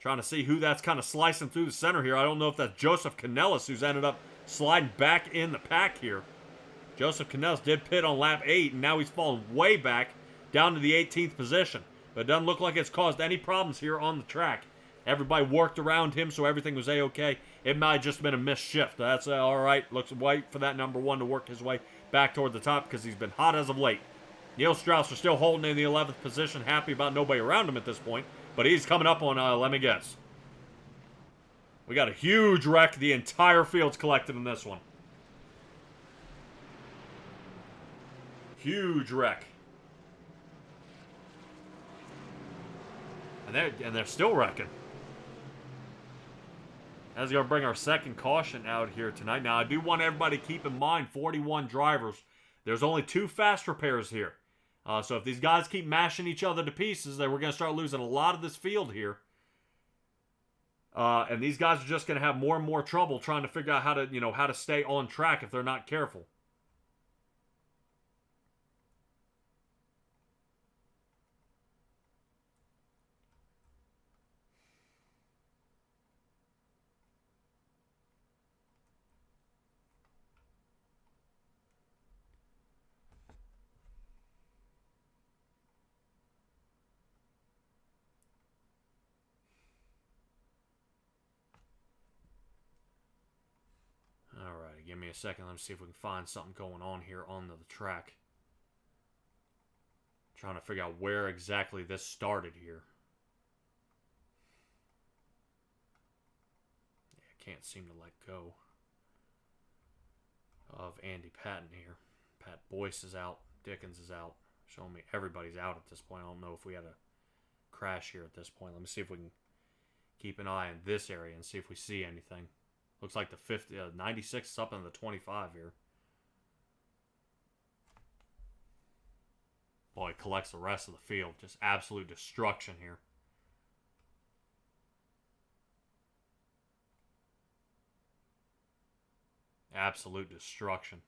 Trying to see who that's kind of slicing through the center here. I don't know if that's Joseph Canellis who's ended up sliding back in the pack here. Joseph Canellis did pit on lap 8, and now he's fallen way back down to the 18th position. But it doesn't look like it's caused any problems here on the track. Everybody worked around him, so everything was A-okay. It might have just been a missed shift. That's all right. Looks wait for that number 1 to work his way back toward the top because he's been hot as of late. Neil Strausser still holding in the 11th position, happy about nobody around him at this point. But he's coming up on, let me guess. We got a huge wreck. The entire field's collected in this one. Huge wreck. And they're still wrecking. That's going to bring our second caution out here tonight. Now, I do want everybody to keep in mind, 41 drivers. There's only 2 fast repairs here. So if these guys keep mashing each other to pieces, then we're going to start losing a lot of this field here. And these guys are just going to have more and more trouble trying to figure out how to stay on track if they're not careful. Give me a second. Let me see if we can find something going on here on the track. Trying to figure out where exactly this started here. Yeah, can't seem to let go of Andy Patton here. Pat Boyce is out. Dickens is out. Showing me everybody's out at this point. I don't know if we had a crash here at this point. Let me see if we can keep an eye on this area and see if we see anything. Looks like the 96 is up in the 25 here. Boy, it collects the rest of the field. Just absolute destruction here. Absolute destruction.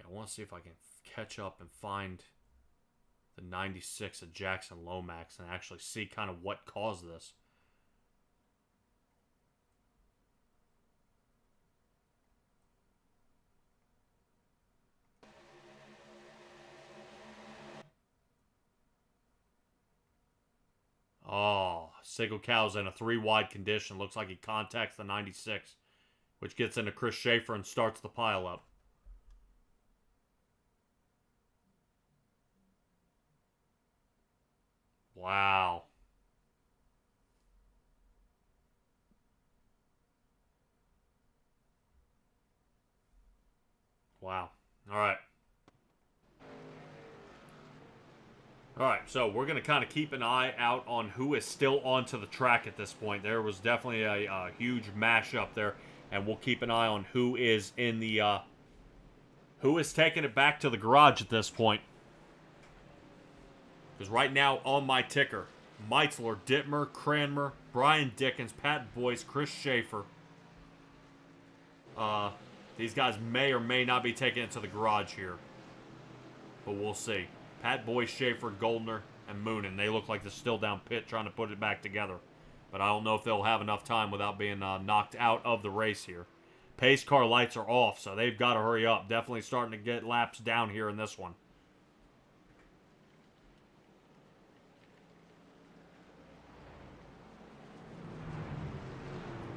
I want to see if I can catch up and find the 96 at Jackson Lomax and actually see kind of what caused this. Oh, Single Cow's in a 3-wide condition. Looks like he contacts the 96, which gets into Chris Schaefer and starts the pile up. Wow. Wow. All right. All right, so we're going to kind of keep an eye out on who is still onto the track at this point. There was definitely a huge mashup there, and we'll keep an eye on who is in the who is taking it back to the garage at this point. Because right now on my ticker, Meitzler, Dittmer, Cranmer, Brian Dickens, Pat Boyce, Chris Schaefer. These guys may or may not be taking it to the garage here, but we'll see. Pat Boyce, Schaefer, Goldner, and Moonen. They look like they're still down pit trying to put it back together. But I don't know if they'll have enough time without being knocked out of the race here. Pace car lights are off, so they've got to hurry up. Definitely starting to get laps down here in this one.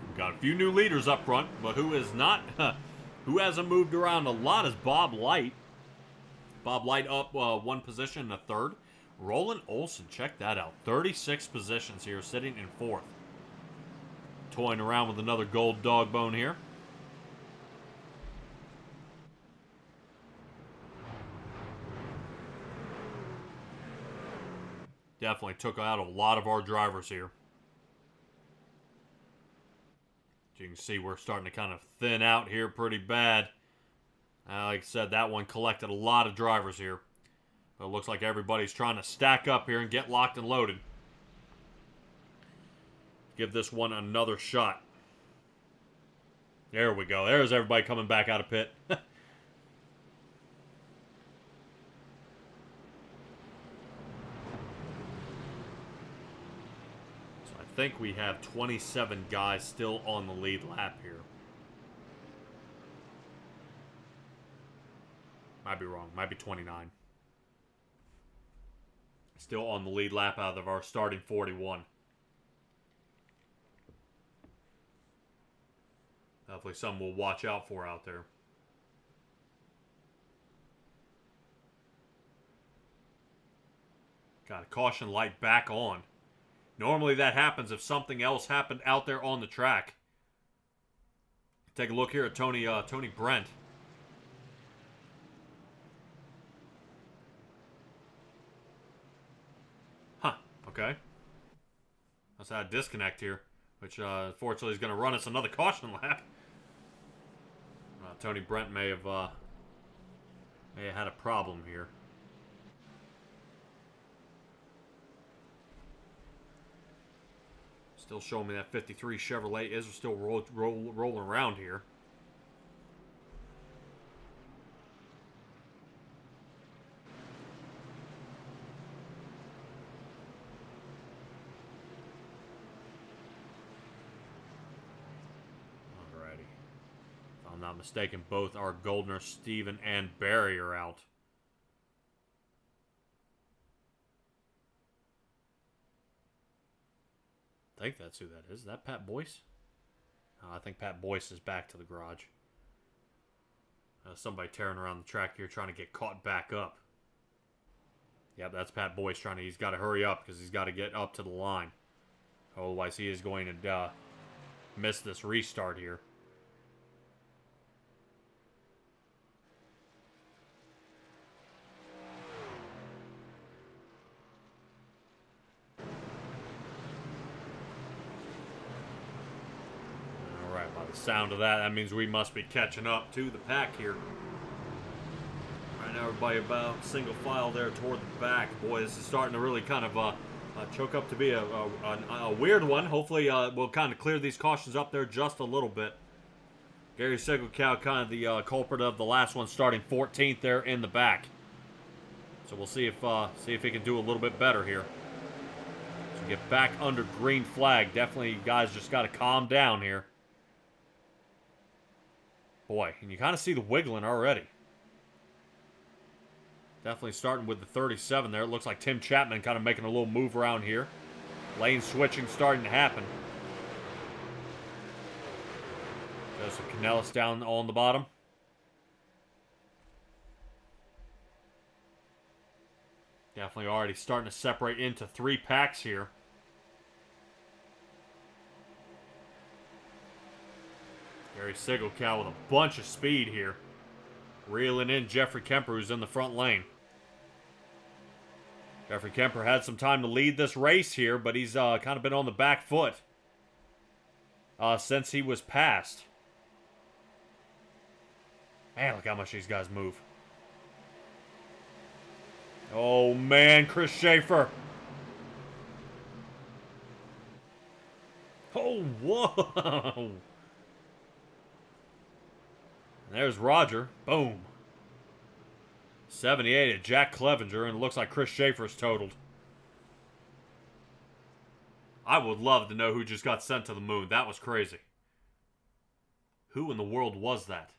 We've got a few new leaders up front, but who is not, who hasn't moved around a lot is Bob Light. Bob Light up one position in the third. Roland Olson, check that out. 36 positions here, sitting in fourth. Toying around with another gold dog bone here. Definitely took out a lot of our drivers here. As you can see, we're starting to kind of thin out here pretty bad. Like I said, that one collected a lot of drivers here. But it looks like everybody's trying to stack up here and get locked and loaded. Give this one another shot. There we go. There's everybody coming back out of pit. So I think we have 27 guys still on the lead lap here. Might be wrong. Might be 29. Still on the lead lap out of our starting 41. Definitely something we'll watch out for out there. Got a caution light back on. Normally that happens if something else happened out there on the track. Take a look here at Tony Brent. Okay. Let's have a disconnect here, which unfortunately is going to run us another caution lap. Tony Brent may have had a problem here. Still showing me that 53 Chevrolet is still rolling around here. I'm not mistaken, both our Goldner, Steven, and Barry are out. I think that's who that is. Is that Pat Boyce? I think Pat Boyce is back to the garage. Somebody tearing around the track here trying to get caught back up. Yep, that's Pat Boyce he's got to hurry up because he's got to get up to the line. Otherwise, he is going to miss this restart here. Sound of that means we must be catching up to the pack here. Right now, everybody about single file there toward the back. Boy, this is starting to really kind of choke up to be a weird one. Hopefully, we'll kind of clear these cautions up there just a little bit. Gary Sigelkow kind of the culprit of the last one, starting 14th there in the back. So we'll see if he can do a little bit better here. So get back under green flag. Definitely, you guys just got to calm down here. Boy, and you kind of see the wiggling already. Definitely starting with the 37 there. It looks like Tim Chapman kind of making a little move around here. Lane switching starting to happen. Joseph Canellis down on the bottom. Definitely already starting to separate into 3 packs here. Gary Sigelkow with a bunch of speed here. Reeling in Jeffrey Kemper, who's in the front lane. Jeffrey Kemper had some time to lead this race here, but he's kind of been on the back foot since he was passed. Man, look how much these guys move. Oh, man, Chris Schaefer. Oh, whoa. There's Roger. Boom. 78 at Jack Clevenger, and it looks like Chris Schaefer's totaled. I would love to know who just got sent to the moon. That was crazy. Who in the world was that?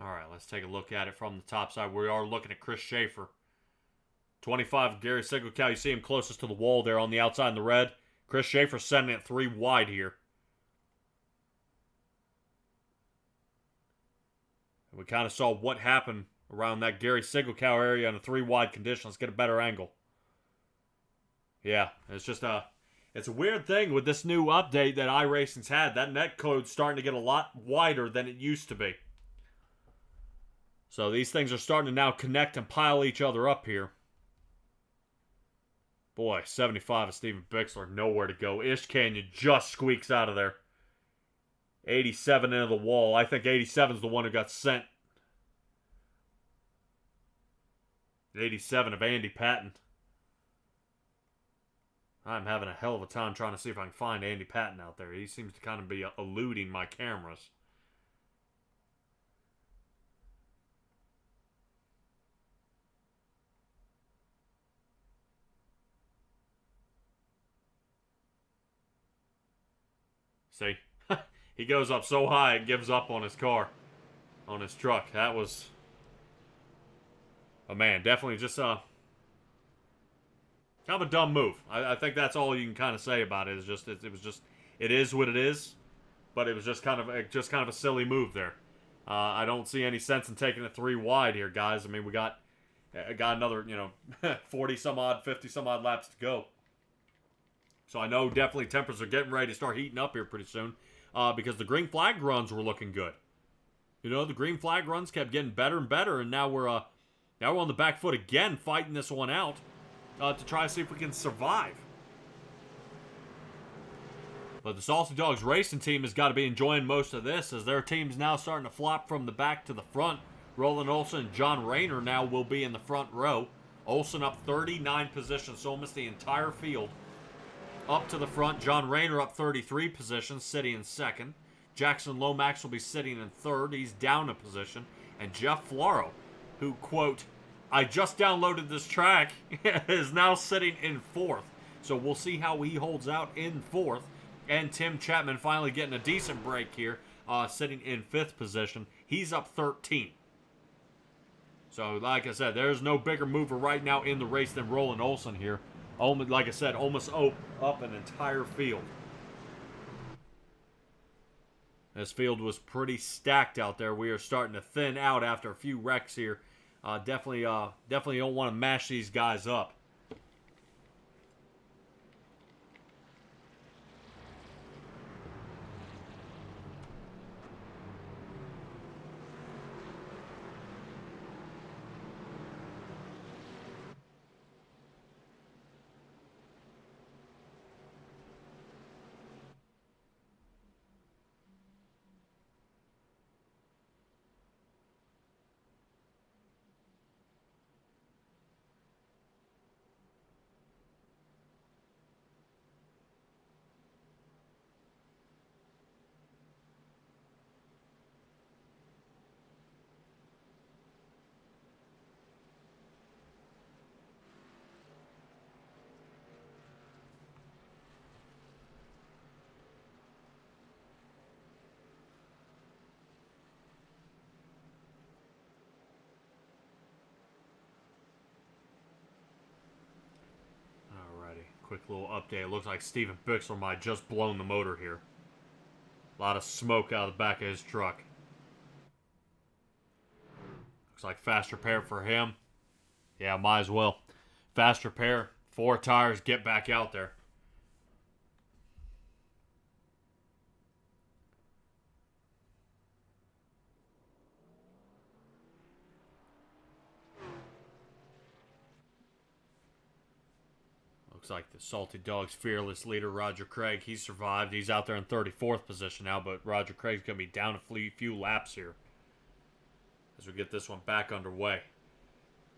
All right, let's take a look at it from the top side. We are looking at Chris Schaefer. 25, Gary Sigelkow. You see him closest to the wall there on the outside in the red. Chris Schaefer sending it 3 wide here. And we kind of saw what happened around that Gary Sigelkow area in a 3 wide condition. Let's get a better angle. Yeah, it's just it's a weird thing with this new update that iRacing's had. That net code's starting to get a lot wider than it used to be. So these things are starting to now connect and pile each other up here. Boy, 75 of Steven Bixler, nowhere to go. Ish Canyon just squeaks out of there. 87 into the wall. I think 87 is the one who got sent. 87 of Andy Patton. I'm having a hell of a time trying to see if I can find Andy Patton out there. He seems to kind of be eluding my cameras. See? He goes up so high and gives up on his car. On his truck. That was... Oh, man. Definitely just kind of a dumb move. I think that's all you can kind of say about it. Is just it was just... It is what it is. But it was just kind of a silly move there. I don't see any sense in taking it 3 wide here, guys. I mean, we got another, 40-some-odd, 50-some-odd laps to go. So I know definitely tempers are getting ready to start heating up here pretty soon because the green flag runs were looking good. The green flag runs kept getting better and better, and now we're on the back foot again, fighting this one out to try to see if we can survive. But the Saucy Dogs racing team has got to be enjoying most of this as their team's now starting to flop from the back to the front. Roland Olson and John Rayner now will be in the front row. Olson up 39 positions, so almost the entire field. Up to the front, John Rayner up 33 positions, sitting in second. Jackson Lomax will be sitting in third. He's down a position. And Jeff Floro, who, quote, I just downloaded this track, is now sitting in fourth. So we'll see how he holds out in fourth. And Tim Chapman finally getting a decent break here, sitting in fifth position. He's up 13. So, like I said, there's no bigger mover right now in the race than Roland Olson here. Like I said, almost up an entire field. This field was pretty stacked out there. We are starting to thin out after a few wrecks here. Definitely don't want to mash these guys up. Quick little update. It looks like Steven Bixler might just blown the motor here. A lot of smoke out of the back of his truck. Looks like fast repair for him. Yeah, might as well. Fast repair. 4 tires. Get back out there. Looks like the Salty Dogs' fearless leader, Roger Craig, he survived. He's out there in 34th position now, but Roger Craig's going to be down a few laps here as we get this one back underway.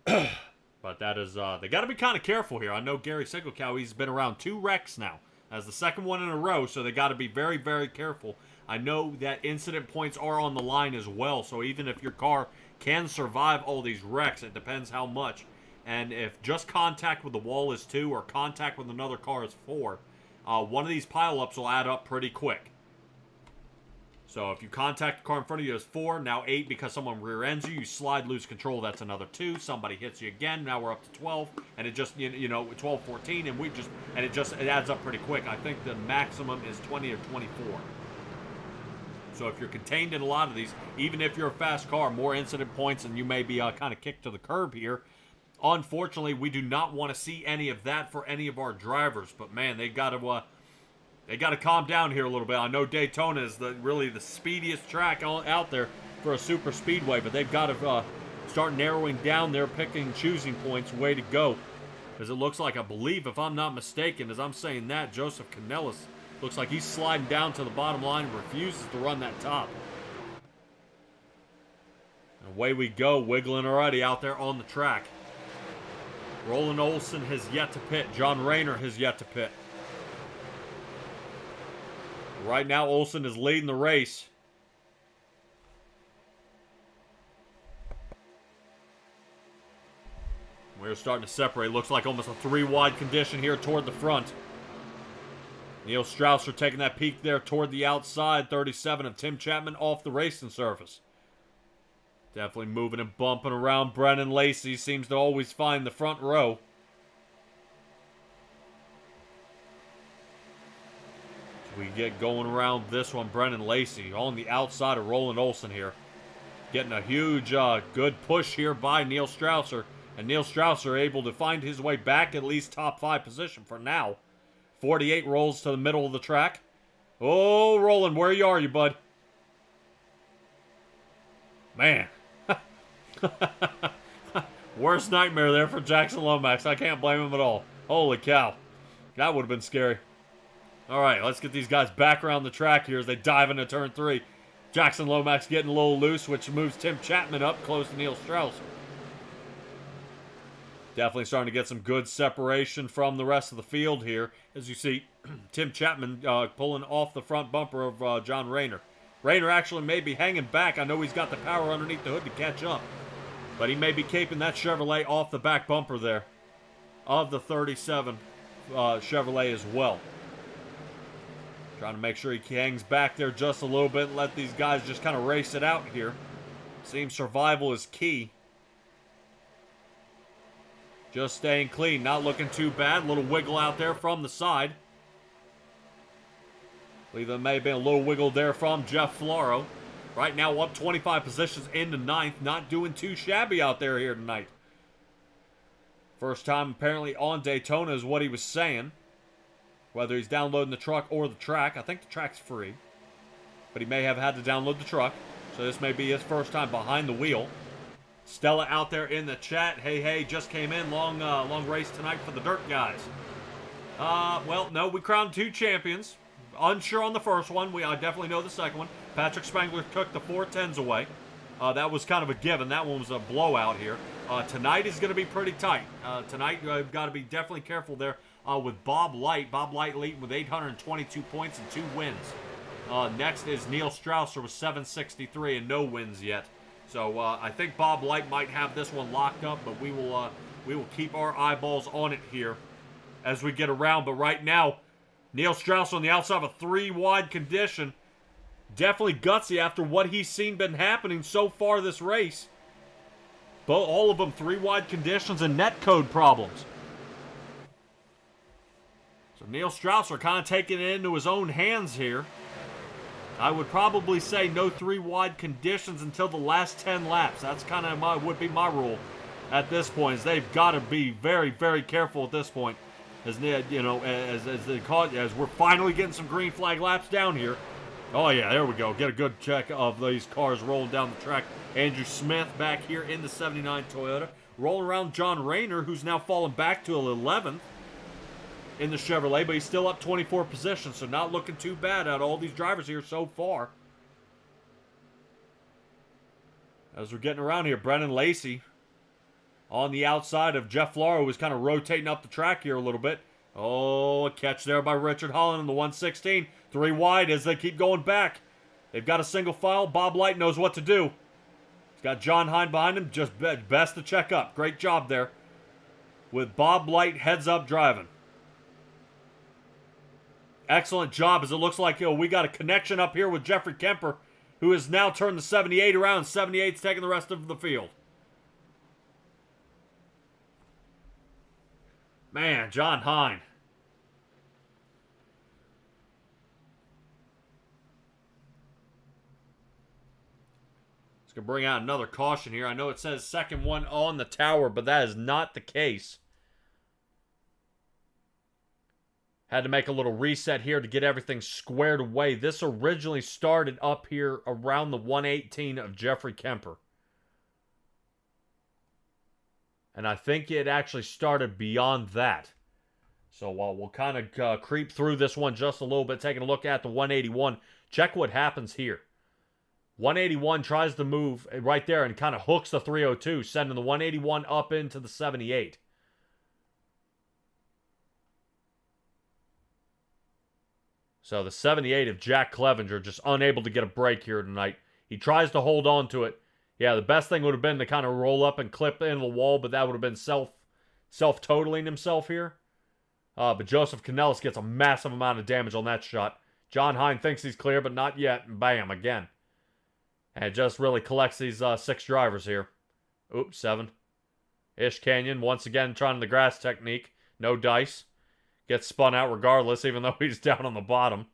But that is, they got to be kind of careful here. I know Gary Sigelkow, he's been around 2 wrecks now. That's the second one in a row, so they got to be very, very careful. I know that incident points are on the line as well, so even if your car can survive all these wrecks, it depends how much. And if just contact with the wall is 2 or contact with another car is 4, one of these pileups will add up pretty quick. So if you contact the car in front of you as 4, now 8 because someone rear ends you, you slide, lose control, that's another 2. Somebody hits you again, now we're up to 12, and it just, you know, 12, 14, and it adds up pretty quick. I think the maximum is 20 or 24. So if you're contained in a lot of these, even if you're a fast car, more incident points and you may be kind of kicked to the curb here. Unfortunately, we do not want to see any of that for any of our drivers. But man, they got to calm down here a little bit. I know Daytona is really the speediest track out there for a super speedway, but they've got to start narrowing down their picking and choosing points way to go. Because it looks like, I believe, if I'm not mistaken, as I'm saying that, Joseph Canellis looks like he's sliding down to the bottom line and refuses to run that top. And away we go, wiggling already out there on the track. Roland Olson has yet to pit. John Rayner has yet to pit. Right now, Olson is leading the race. We're starting to separate. Looks like almost a 3-wide condition here toward the front. Neil Strausser taking that peek there toward the outside. 37 of Tim Chapman off the racing surface. Definitely moving and bumping around. Brennan Lacey seems to always find the front row. So we get going around this one. Brennan Lacey on the outside of Roland Olson here. Getting a huge, good push here by Neil Strausser. And Neil Strausser able to find his way back at least top 5 position for now. 48 rolls to the middle of the track. Oh, Roland, where are you, bud? Man. Worst nightmare there for Jackson Lomax. I can't blame him at all. Holy cow. That would have been scary. Alright, let's get these guys back around the track here as they dive into turn 3. Jackson Lomax getting a little loose, which moves Tim Chapman up close to Neil Strausser. Definitely starting to get some good separation from the rest of the field here. As you see, Tim Chapman pulling off the front bumper of John Rayner. Rayner actually may be hanging back. I know he's got the power underneath the hood to catch up. But he may be caping that Chevrolet off the back bumper there of the 37 Chevrolet as well. Trying to make sure he hangs back there just a little bit and let these guys just kind of race it out here. Seems survival is key. Just staying clean, not looking too bad. Little wiggle out there from the side. I believe there may have been a little wiggle there from Jeff Floro. Right now up 25 positions into 9th. Not doing too shabby out there here tonight. First time apparently on Daytona is what he was saying. Whether he's downloading the truck or the track. I think the track's free. But he may have had to download the truck. So this may be his first time behind the wheel. Stella out there in the chat. Hey, just came in. Long race tonight for the dirt guys. Well, no, we crowned 2 champions. Unsure on the first one. I definitely know the second one. Patrick Spangler took the 410s away. That was kind of a given. That one was a blowout here. Tonight is going to be pretty tight. Tonight, you've got to be definitely careful there with Bob Light. Bob Light leading with 822 points and 2 wins. Next is Neil Strausser with 763 and no wins yet. So I think Bob Light might have this one locked up, but we will keep our eyeballs on it here as we get around. But right now, Neil Strausser on the outside of a 3-wide condition. Definitely gutsy after what he's seen been happening so far this race. But all of them 3-wide conditions and net code problems. So Neil Strausser kind of taking it into his own hands here. I would probably say no 3-wide conditions until the last 10 laps. That's kind of would be my rule at this point. Is they've got to be very, very careful at this point. As we're finally getting some green flag laps down here. Oh yeah, there we go. Get a good check of these cars rolling down the track. Andrew Smith back here in the 79 Toyota. Rolling around John Rayner, who's now fallen back to 11th in the Chevrolet, but he's still up 24 positions, so not looking too bad out of all these drivers here so far. As we're getting around here, Brennan Lacey on the outside of Jeff Flaro, who's kind of rotating up the track here a little bit. Oh, a catch there by Richard Holland in the 116. 3 wide as they keep going back. They've got a single file. Bob Light knows what to do. He's got John Hine behind him. Just best to check up. Great job there with Bob Light heads up driving. Excellent job, as it looks like we got a connection up here with Jeffrey Kemper, who has now turned the 78 around. 78's taking the rest of the field. Man, John Hine. It's going to bring out another caution here. I know it says second one on the tower, but that is not the case. Had to make a little reset here to get everything squared away. This originally started up here around the 118 of Jeffrey Kemper. And I think it actually started beyond that. So while we'll kind of creep through this one just a little bit, taking a look at the 181, check what happens here. 181 tries to move right there and kind of hooks the 302, sending the 181 up into the 78. So the 78 of Jack Clevenger just unable to get a break here tonight. He tries to hold on to it. Yeah, the best thing would have been to kind of roll up and clip into the wall, but that would have been self-totaling himself here. But Joseph Canellis gets a massive amount of damage on that shot. John Hine thinks he's clear, but not yet. And bam, again. And it just really collects these 6 drivers here. Oops, 7. Ish Canyon, once again, trying the grass technique. No dice. Gets spun out regardless, even though he's down on the bottom.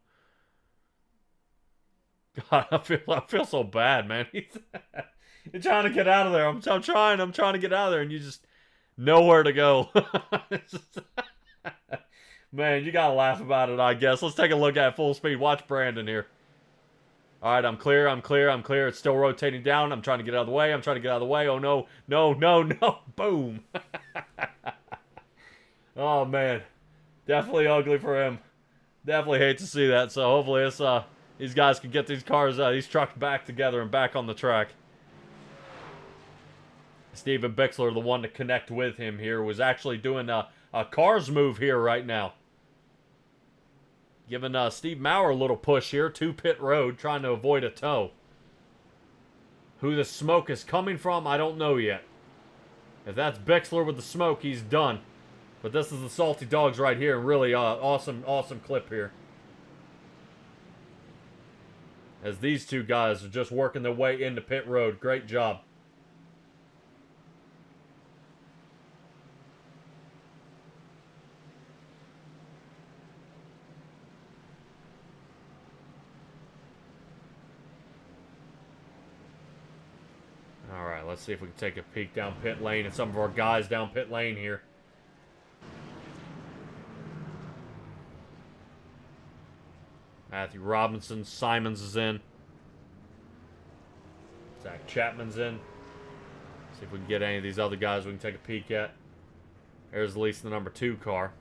God, I feel so bad, man. You're trying to get out of there. I'm trying to get out of there, and you just nowhere to go. Man, you gotta laugh about it, I guess. Let's take a look at full speed. Watch Brandon here. All right, I'm clear. It's still rotating down. I'm trying to get out of the way. Oh, no. Boom. Oh, man. Definitely ugly for him. Definitely hate to see that. So hopefully these guys can get these trucks back together and back on the track. Steven Bixler, the one to connect with him here, was actually doing a cars move here right now. Giving Steve Maurer a little push here to pit road, trying to avoid a tow. Who the smoke is coming from, I don't know yet. If that's Bixler with the smoke, he's done. But this is the Salty Dogs right here. Really awesome clip here. As these two guys are just working their way into pit road. Great job. Alright, let's see if we can take a peek down pit lane and some of our guys down pit lane here. Matthew Robinson, Simons is in. Zach Chapman's in. See if we can get any of these other guys we can take a peek at. There's at least the number 2 car.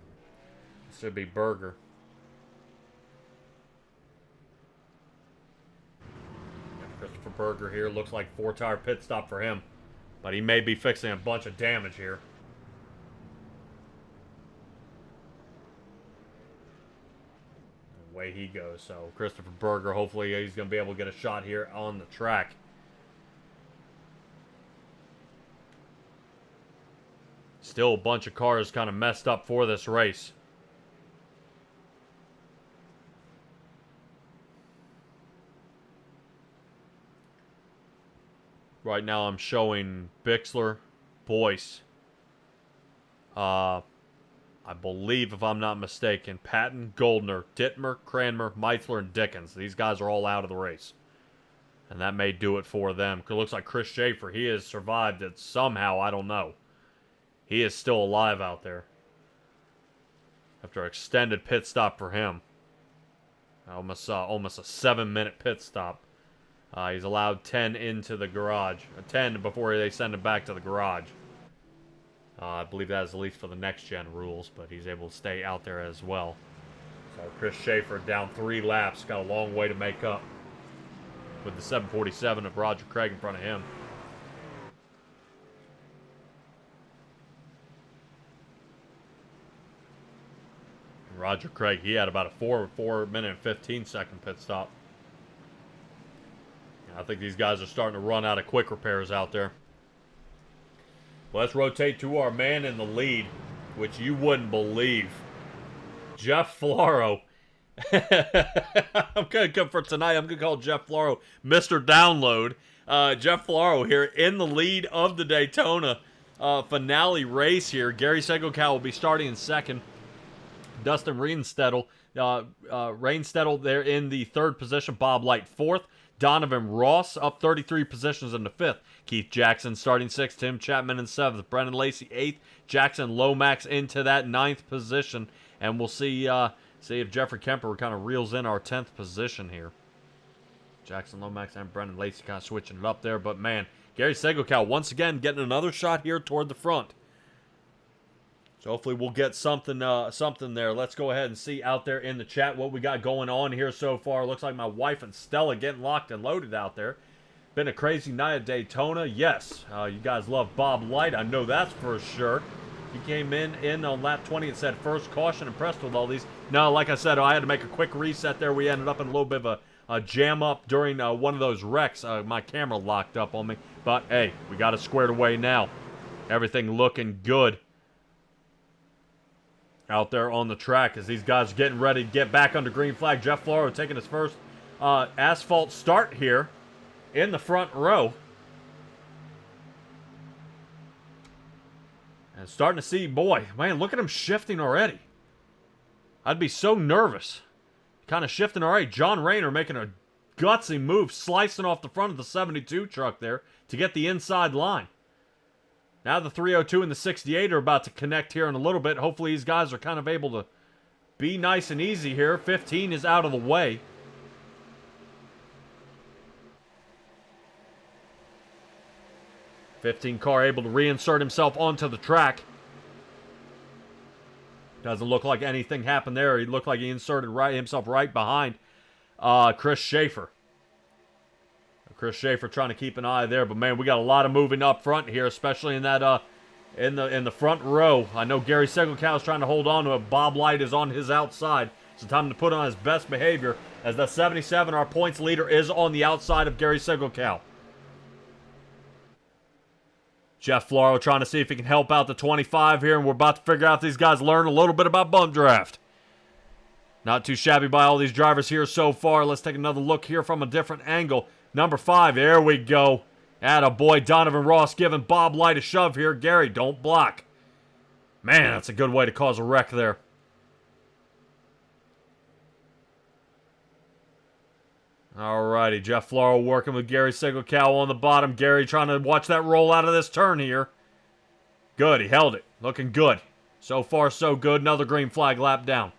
This should be Berger. Christopher Berger here. Looks like 4-tire pit stop for him. But he may be fixing a bunch of damage here. Way he goes. So Christopher Berger, hopefully he's going to be able to get a shot here on the track. Still a bunch of cars kind of messed up for this race. Right now I'm showing Bixler, Boyce. I I believe, if I'm not mistaken, Patton, Goldner, Dittmer, Cranmer, Meisler, and Dickens. These guys are all out of the race. And that may do it for them. It looks like Chris Schaefer, he has survived it somehow. I don't know. He is still alive out there. After an extended pit stop for him. Almost a 7-minute pit stop. He's allowed 10 into the garage. 10 before they send him back to the garage. I believe that is at least for the next-gen rules, but he's able to stay out there as well. So Chris Schaefer down 3 laps. Got a long way to make up with the 747 of Roger Craig in front of him. And Roger Craig, he had about a 4-minute and 15-second pit stop. I think these guys are starting to run out of quick repairs out there. Well, let's rotate to our man in the lead, which you wouldn't believe. Jeff Floro. I'm going to come for tonight. I'm going to call Jeff Floro Mr. Download. Jeff Floro here in the lead of the Daytona finale race here. Gary Segelkow will be starting in second. Dustin Reinstedel there in the third position. Bob Light fourth. Donovan Ross up 33 positions in the fifth. Keith Jackson starting sixth. Tim Chapman in seventh. Brennan Lacey eighth. Jackson Lomax into that ninth position. And we'll see if Jeffrey Kemper kind of reels in our 10th position here. Jackson Lomax and Brennan Lacey kind of switching it up there. But man, Gary Segelkow once again getting another shot here toward the front. So hopefully we'll get something there. Let's go ahead and see out there in the chat what we got going on here so far. Looks like my wife and Stella getting locked and loaded out there. Been a crazy night at Daytona. Yes, you guys love Bob Light. I know that's for sure. He came in on lap 20 and said first caution, impressed with all these. No, like I said, I had to make a quick reset there. We ended up in a little bit of a jam up during one of those wrecks. My camera locked up on me. But hey, we got it squared away now. Everything looking good out there on the track as these guys are getting ready to get back under green flag. Jeff Floro taking his first asphalt start here in the front row. And starting to see, boy, man, look at him shifting already. I'd be so nervous. Kind of shifting already. John Rayner making a gutsy move, slicing off the front of the 72 truck there to get the inside line. Now the 302 and the 68 are about to connect here in a little bit. Hopefully these guys are kind of able to be nice and easy here. 15 is out of the way. '15 car able to reinsert himself onto the track. Doesn't look like anything happened there. He looked like he inserted himself right behind Chris Schaefer. Chris Schaefer trying to keep an eye there, but man, we got a lot of moving up front here, especially in that in the front row. I know Gary Segelkow is trying to hold on to it. Bob Light is on his outside. It's time to put on his best behavior as the 77, our points leader, is on the outside of Gary Segelkow. Jeff Floro trying to see if he can help out the 25 here, and we're about to figure out if these guys learn a little bit about bump draft. Not too shabby by all these drivers here so far. Let's take another look here from a different angle. Number 5, there we go. Attaboy, Donovan Ross giving Bob Light a shove here. Gary, don't block. Man, that's a good way to cause a wreck there. Alrighty, Jeff Floro working with Gary Segelkow on the bottom. Gary trying to watch that roll out of this turn here. Good, he held it. Looking good. So far, so good. Another green flag lap down.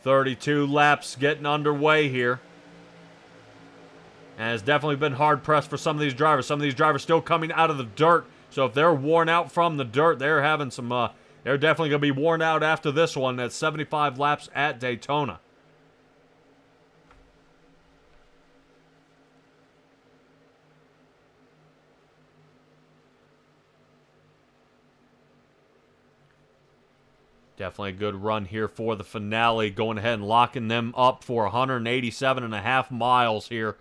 32 laps getting underway here. And it's definitely been hard pressed for some of these drivers. Some of these drivers still coming out of the dirt. So if they're worn out from the dirt, they're having some, they're definitely going to be worn out after this one. That's 75 laps at Daytona. Definitely a good run here for the finale. Going ahead and locking them up for 187.5 miles here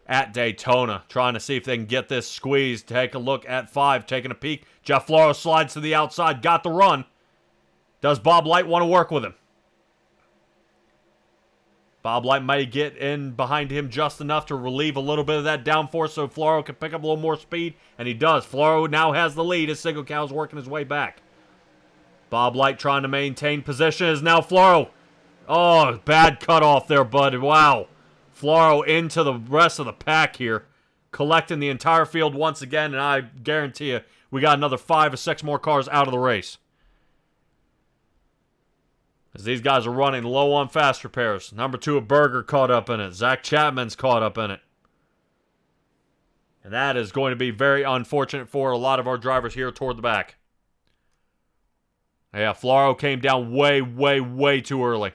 at Daytona. Trying to see if they can get this squeezed. Take a look at 5, taking a peek. Jeff Floro slides to the outside. Got the run. Does Bob Light want to work with him? Bob Light may get in behind him just enough to relieve a little bit of that downforce so Floro can pick up a little more speed, and he does. Floro now has the lead as Single Cow's working his way back. Bob Light trying to maintain position is now Floro. Oh, bad cutoff there, bud. Wow. Floro into the rest of the pack here, collecting the entire field once again, and I guarantee you we got another 5 or 6 more cars out of the race. As these guys are running low on fast repairs. Number 2, a Berger caught up in it. Zach Chapman's caught up in it. And that is going to be very unfortunate for a lot of our drivers here toward the back. Yeah, Floro came down way, way, way too early.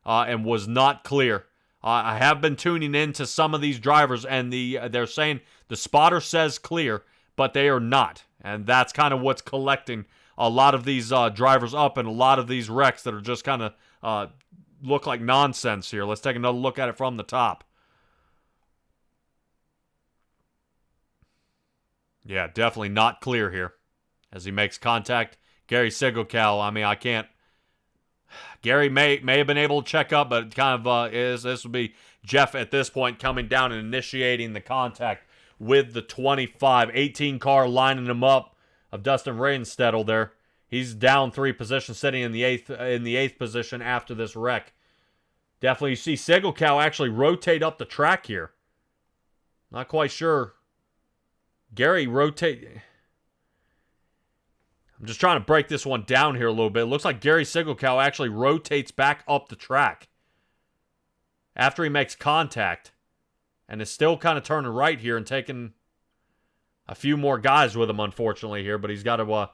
And was not clear. I have been tuning in to some of these drivers, and they're saying the spotter says clear, but they are not. And that's kind of what's collecting a lot of these drivers up and a lot of these wrecks that are just kind of look like nonsense here. Let's take another look at it from the top. Yeah, definitely not clear here. As he makes contact, Gary Sigelcow, I mean, I can't. Gary may have been able to check up, but kind of this would be Jeff at this point coming down and initiating the contact with the 25. 18 car lining him up of Dustin Reinstedel there. He's down 3 positions, sitting in the eighth position after this wreck. Definitely you see Sigelcow actually rotate up the track here. Not quite sure. Gary rotate. I'm just trying to break this one down here a little bit. It looks like Gary Sigelcow actually rotates back up the track after he makes contact and is still kind of turning right here and taking a few more guys with him, unfortunately, here, but he's got to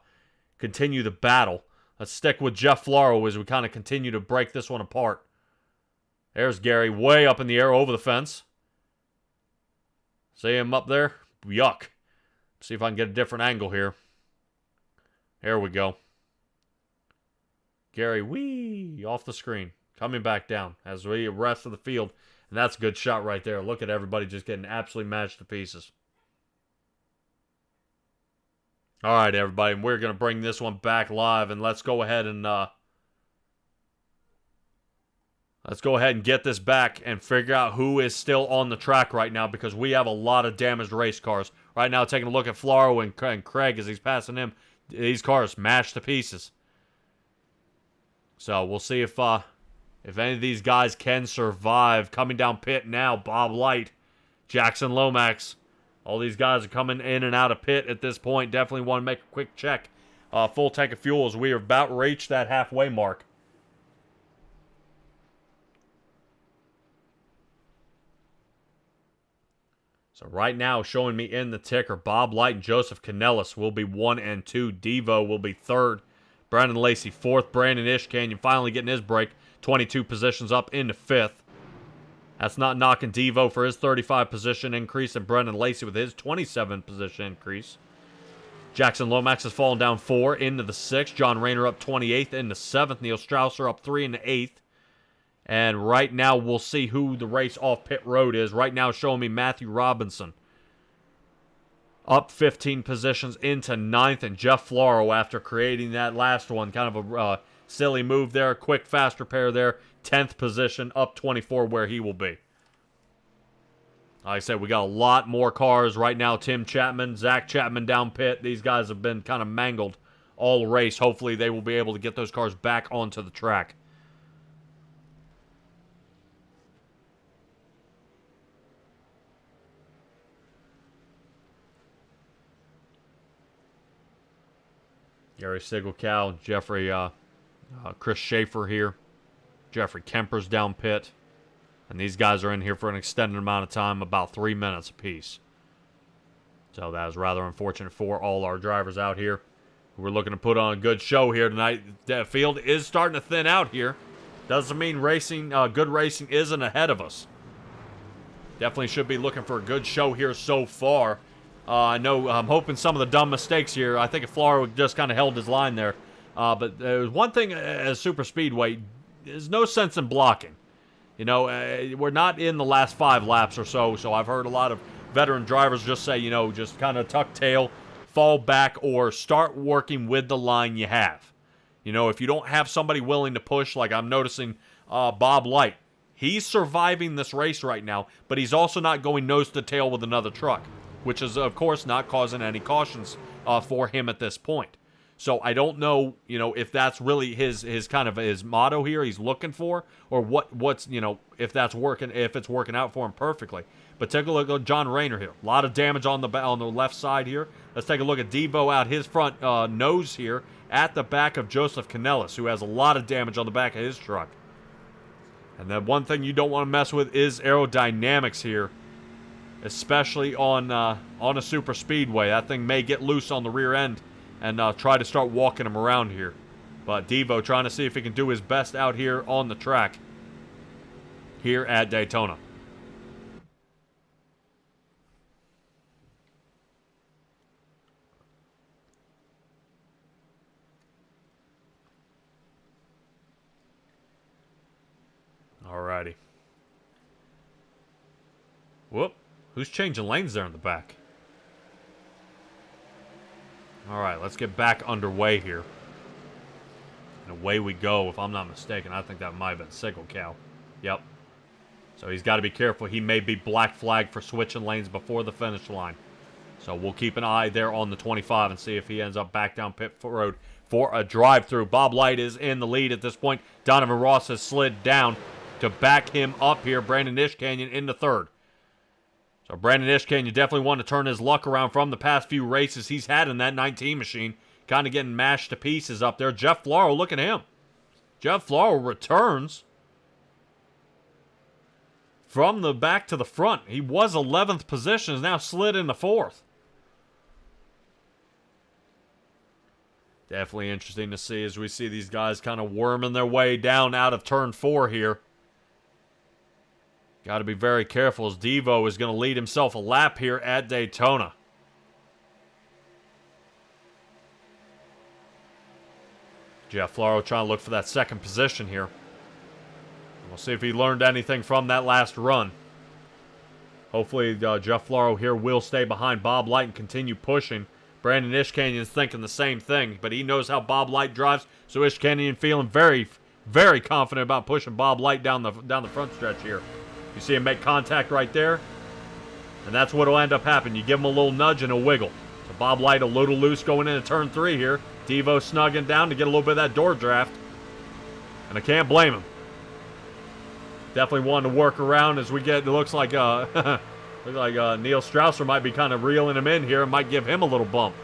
continue the battle. Let's stick with Jeff Floro as we kind of continue to break this one apart. There's Gary way up in the air over the fence. See him up there? Yuck. See if I can get a different angle here. There we go. Gary, whee, off the screen. Coming back down as we rest of the field. And that's a good shot right there. Look at everybody just getting absolutely mashed to pieces. All right, everybody. We're going to bring this one back live. And let's go ahead and get this back and figure out who is still on the track right now, because we have a lot of damaged race cars. Right now, taking a look at Floro and Craig as he's passing him. These cars mashed to pieces. So we'll see if any of these guys can survive. Coming down pit now, Bob Light, Jackson Lomax. All these guys are coming in and out of pit at this point. Definitely want to make a quick check. Full tank of fuel as we are about to reach that halfway mark. So right now, showing me in the ticker, Bob Light and Joseph Canellis will be 1 and 2. Devo will be 3rd. Brandon Lacey 4th. Brandon Ishcanyon finally getting his break. 22 positions up into 5th. That's not knocking Devo for his 35 position increase, and Brandon Lacey with his 27 position increase. Jackson Lomax has fallen down 4 into the 6th. John Rayner up 28th into 7th. Neil Strausser up 3 into 8th. And right now, we'll see who the race off pit road is. Right now, showing me Matthew Robinson. Up 15 positions into 9th. And Jeff Floro, after creating that last one, kind of a silly move there. Quick, fast repair there. 10th position, up 24 where he will be. Like I said, we got a lot more cars right now. Tim Chapman, Zach Chapman down pit. These guys have been kind of mangled all race. Hopefully, they will be able to get those cars back onto the track. Gary Sigelcow, Chris Schaefer here. Jeffrey Kemper's down pit. And these guys are in here for an extended amount of time, about 3 minutes apiece. So that is rather unfortunate for all our drivers out here. We're looking to put on a good show here tonight. The field is starting to thin out here. Doesn't mean good racing isn't ahead of us. Definitely should be looking for a good show here so far. I know I'm hoping some of the dumb mistakes here. I think if Floro just kind of held his line there. But there's one thing as super speedway, there's no sense in blocking. You know, we're not in the last 5 laps or so. So I've heard a lot of veteran drivers just say, you know, just kind of tuck tail, fall back, or start working with the line you have. You know, if you don't have somebody willing to push, like I'm noticing Bob Light, He's surviving this race right now, but he's also not going nose to tail with another truck, which is, of course, not causing any cautions for him at this point. So I don't know, if that's really his kind of his motto here he's looking for, or what's, if that's working, if it's working out for him perfectly. But take a look at John Rayner here. A lot of damage on the left side here. Let's take a look at Devo out his front nose here at the back of Joseph Canellis, who has a lot of damage on the back of his truck. And then one thing you don't want to mess with is aerodynamics here, especially on a super speedway. That thing may get loose on the rear end and try to start walking him around here. But Devo trying to see if he can do his best out here on the track here at Daytona. Alrighty. Whoop. Who's changing lanes there in the back? Alright, let's get back underway here. And away we go, if I'm not mistaken. I think that might have been Sickle Cow. Yep. So he's got to be careful. He may be black flagged for switching lanes before the finish line. So we'll keep an eye there on the 25 and see if he ends up back down pit road for a drive-through. Bob Light is in the lead at this point. Donovan Ross has slid down to back him up here. Brandon Ishkanyon in the third. So Brandon Ishkanyon definitely want to turn his luck around from the past few races he's had in that 19 machine. Kind of getting mashed to pieces up there. Jeff Floro, look at him. Jeff Floro returns from the back to the front. He was 11th position, is now slid into 4th. Definitely interesting to see as we see these guys kind of worming their way down out of turn 4 here. Got to be very careful as Devo is going to lead himself a lap here at Daytona. Jeff Floro trying to look for that second position here. We'll see if he learned anything from that last run. Hopefully Jeff Floro here will stay behind Bob Light and continue pushing. Brandon Ishkanyon's thinking the same thing, but he knows how Bob Light drives, so Ishkanyon feeling very, very confident about pushing Bob Light down the front stretch here. You see him make contact right there, and that's what will end up happening. You give him a little nudge and a wiggle. So Bob Light a little loose going into turn 3 here. Devo snugging down to get a little bit of that door draft, and I can't blame him. Definitely wanting to work around as we get. It looks like Neil Strausser might be kind of reeling him in here and might give him a little bump.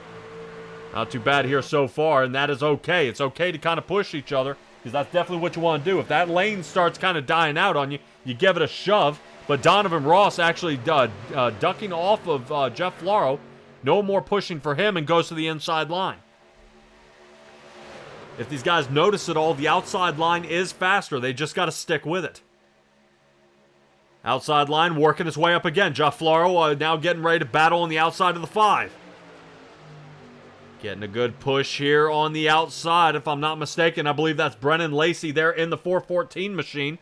Not too bad here so far, and that is okay. It's okay to kind of push each other, because that's definitely what you want to do. If that lane starts kind of dying out on you, you give it a shove. But Donovan Ross actually ducking off of Jeff Floro. No more pushing for him and goes to the inside line. If these guys notice at all, the outside line is faster. They just got to stick with it. Outside line working its way up again. Jeff Floro now getting ready to battle on the outside of the 5. Getting a good push here on the outside, if I'm not mistaken. I believe that's Brennan Lacey there in the 414 machine.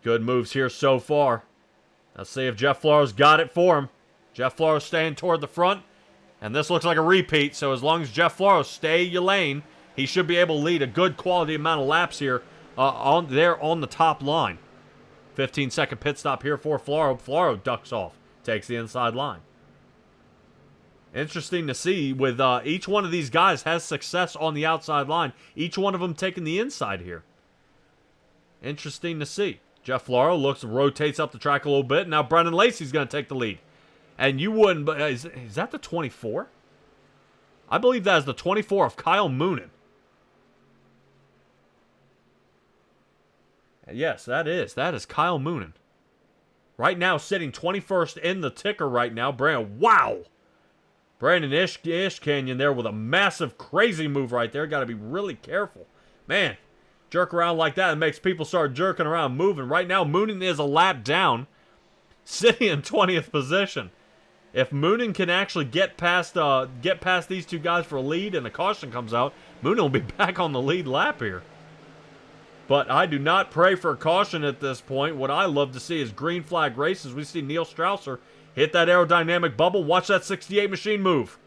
Good moves here so far. Let's see if Jeff Floro's got it for him. Jeff Floro staying toward the front. And this looks like a repeat, so as long as Jeff Floro stay your lane, he should be able to lead a good quality amount of laps here on the top line. 15-second pit stop here for Floro. Floro ducks off, takes the inside line. Interesting to see with each one of these guys has success on the outside line. Each one of them taking the inside here. Interesting to see. Jeff Floro rotates up the track a little bit. Now Brennan Lacey's going to take the lead. And you wouldn't... Is that the 24? I believe that is the 24 of Kyle Moonen. Yes, that is. That is Kyle Moonen. Right now, sitting 21st in the ticker right now. Wow! Brandon Ishkanyon there with a massive, crazy move right there. Got to be really careful. Man, jerk around like that, it makes people start jerking around, moving. Right now, Moonen is a lap down, sitting in 20th position. If Moonen can actually get past these two guys for a lead and the caution comes out, Moonen will be back on the lead lap here. But I do not pray for a caution at this point. What I love to see is green flag races. We see Neil Strausser hit that aerodynamic bubble. Watch that 68 machine move.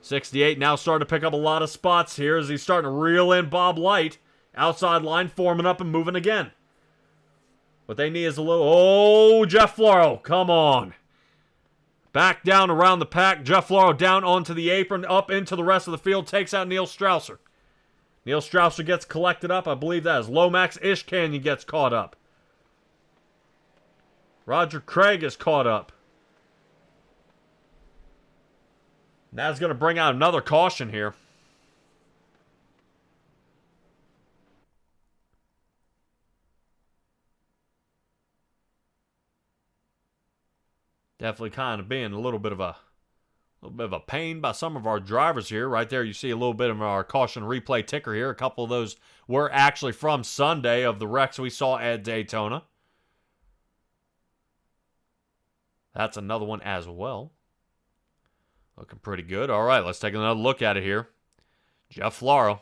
68 now starting to pick up a lot of spots here as he's starting to reel in Bob Light. Outside line forming up and moving again. What they need is a little... Oh, Jeff Floro, come on. Back down around the pack. Jeff Floro down onto the apron, up into the rest of the field, takes out Neil Strausser. Neil Strausser gets collected up. I believe that is Lomax. Ish Canyon gets caught up. Roger Craig is caught up. That's going to bring out another caution here. Definitely kind of being a little bit of a pain by some of our drivers here. Right there, you see a little bit of our caution replay ticker here. A couple of those were actually from Sunday of the wrecks we saw at Daytona. That's another one as well. Looking pretty good. All right, let's take another look at it here. Jeff Floro.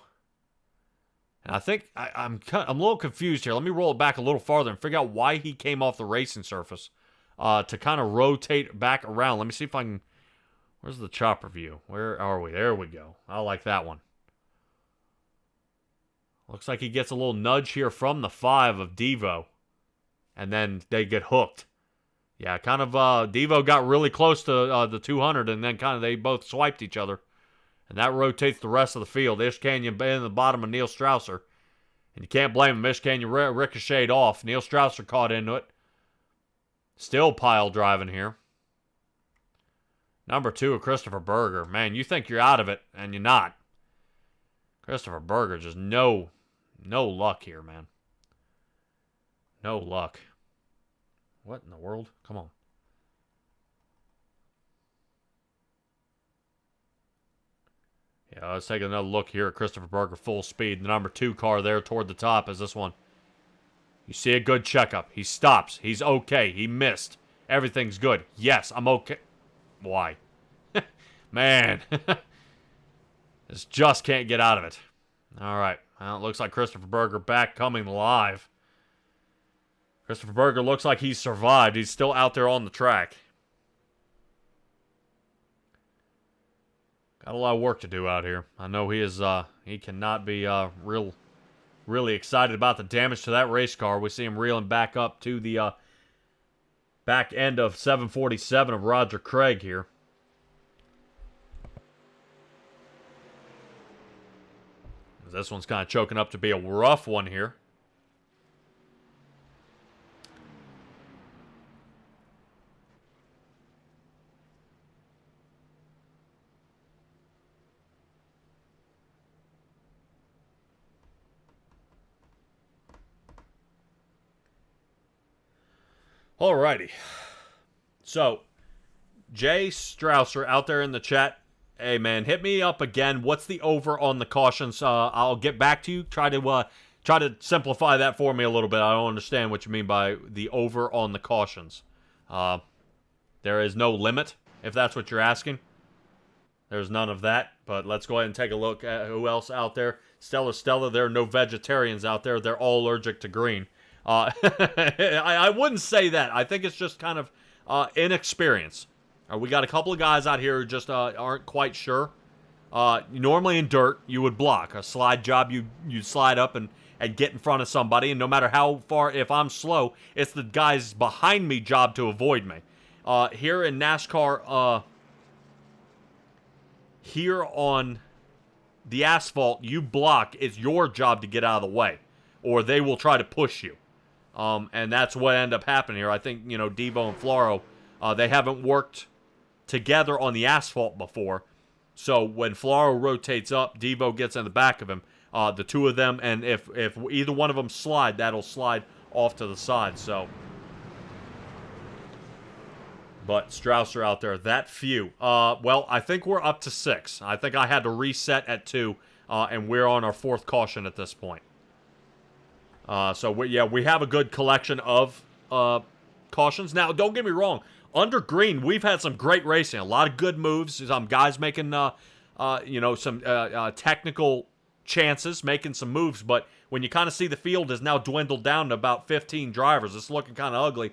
And I think I'm a little confused here. Let me roll it back a little farther and figure out why he came off the racing surface to kind of rotate back around. Let me see if I can... Where's the chopper view? Where are we? There we go. I like that one. Looks like he gets a little nudge here from the 5 of Devo. And then they get hooked. Yeah, kind of, Devo got really close to the 200, and then kind of they both swiped each other. And that rotates the rest of the field. Ish Canyon in the bottom of Neil Strausser. And you can't blame him. Ish Canyon ricocheted off. Neil Strausser caught into it. Still pile driving here. Number 2 of Christopher Berger. Man, you think you're out of it, and you're not. Christopher Berger, just no luck here, man. No luck. What in the world? Come on. Yeah, let's take another look here at Christopher Berger full speed. The number 2 car there toward the top is this one. You see a good checkup. He stops. He's okay. He missed. Everything's good. Yes, I'm okay. Why? Man. This just can't get out of it. All right. Well, it looks like Christopher Berger back coming live. Christopher Berger looks like he's survived. He's still out there on the track. Got a lot of work to do out here. I know he is. He cannot be really excited about the damage to that race car. We see him reeling back up to the back end of 747 of Roger Craig here. This one's kind of choking up to be a rough one here. Alrighty. So, Jay Strausser out there in the chat. Hey, man, hit me up again. What's the over on the cautions? I'll get back to you. Try to simplify that for me a little bit. I don't understand what you mean by the over on the cautions. There is no limit, if that's what you're asking. There's none of that. But let's go ahead and take a look at who else out there. Stella, there are no vegetarians out there. They're all allergic to green. I wouldn't say that. I think it's just kind of inexperience. We got a couple of guys out here who just aren't quite sure. Normally in dirt, you would block. A slide job, you slide up and get in front of somebody, and no matter how far, if I'm slow, it's the guys behind me job to avoid me. Here in NASCAR, here on the asphalt, you block. It's your job to get out of the way, or they will try to push you. And that's what ended up happening here. I think, Devo and Floro, they haven't worked together on the asphalt before. So when Floro rotates up, Devo gets in the back of him. The two of them, and if either one of them slide, that'll slide off to the side. So, but Strausser out there, that few. Well, I think we're up to 6. I think I had to reset at 2, and we're on our 4th caution at this point. So we have a good collection of cautions. Now, don't get me wrong. Under green, we've had some great racing. A lot of good moves. Some guys making, some technical chances, making some moves. But when you kind of see the field has now dwindled down to about 15 drivers, it's looking kind of ugly,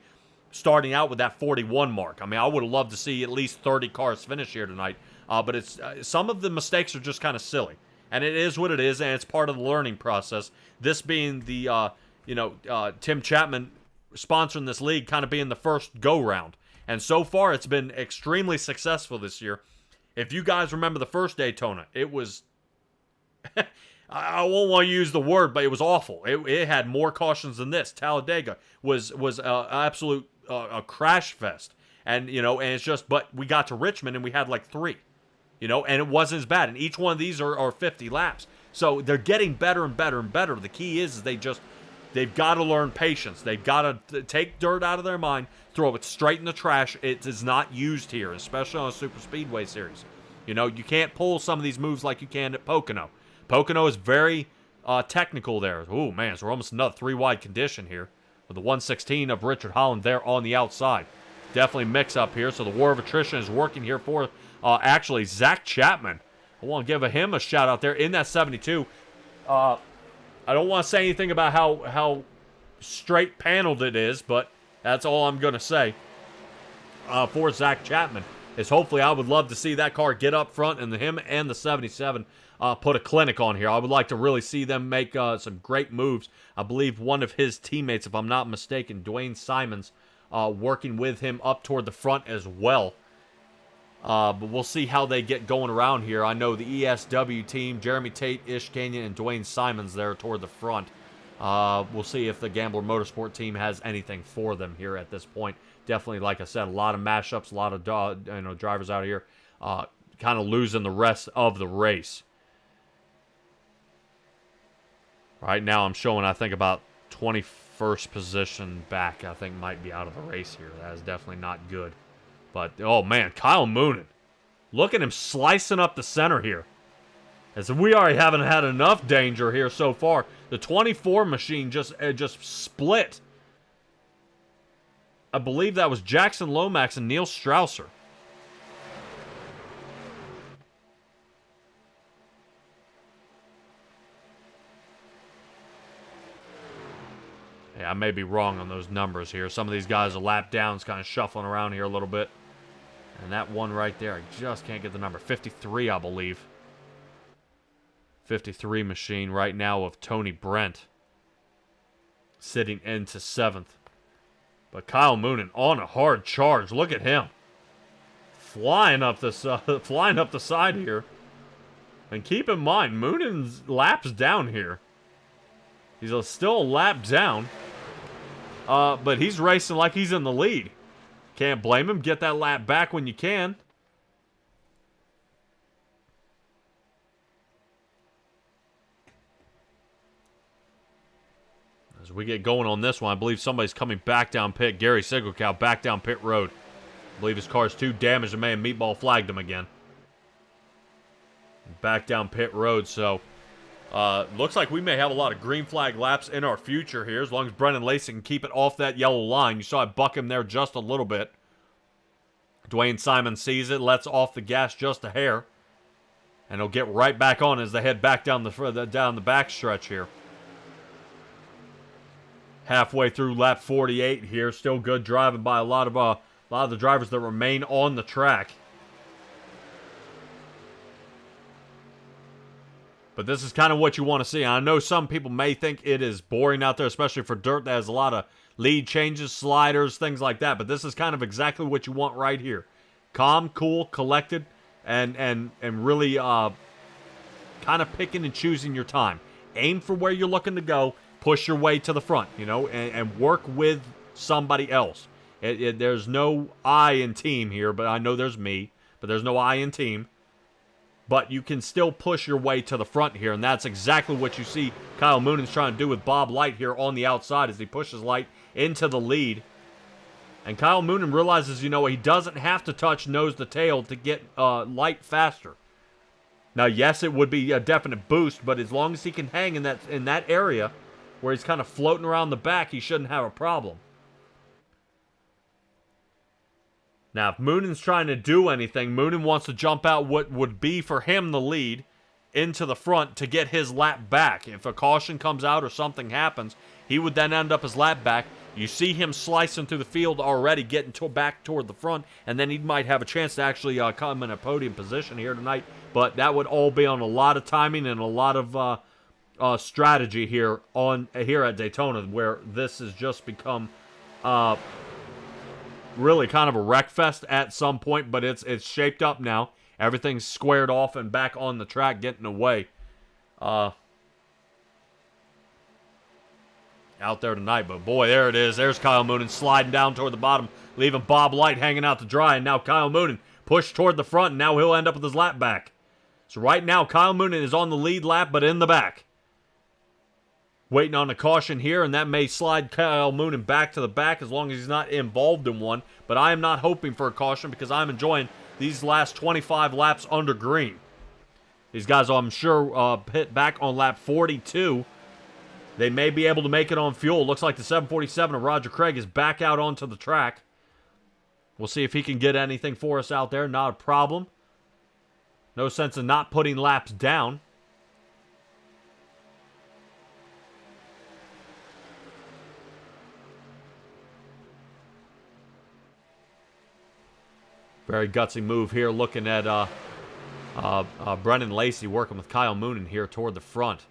starting out with that 41 mark. I mean, I would have loved to see at least 30 cars finish here tonight. But it's some of the mistakes are just kind of silly. And it is what it is, and it's part of the learning process. This being the, Tim Chapman sponsoring this league kind of being the first go-round. And so far, it's been extremely successful this year. If you guys remember the first Daytona, it was... I won't want to use the word, but it was awful. It had more cautions than this. Talladega was absolute a crash fest. And, and it's just... But we got to Richmond, and we had like 3. And it wasn't as bad. And each one of these are 50 laps. So they're getting better and better and better. The key is they've got to learn patience. They've got to take dirt out of their mind, throw it straight in the trash. It is not used here, especially on a super speedway series. You can't pull some of these moves like you can at Pocono. Pocono is very technical there. Oh, man, so we're almost another 3-wide condition here with the 116 of Richard Holland there on the outside. Definitely mix up here, so the war of attrition is working here for... actually, Zach Chapman. I want to give him a shout out there in that 72. I don't want to say anything about how straight paneled it is, but that's all I'm going to say for Zach Chapman. Is hopefully I would love to see that car get up front and him and the 77 put a clinic on here. I would like to really see them make some great moves. I believe one of his teammates, if I'm not mistaken, Dwayne Simons, working with him up toward the front as well. But we'll see how they get going around here. I know the ESW team, Jeremy Tate, Ish Canyon, and Dwayne Simons there toward the front. We'll see if the Gambler Motorsport team has anything for them here at this point. Definitely, like I said, a lot of mashups, a lot of drivers out here kind of losing the rest of the race. Right now I'm showing, I think, about 21st position back, I think, might be out of the race here. That is definitely not good. But, oh man, Kyle Moonen. Look at him slicing up the center here. As we already haven't had enough danger here so far. The 24 machine just split. I believe that was Jackson Lomax and Neil Strausser. Yeah, I may be wrong on those numbers here. Some of these guys are lap downs, kind of shuffling around here a little bit. And that one right there, I just can't get the number. 53, I believe. 53 machine right now of Tony Brent. Sitting into 7th. But Kyle Moonen on a hard charge. Look at him. Flying up the side here. And keep in mind, Moonen's laps down here. He's still a lap down. But he's racing like he's in the lead. Can't blame him. Get that lap back when you can. As we get going on this one, I believe somebody's coming back down pit. Gary Sigelkow back down pit road. I believe his car's too damaged and man Meatball flagged him again. Back down pit road, so... looks like we may have a lot of green flag laps in our future here, as long as Brennan Lacey can keep it off that yellow line. You saw it buck him there just a little bit. Dwayne Simon sees it, lets off the gas just a hair, and he'll get right back on as they head back down the back stretch here. Halfway through lap 48 here, still good driving by a lot of the drivers that remain on the track. But this is kind of what you want to see. I know some people may think it is boring out there, especially for dirt that has a lot of lead changes, sliders, things like that. But this is kind of exactly what you want right here. Calm, cool, collected, and really kind of picking and choosing your time. Aim for where you're looking to go. Push your way to the front, and work with somebody else. There's no I in team here, but I know there's me. But there's no I in team. But you can still push your way to the front here, and that's exactly what you see Kyle Moonen's trying to do with Bob Light here on the outside as he pushes Light into the lead. And Kyle Moonen realizes, he doesn't have to touch nose to tail to get Light faster. Now, yes, it would be a definite boost, but as long as he can hang in that area where he's kind of floating around the back, he shouldn't have a problem. Now, if Moonen's trying to do anything, Moonen wants to jump out what would be for him the lead into the front to get his lap back. If a caution comes out or something happens, he would then end up his lap back. You see him slicing through the field already, getting back toward the front, and then he might have a chance to actually come in a podium position here tonight. But that would all be on a lot of timing and a lot of strategy here at Daytona, where this has just become really kind of a wreck fest at some point. But it's shaped up now. Everything's squared off and back on the track, getting away. Out there tonight, but boy, there it is. There's Kyle Moonen sliding down toward the bottom, leaving Bob Light hanging out to dry, and now Kyle Moonen pushed toward the front, and now he'll end up with his lap back. So right now, Kyle Moonen is on the lead lap, but in the back. Waiting on a caution here, and that may slide Kyle Moonen back to the back as long as he's not involved in one, but I am not hoping for a caution because I'm enjoying these last 25 laps under green. These guys, I'm sure, hit back on lap 42. They may be able to make it on fuel. Looks like the 747 of Roger Craig is back out onto the track. We'll see if he can get anything for us out there. Not a problem. No sense in not putting laps down. Very gutsy move here, looking at Brennan Lacey working with Kyle Moonen here toward the front.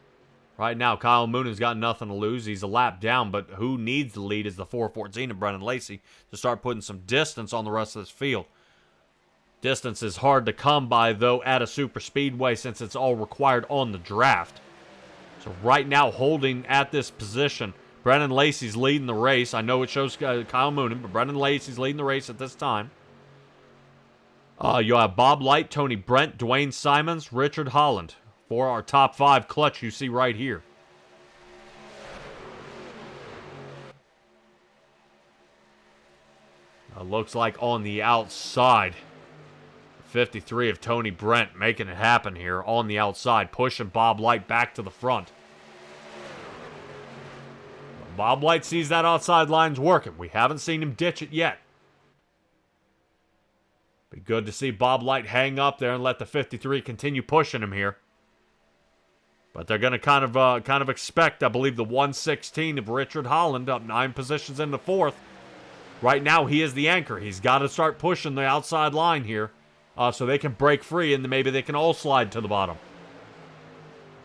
Right now, Kyle Moonen's got nothing to lose. He's a lap down, but who needs the lead is the 414 of Brennan Lacey to start putting some distance on the rest of this field. Distance is hard to come by, though, at a super speedway since it's all required on the draft. So right now, holding at this position, Brennan Lacey's leading the race. I know it shows Kyle Moonen, but Brennan Lacey's leading the race at this time. You'll have Bob Light, Tony Brent, Dwayne Simons, Richard Holland for our top 5 clutch you see right here. Looks like on the outside, 53 of Tony Brent making it happen here on the outside, pushing Bob Light back to the front. Bob Light sees that outside line's working. We haven't seen him ditch it yet. Be good to see Bob Light hang up there and let the 53 continue pushing him here. But they're going to kind of expect, I believe, the 116 of Richard Holland up 9 positions in the 4th. Right now, he is the anchor. He's got to start pushing the outside line here so they can break free and maybe they can all slide to the bottom.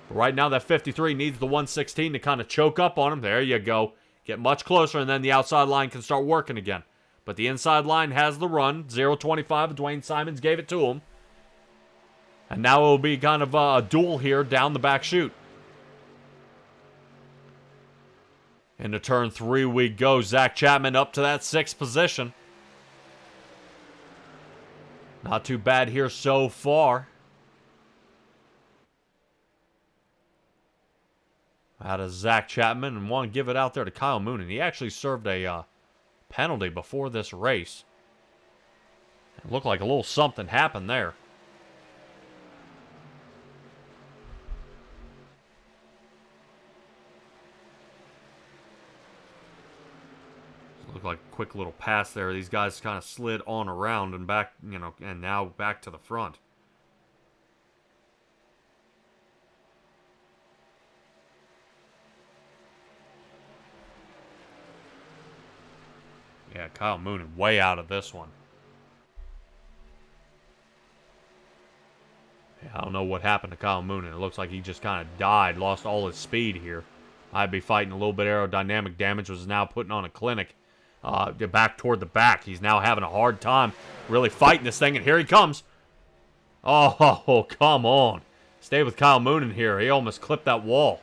But right now, that 53 needs the 116 to kind of choke up on him. There you go. Get much closer, and then the outside line can start working again. But the inside line has the run. 0.25 of Dwayne Simons gave it to him. And now it will be kind of a duel here down the back chute. Into turn 3 we go. Zach Chapman up to that 6th position. Not too bad here so far. Out of Zach Chapman, and want to give it out there to Kyle Moonen. He actually served a penalty before this race. It looked like a little something happened there. Looked like a quick little pass there. These guys kind of slid on around and back, and now back to the front. Yeah, Kyle Moonen way out of this one. Yeah, I don't know what happened to Kyle Moonen. It looks like he just kind of died, lost all his speed here. I'd be fighting a little bit of aerodynamic damage, was now putting on a clinic. Back toward the back. He's now having a hard time really fighting this thing, and here he comes. Oh, come on. Stay with Kyle Moonen here. He almost clipped that wall.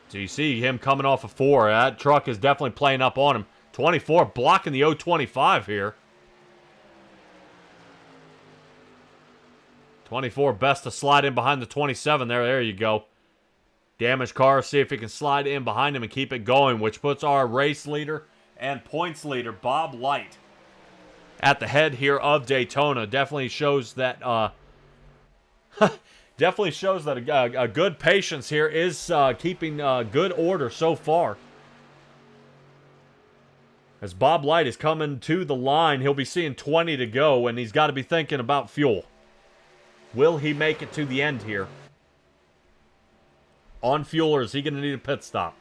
So you see him coming off of 4. That truck is definitely playing up on him. 24 blocking the 025 here. 24 best to slide in behind the 27 there. There you go. Damaged car, see if he can slide in behind him and keep it going, which puts our race leader and points leader, Bob Light, at the head here of Daytona. Definitely shows that a good patience here is keeping good order so far. As Bob Light is coming to the line, he'll be seeing 20 to go, and he's got to be thinking about fuel. Will he make it to the end here? On fuel, or is he going to need a pit stop?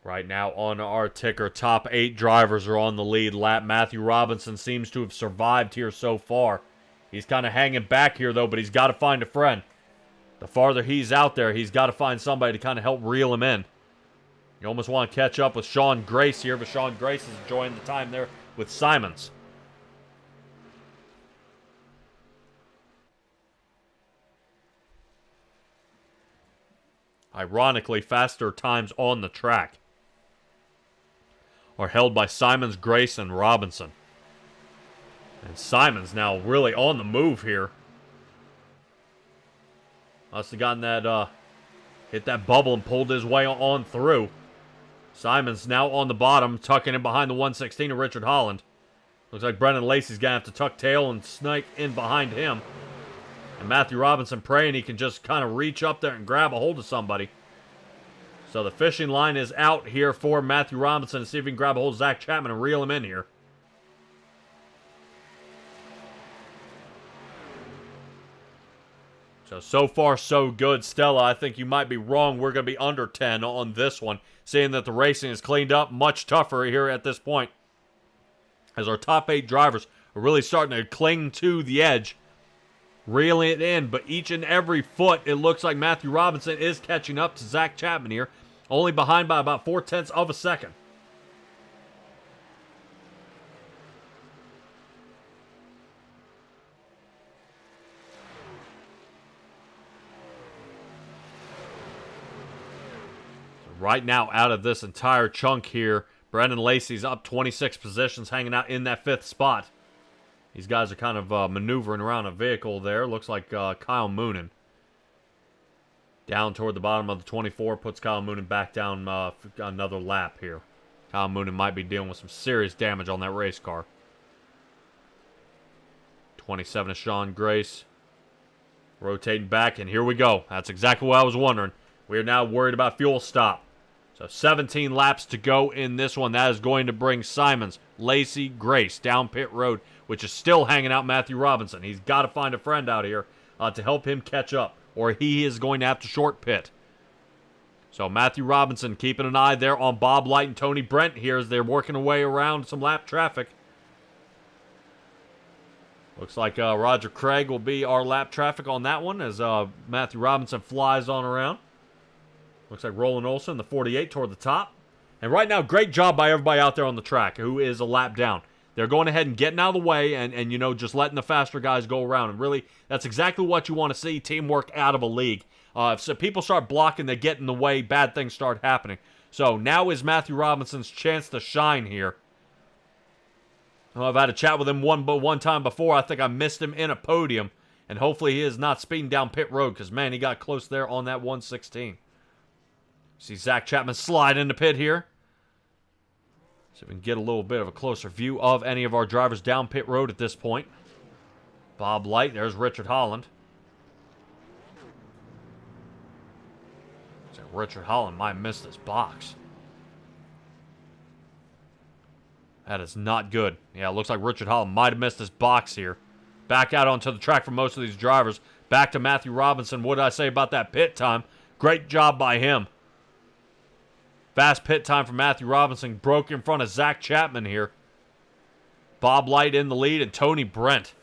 Right now on our ticker, top 8 drivers are on the lead lap. Matthew Robinson seems to have survived here so far. He's kind of hanging back here, though, but he's got to find a friend. The farther he's out there, he's got to find somebody to kind of help reel him in. You almost want to catch up with Sean Grace here, but Sean Grace is enjoying the time there with Simons. Ironically, faster times on the track are held by Simons, Grace, and Robinson. And Simons now really on the move here. Must have gotten that, hit that bubble and pulled his way on through. Simons now on the bottom, tucking in behind the 116 of Richard Holland. Looks like Brendan Lacey's going to have to tuck tail and snake in behind him. And Matthew Robinson praying he can just kind of reach up there and grab a hold of somebody. So the fishing line is out here for Matthew Robinson to see if he can grab a hold of Zach Chapman and reel him in here. So far, so good. Stella, I think you might be wrong. We're going to be under 10 on this one, seeing that the racing is cleaned up much tougher here at this point. As our top 8 drivers are really starting to cling to the edge, reeling it in, but each and every foot, it looks like Matthew Robinson is catching up to Zach Chapman here, only behind by about 0.4 of a second. Right now, out of this entire chunk here, Brendan Lacey's up 26 positions, hanging out in that 5th spot. These guys are kind of maneuvering around a vehicle there. Looks like Kyle Moonen. Down toward the bottom of the 24, puts Kyle Moonen back down another lap here. Kyle Moonen might be dealing with some serious damage on that race car. 27 is Sean Grace. Rotating back, and here we go. That's exactly what I was wondering. We are now worried about fuel stop. So 17 laps to go in this one. That is going to bring Simons, Lacey, Grace down pit road, which is still hanging out Matthew Robinson. He's got to find a friend out here to help him catch up, or he is going to have to short pit. So Matthew Robinson keeping an eye there on Bob Light and Tony Brent here as they're working their way around some lap traffic. Looks like Roger Craig will be our lap traffic on that one as Matthew Robinson flies on around. Looks like Roland Olson, the 48, toward the top. And right now, great job by everybody out there on the track who is a lap down. They're going ahead and getting out of the way and you know, just letting the faster guys go around. And really, that's exactly what you want to see, teamwork out of a league. If people start blocking, they get in the way, bad things start happening. So now is Matthew Robinson's chance to shine here. I've had a chat with him one time before. I think I missed him in a podium. And hopefully he is not speeding down pit road because, man, he got close there on that 116. See Zach Chapman slide into pit here. See if we can get a little bit of a closer view of any of our drivers down pit road at this point. Bob Light, there's Richard Holland. So Richard Holland might miss this box. That is not good. Yeah, it looks like Richard Holland might have missed this box here. Back out onto the track for most of these drivers. Back to Matthew Robinson. What did I say about that pit time? Great job by him. Fast pit time for Matthew Robinson. Broke in front of Zach Chapman here. Bob Light in the lead and Tony Brent.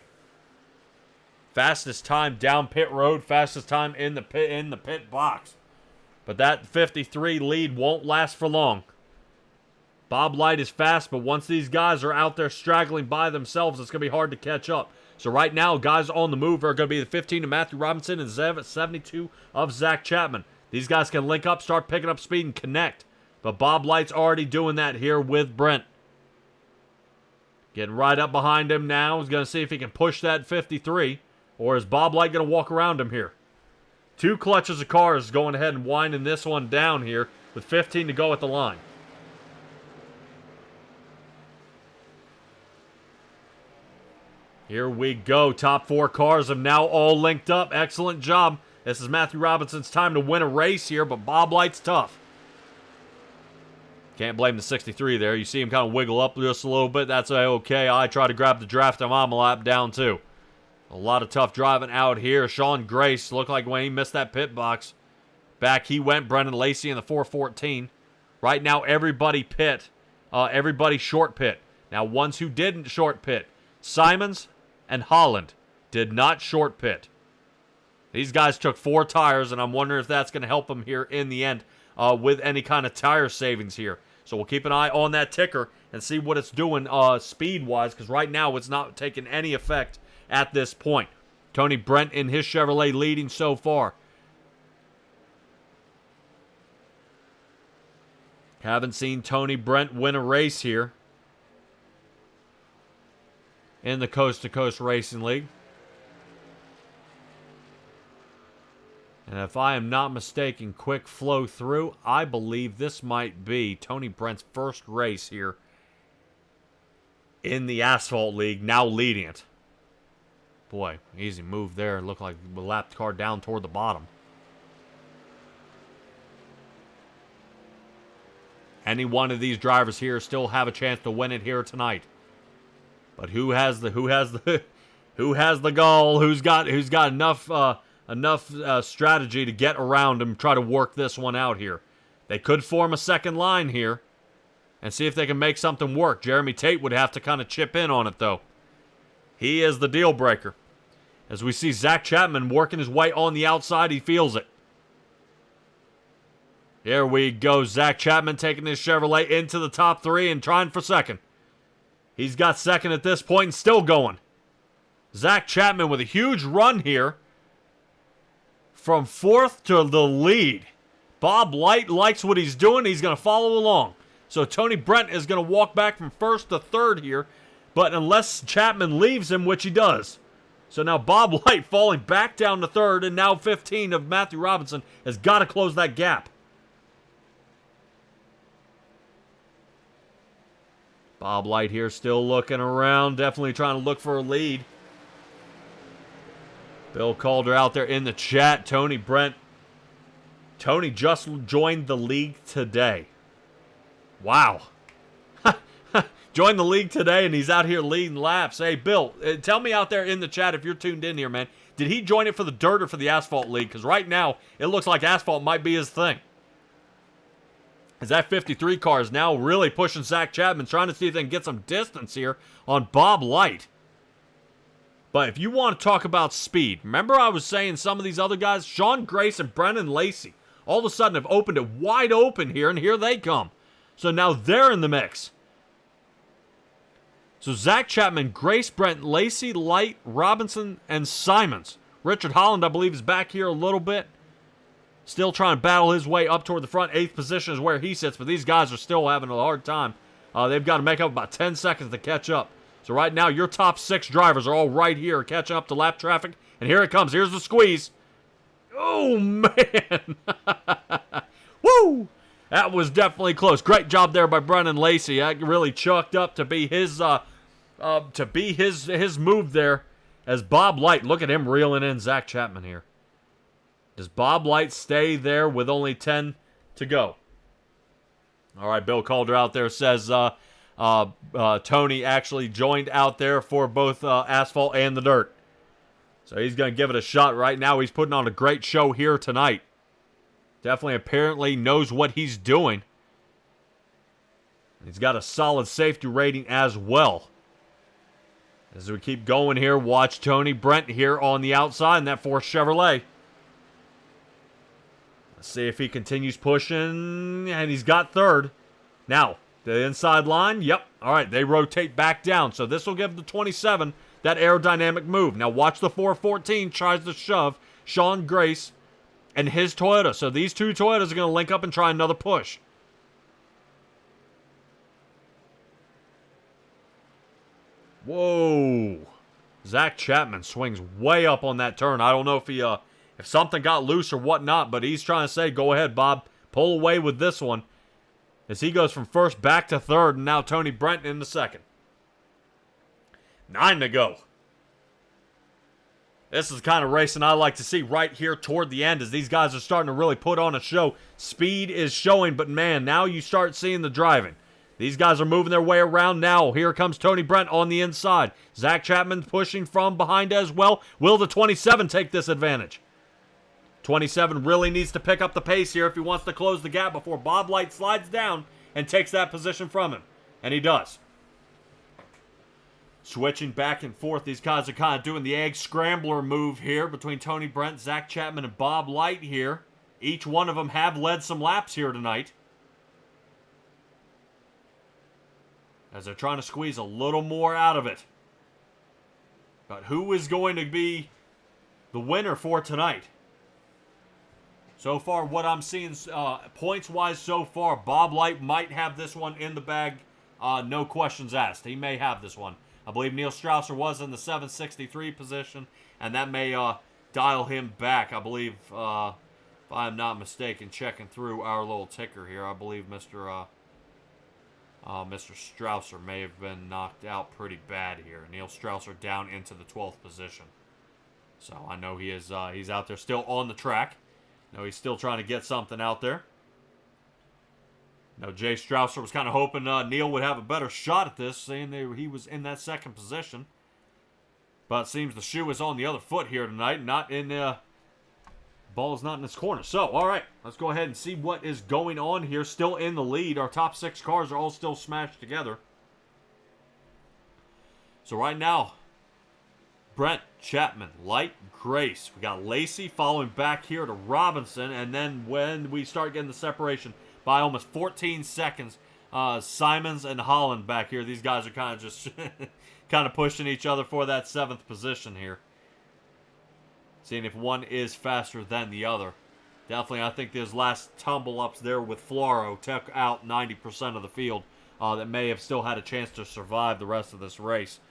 Fastest time down pit road. Fastest time in the pit box. But that 53 lead won't last for long. Bob Light is fast, but once these guys are out there straggling by themselves, it's going to be hard to catch up. So right now, guys on the move are going to be the 15 of Matthew Robinson and Zev at 72 of Zach Chapman. These guys can link up, start picking up speed, and connect. But Bob Light's already doing that here with Brent. Getting right up behind him now. He's going to see if he can push that 53. Or is Bob Light going to walk around him here? 2 clutches of cars going ahead and winding this one down here with 15 to go at the line. Here we go. Top 4 cars have now all linked up. Excellent job. This is Matthew Robinson's time to win a race here, but Bob Light's tough. Can't blame the 63 there. You see him kind of wiggle up just a little bit. That's okay. I try to grab the draft and I'm a lap down too. A lot of tough driving out here. Sean Grace looked like when he missed that pit box. Back he went. Brendan Lacey in the 414. Right now, everybody short pit. Now, ones who didn't short pit, Simons and Holland did not short pit. These guys took 4 tires, and I'm wondering if that's going to help them here in the end with any kind of tire savings here. So we'll keep an eye on that ticker and see what it's doing speed-wise, because right now it's not taking any effect at this point. Tony Brent in his Chevrolet leading so far. Haven't seen Tony Brent win a race here in the Coast2Coast Racing League. And if I am not mistaken, quick flow through, I believe this might be Tony Brent's first race here in the Asphalt League, now leading it. Boy, easy move there. Looked like we lapped the car down toward the bottom. Any one of these drivers here still have a chance to win it here tonight. But who has the gall? Who's got enough strategy to get around and try to work this one out here? They could form a second line here and see if they can make something work. Jeremy Tate would have to kind of chip in on it, though. He is the deal breaker. As we see Zach Chapman working his way on the outside, he feels it. Here we go. Zach Chapman taking his Chevrolet into the top 3 and trying for second. He's got second at this point and still going. Zach Chapman with a huge run here from 4th to the lead. Bob Light likes what he's doing. He's going to follow along. So Tony Brent is going to walk back from 1st to 3rd here. But unless Chapman leaves him, which he does. So now Bob Light falling back down to 3rd, and now 15 of Matthew Robinson has got to close that gap. Bob Light here still looking around, definitely trying to look for a lead. Bill Calder out there in the chat. Tony Brent. Tony just joined the league today. Wow. Joined the league today, and he's out here leading laps. Hey, Bill, tell me out there in the chat if you're tuned in here, man. Did he join it for the dirt or for the asphalt league? Because right now, it looks like asphalt might be his thing. As that 53 car is now really pushing Zach Chapman, trying to see if they can get some distance here on Bob Light. But if you want to talk about speed, remember I was saying some of these other guys, Sean Grace and Brennan Lacey, all of a sudden have opened it wide open here, and here they come. So now they're in the mix. So Zach Chapman, Grace, Brent, Lacey, Light, Robinson, and Simons. Richard Holland, I believe, is back here a little bit. Still trying to battle his way up toward the front. 8th position is where he sits, but these guys are still having a hard time. They've got to make up about 10 seconds to catch up. So right now, your top 6 drivers are all right here catching up to lap traffic. And here it comes. Here's the squeeze. Oh, man. Woo! That was definitely close. Great job there by Brennan Lacey. That really chalked up to be his move there. As Bob Light, look at him reeling in Zach Chapman here. Does Bob Light stay there with only 10 to go? All right, Bill Calder out there says Tony actually joined out there for both asphalt and the dirt. So he's going to give it a shot right now. He's putting on a great show here tonight. Definitely apparently knows what he's doing. He's got a solid safety rating as well. As we keep going here, watch Tony Brent here on the outside in that 4th Chevrolet. Let's see if he continues pushing, and he's got 3rd. Now, the inside line, yep. All right, they rotate back down, so this will give the 27 that aerodynamic move. Now, watch the 414 tries to shove Sean Grace and his Toyota. So these two Toyotas are going to link up and try another push. Whoa. Zach Chapman swings way up on that turn. I don't know if something got loose or whatnot, but he's trying to say, go ahead, Bob. Pull away with this one. As he goes from 1st back to 3rd, and now Tony Brent in the 2nd. 9 to go. This is the kind of racing I like to see right here toward the end as these guys are starting to really put on a show. Speed is showing, but man, now you start seeing the driving. These guys are moving their way around now. Here comes Tony Brent on the inside. Zach Chapman pushing from behind as well. Will the 27 take this advantage? 27 really needs to pick up the pace here if he wants to close the gap before Bob Light slides down and takes that position from him. And he does. Switching back and forth, these guys are kind of doing the egg scrambler move here between Tony Brent, Zach Chapman, and Bob Light here. Each one of them have led some laps here tonight, as they're trying to squeeze a little more out of it. But who is going to be the winner for tonight? So far, what I'm seeing points-wise so far, Bob Light might have this one in the bag. No questions asked. He may have this one. I believe Neil Strausser was in the 763 position, and that may dial him back. I believe, if I'm not mistaken, checking through our little ticker here, I believe Mr. Strausser may have been knocked out pretty bad here. Neil Strausser down into the 12th position. So I know he is he's out there still on the track. No, he's still trying to get something out there. Now, Jay Strausser was kind of hoping Neil would have a better shot at this, saying he was in that second position. But it seems the shoe is on the other foot here tonight, not in ball is not in this corner. So, all right, let's go ahead and see what is going on here. Still in the lead. Our top 6 cars are all still smashed together. So right now, Brent, Chapman, Light, Grace. We got Lacey following back here to Robinson. And then when we start getting the separation by almost 14 seconds, Simons and Holland back here. These guys are kind of just kind of pushing each other for that 7th position here. Seeing if one is faster than the other. Definitely, I think those last tumble-ups there with Floro took out 90% of the field that may have still had a chance to survive the rest of this race.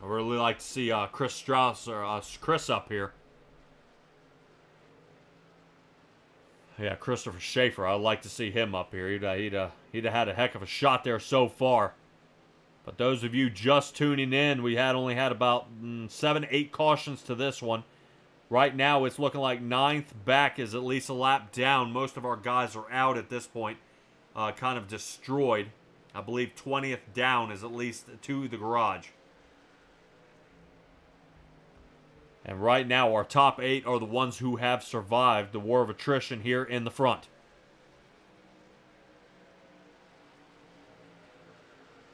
I really like to see Chris Strauss or Chris up here. Yeah, Christopher Schaefer. I'd like to see him up here. He'd have had a heck of a shot there so far. But those of you just tuning in, we only had about 7-8 cautions to this one. Right now, it's looking like 9th back is at least a lap down. Most of our guys are out at this point, kind of destroyed. I believe 20th down is at least to the garage. And right now, our top 8 are the ones who have survived the war of attrition here in the front.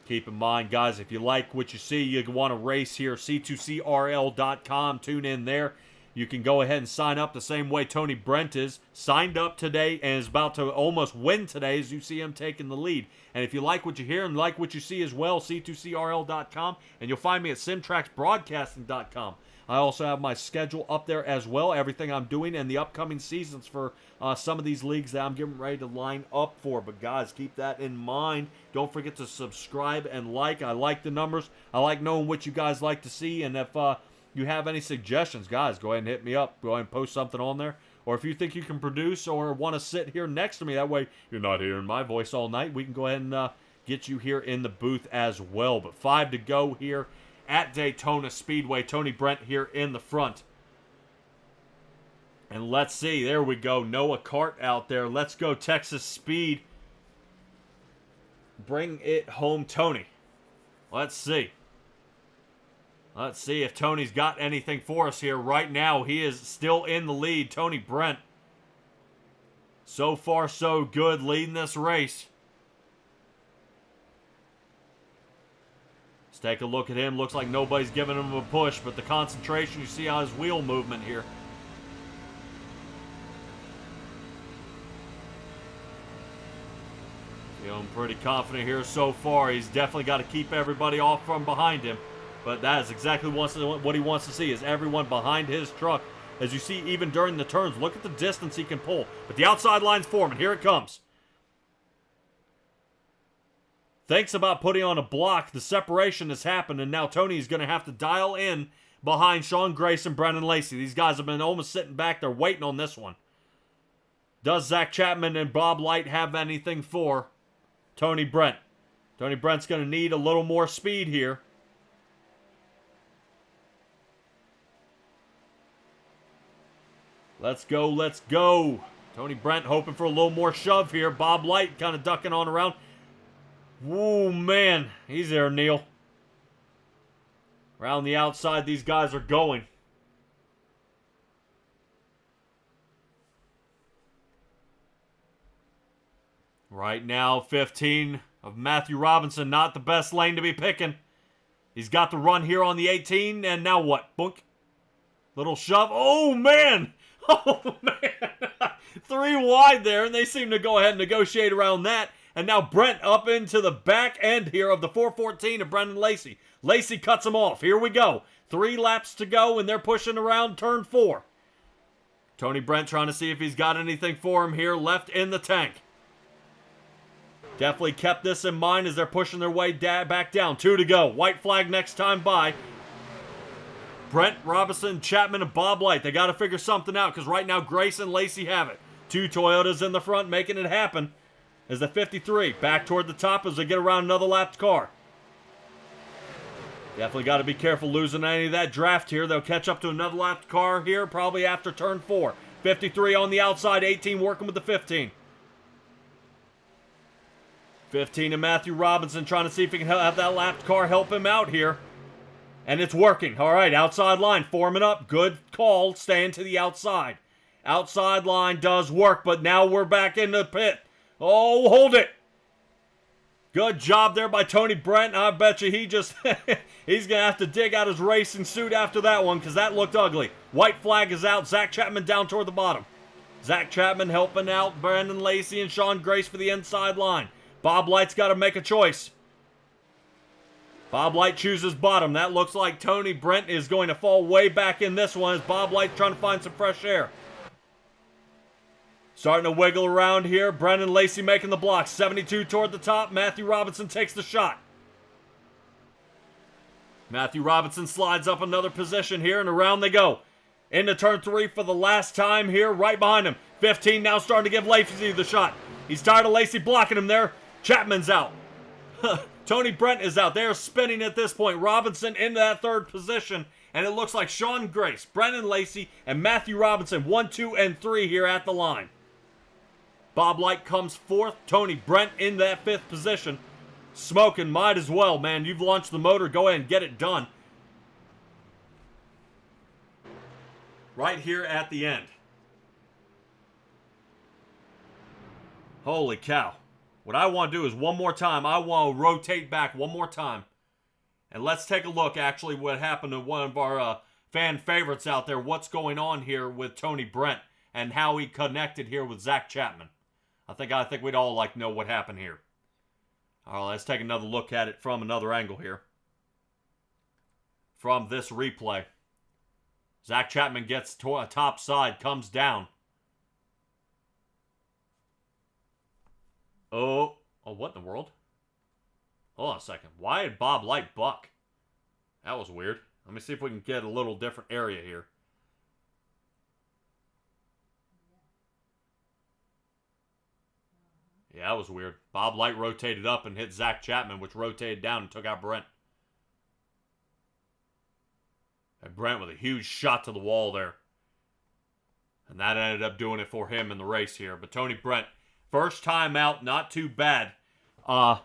Keep in mind, guys, if you like what you see, you want to race here, C2CRL.com. Tune in there. You can go ahead and sign up the same way Tony Brent is. Signed up today and is about to almost win today as you see him taking the lead. And if you like what you hear and like what you see as well, C2CRL.com. And you'll find me at SimTracksBroadcasting.com. I also have my schedule up there as well, everything I'm doing and the upcoming seasons for some of these leagues that I'm getting ready to line up for. But guys, keep that in mind. Don't forget to subscribe and like. I like the numbers. I like knowing what you guys like to see. And if you have any suggestions, guys, go ahead and hit me up. Go ahead and post something on there. Or if you think you can produce or want to sit here next to me, that way you're not hearing my voice all night, we can go ahead and get you here in the booth as well. But 5 to go here at Daytona Speedway. Tony Brent here in the front. And let's see. There we go. Noah Cart out there. Let's go Texas Speed. Bring it home, Tony. Let's see. Let's see if Tony's got anything for us here. Right now, he is still in the lead. Tony Brent. So far, so good. Leading this race. Let's take a look at him. Looks like nobody's giving him a push, but the concentration, you see on his wheel movement here. Feeling pretty confident here so far. He's definitely got to keep everybody off from behind him. But that is exactly what he wants to see, is everyone behind his truck. As you see, even during the turns, look at the distance he can pull. But the outside line's forming. Here it comes. Thanks about putting on a block. The separation has happened, and now Tony's going to have to dial in behind Sean Grace and Brennan Lacey. These guys have been almost sitting back there waiting on this one. Does Zach Chapman and Bob Light have anything for Tony Brent? Tony Brent's going to need a little more speed here. Let's go, let's go. Tony Brent hoping for a little more shove here. Bob Light kind of ducking on around. Whoa, man. He's there, Neil. Around the outside, these guys are going. Right now, 15 of Matthew Robinson, not the best lane to be picking. He's got the run here on the 18, and now what? Boink. Little shove. Oh, man. Oh, man. 3 wide there, and they seem to go ahead and negotiate around that. And now Brent up into the back end here of the 414 of Brendan Lacey. Lacey cuts him off. Here we go. 3 laps to go, and they're pushing around turn 4. Tony Brent trying to see if he's got anything for him here left in the tank. Definitely kept this in mind as they're pushing their way back down. 2 to go. White flag next time by. Brent, Robinson, Chapman, and Bob Light. They got to figure something out because right now Grace and Lacey have it. 2 Toyotas in the front making it happen. As the 53 back toward the top as they get around another lapped car. Definitely got to be careful losing any of that draft here. They'll catch up to another lapped car here probably after turn 4. 53 on the outside, 18 working with the 15. 15 and Matthew Robinson trying to see if he can have that lapped car help him out here. And it's working. All right, outside line forming up. Good call, staying to the outside. Outside line does work, but now we're back in the pit. Oh, hold it. Good job there by Tony Brent. I bet you he's going to have to dig out his racing suit after that one because that looked ugly. White flag is out. Zach Chapman down toward the bottom. Zach Chapman helping out Brandon Lacey and Sean Grace for the inside line. Bob Light's got to make a choice. Bob Light chooses bottom. That looks like Tony Brent is going to fall way back in this one as Bob Light's trying to find some fresh air. Starting to wiggle around here. Brendan Lacey making the block. 72 toward the top. Matthew Robinson takes the shot. Matthew Robinson slides up another position here, and around they go. Into turn 3 for the last time here, right behind him. 15 now starting to give Lacey the shot. He's tired of Lacey blocking him there. Chapman's out. Tony Brent is out. They're spinning at this point. Robinson into that 3rd position. And it looks like Sean Grace, Brendan Lacey, and Matthew Robinson, 1, 2, and 3 here at the line. Bob Light comes 4th. Tony Brent in that 5th position. Smoking, might as well, man. You've launched the motor. Go ahead and get it done. Right here at the end. Holy cow. What I want to do is one more time. I want to rotate back one more time. And let's take a look, actually, what happened to one of our fan favorites out there. What's going on here with Tony Brent and how he connected here with Zach Chapman. I think we'd all like to know what happened here. All right, let's take another look at it from another angle here. From this replay. Zach Chapman gets to a top side, comes down. Oh, what in the world? Hold on a second. Why did Bob Light buck? That was weird. Let me see if we can get a little different area here. Yeah, that was weird. Bob Light rotated up and hit Zach Chapman, which rotated down and took out Brent. And Brent with a huge shot to the wall there. And that ended up doing it for him in the race here. But Tony Brent, first time out, not too bad. Not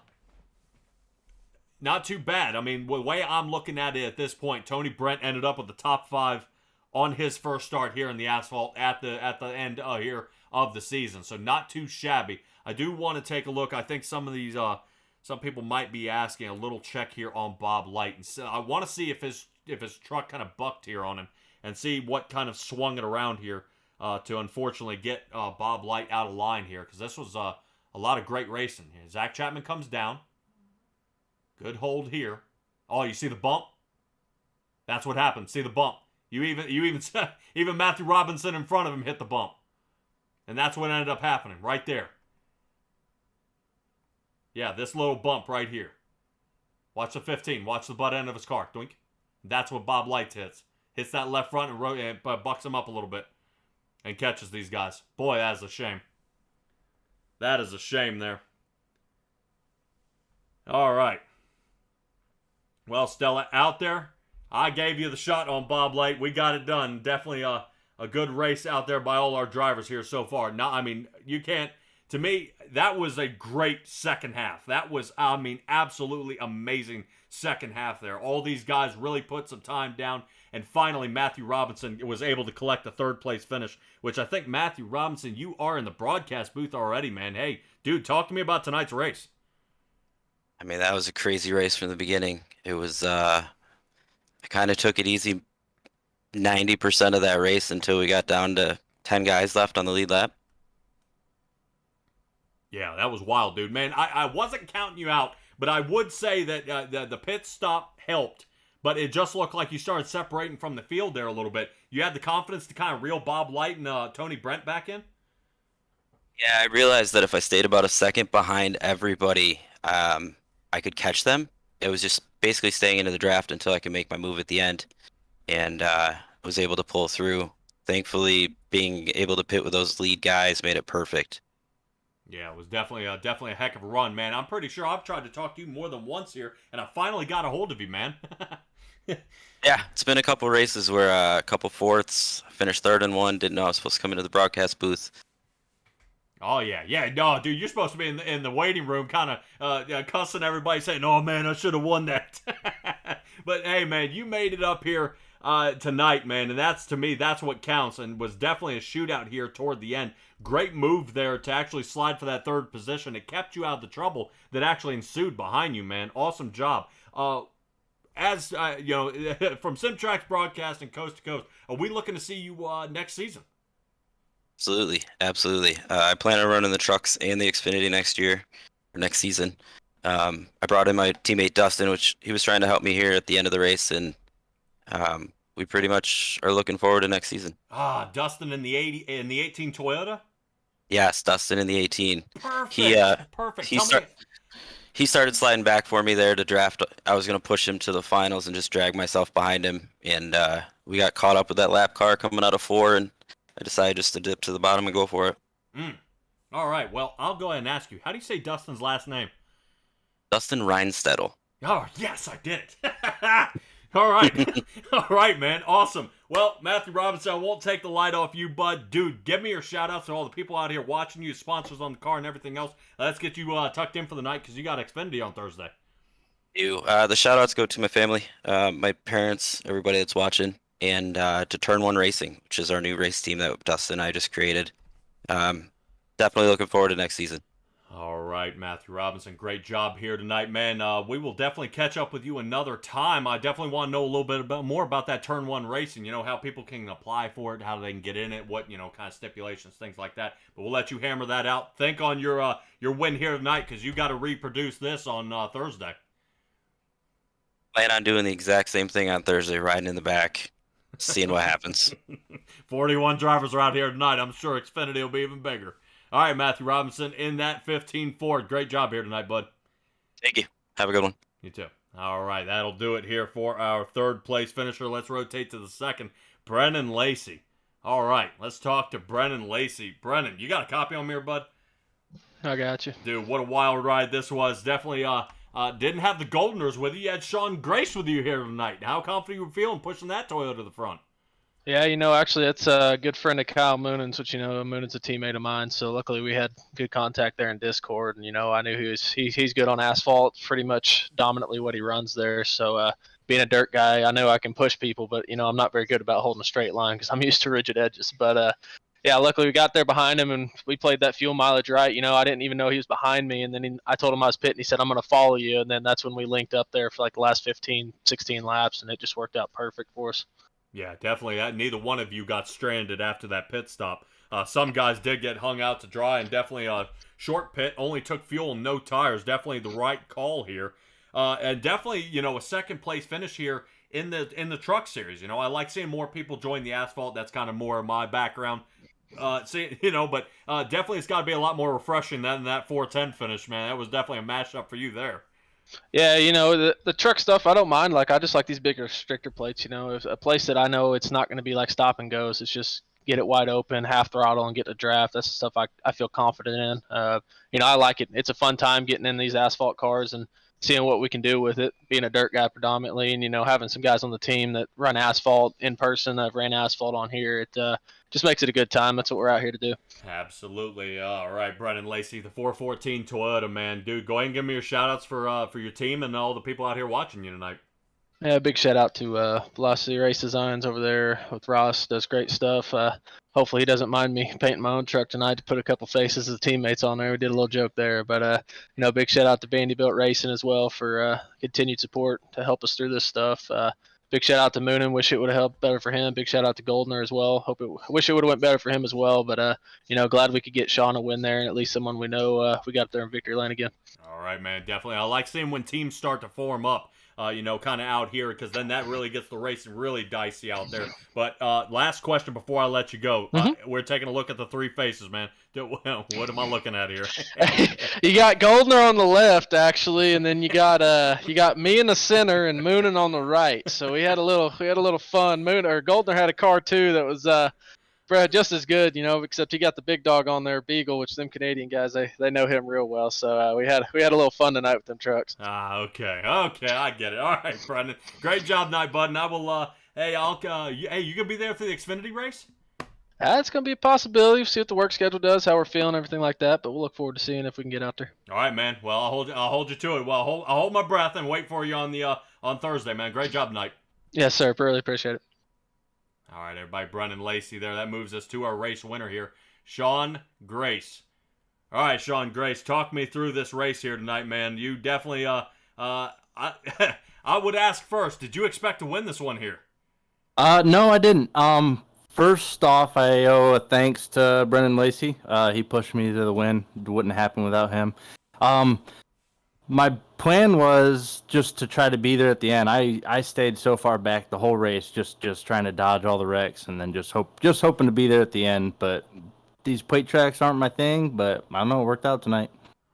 too bad. I mean, the way I'm looking at it at this point, Tony Brent ended up with the top 5 on his first start here in the asphalt at the end here of the season. So not too shabby. I do want to take a look. I think some of these, some people might be asking a little check here on Bob Light. And so I want to see if his truck kind of bucked here on him and see what kind of swung it around here to unfortunately get Bob Light out of line here because this was a lot of great racing. Zach Chapman comes down. Good hold here. Oh, you see the bump? That's what happened. See the bump. You even Matthew Robinson in front of him hit the bump. And that's what ended up happening right there. Yeah, this little bump right here. Watch the 15. Watch the butt end of his car. Doink. That's what Bob Light hits. Hits that left front and bucks him up a little bit. And catches these guys. Boy, that is a shame. That is a shame there. All right. Well, Stella, out there, I gave you the shot on Bob Light. We got it done. Definitely a good race out there by all our drivers here so far. Now, I mean, you can't. To me, that was a great second half. That was, I mean, absolutely amazing second half there. All these guys really put some time down. And finally, Matthew Robinson was able to collect a 3rd place finish, which I think, Matthew Robinson, you are in the broadcast booth already, man. Hey, Dude, talk to me about tonight's race. I mean, that was a crazy race from the beginning. It was, I kind of took it easy 90% of that race until we got down to 10 guys left on the lead lap. Yeah, that was wild, dude. Man, I wasn't counting you out, but I would say that the pit stop helped, but it just looked like you started separating from the field there a little bit. You had the confidence to kind of reel Bob Light and Tony Brent back in? Yeah, I realized that if I stayed about a second behind everybody, I could catch them. It was just basically staying into the draft until I could make my move at the end, and was able to pull through. Thankfully, being able to pit with those lead guys made it perfect. Yeah, it was definitely a heck of a run, man. I'm pretty sure I've tried to talk to you more than once here, and I finally got a hold of you, man. Yeah, it's been a couple races where a couple fourths, finished third in one, didn't know I was supposed to come into the broadcast booth. Oh yeah, no, dude, you're supposed to be in the waiting room, kind of cussing everybody, saying, "Oh man, I should have won that." But hey, man, you made it up here tonight, man, and to me, that's what counts. And was definitely a shootout here toward the end. Great move there to actually slide for that third position. It kept you out of the trouble that actually ensued behind you, man. Awesome job. As you know, from Simtrax Broadcasting Coast to Coast, are we looking to see you next season? Absolutely. I plan on running the trucks and the Xfinity next year, or next season. I brought in my teammate Dustin, which he was trying to help me here at the end of the race, and we pretty much are looking forward to next season. Dustin in the 18 Toyota? Yes, Dustin in the 18. Perfect. Perfect. He started sliding back for me there to draft. I was going to push him to the finals and just drag myself behind him, and we got caught up with that lap car coming out of 4, and I decided just to dip to the bottom and go for it. All right. Well, I'll go ahead and ask you. How do you say Dustin's last name? Dustin Reinstedel. Oh, yes, I did it. All right. All right, man. Awesome. Well, Matthew Robinson, I won't take the light off you, bud. Dude, give me your shout-outs to all the people out here watching you, sponsors on the car and everything else. Let's get you tucked in for the night because you got Xfinity on Thursday. The shout-outs go to my family, my parents, everybody that's watching, and to Turn 1 Racing, which is our new race team that Dustin and I just created. Definitely looking forward to next season. All right, Matthew Robinson, great job here tonight, man. We will definitely catch up with you another time. I definitely want to know a little bit more about that Turn 1 Racing, how people can apply for it, how they can get in it, what, kind of stipulations, things like that. But we'll let you hammer that out. Think on your win here tonight because you got to reproduce this on Thursday. Plan on doing the exact same thing on Thursday, riding in the back, seeing what happens. 41 drivers are out here tonight. I'm sure Xfinity will be even bigger. All right, Matthew Robinson in that 15 Ford. Great job here tonight, bud. Thank you. Have a good one. You too. All right, that'll do it here for our third place finisher. Let's rotate to the second, Brennan Lacey. All right, let's talk to Brennan Lacey. Brennan, you got a copy on me here, bud? I got you. Dude, what a wild ride this was. Definitely didn't have the Goldeners with you. You had Sean Grace with you here tonight. How confident you were feeling pushing that Toyota to the front? Yeah, actually, it's a good friend of Kyle Moonan's, which, Moonan's a teammate of mine. So luckily we had good contact there in Discord. And, I knew he's good on asphalt, pretty much dominantly what he runs there. So being a dirt guy, I know I can push people, but, I'm not very good about holding a straight line because I'm used to rigid edges. But, yeah, luckily we got there behind him and we played that fuel mileage right. I didn't even know he was behind me. And then I told him I was pitting. He said, I'm going to follow you. And then that's when we linked up there for like the last 15, 16 laps. And it just worked out perfect for us. Yeah, definitely. Neither one of you got stranded after that pit stop. Some guys did get hung out to dry, and definitely a short pit. Only took fuel and no tires. Definitely the right call here. And definitely, a second place finish here in the truck series. I like seeing more people join the asphalt. That's kind of more of my background. But definitely it's got to be a lot more refreshing than that 410 finish, man. That was definitely a mashup for you there. Yeah, the truck stuff, I don't mind. I just like these bigger, stricter plates, If a place that I know it's not going to be like stop and goes. It's just get it wide open, half throttle, and get the draft. That's the stuff I feel confident in. I like it. It's a fun time getting in these asphalt cars and seeing what we can do with it, being a dirt guy predominantly, and, having some guys on the team that run asphalt in person. I've ran asphalt on here. It just makes it a good time. That's what we're out here to do. Absolutely. All right, Brennan Lacey, the 414 Toyota, man. Dude, go ahead and give me your shout-outs for your team and all the people out here watching you tonight. Yeah, big shout out to Velocity Race Designs over there with Ross. Does great stuff. Hopefully he doesn't mind me painting my own truck tonight to put a couple faces of the teammates on there. We did a little joke there, but big shout out to Vandybuilt Racing as well for continued support to help us through this stuff. Big shout out to Moonin. Wish it would have helped better for him. Big shout out to Goldner as well. Wish it would have went better for him as well. But glad we could get Sean a win there, and at least someone we know we got there in victory lane again. All right, man, definitely. I like seeing when teams start to form up. Kind of out here, because then that really gets the racing really dicey out there. But last question before I let you go. We're taking a look at the three faces, man. What am I looking at here? You got Goldner on the left, actually, and then you got me in the center and Moonin on the right. So we had a little fun. Goldner had a car too that was just as good, except he got the big dog on there, Beagle, which them Canadian guys they know him real well. So we had a little fun tonight with them trucks. Okay, I get it. All right, Brendan, great job tonight, bud. And I will. You gonna be there for the Xfinity race? It's gonna be a possibility. We'll see what the work schedule does, how we're feeling, everything like that. But we'll look forward to seeing if we can get out there. All right, man. Well, I'll hold you to it. Well, I'll hold my breath and wait for you on the on Thursday, man. Great job tonight. Yes, sir. Really appreciate it. All right, everybody, Brendan Lacey there. That moves us to our race winner here, Sean Grace. All right, Sean Grace, talk me through this race here tonight, man. You definitely, I would ask first, did you expect to win this one here? No, I didn't. First off, I owe a thanks to Brendan Lacey. He pushed me to the win. It wouldn't happen without him. My plan was just to try to be there at the end. I stayed so far back the whole race, just trying to dodge all the wrecks, and then just hoping to be there at the end. But these plate tracks aren't my thing. But I don't know, it worked out tonight.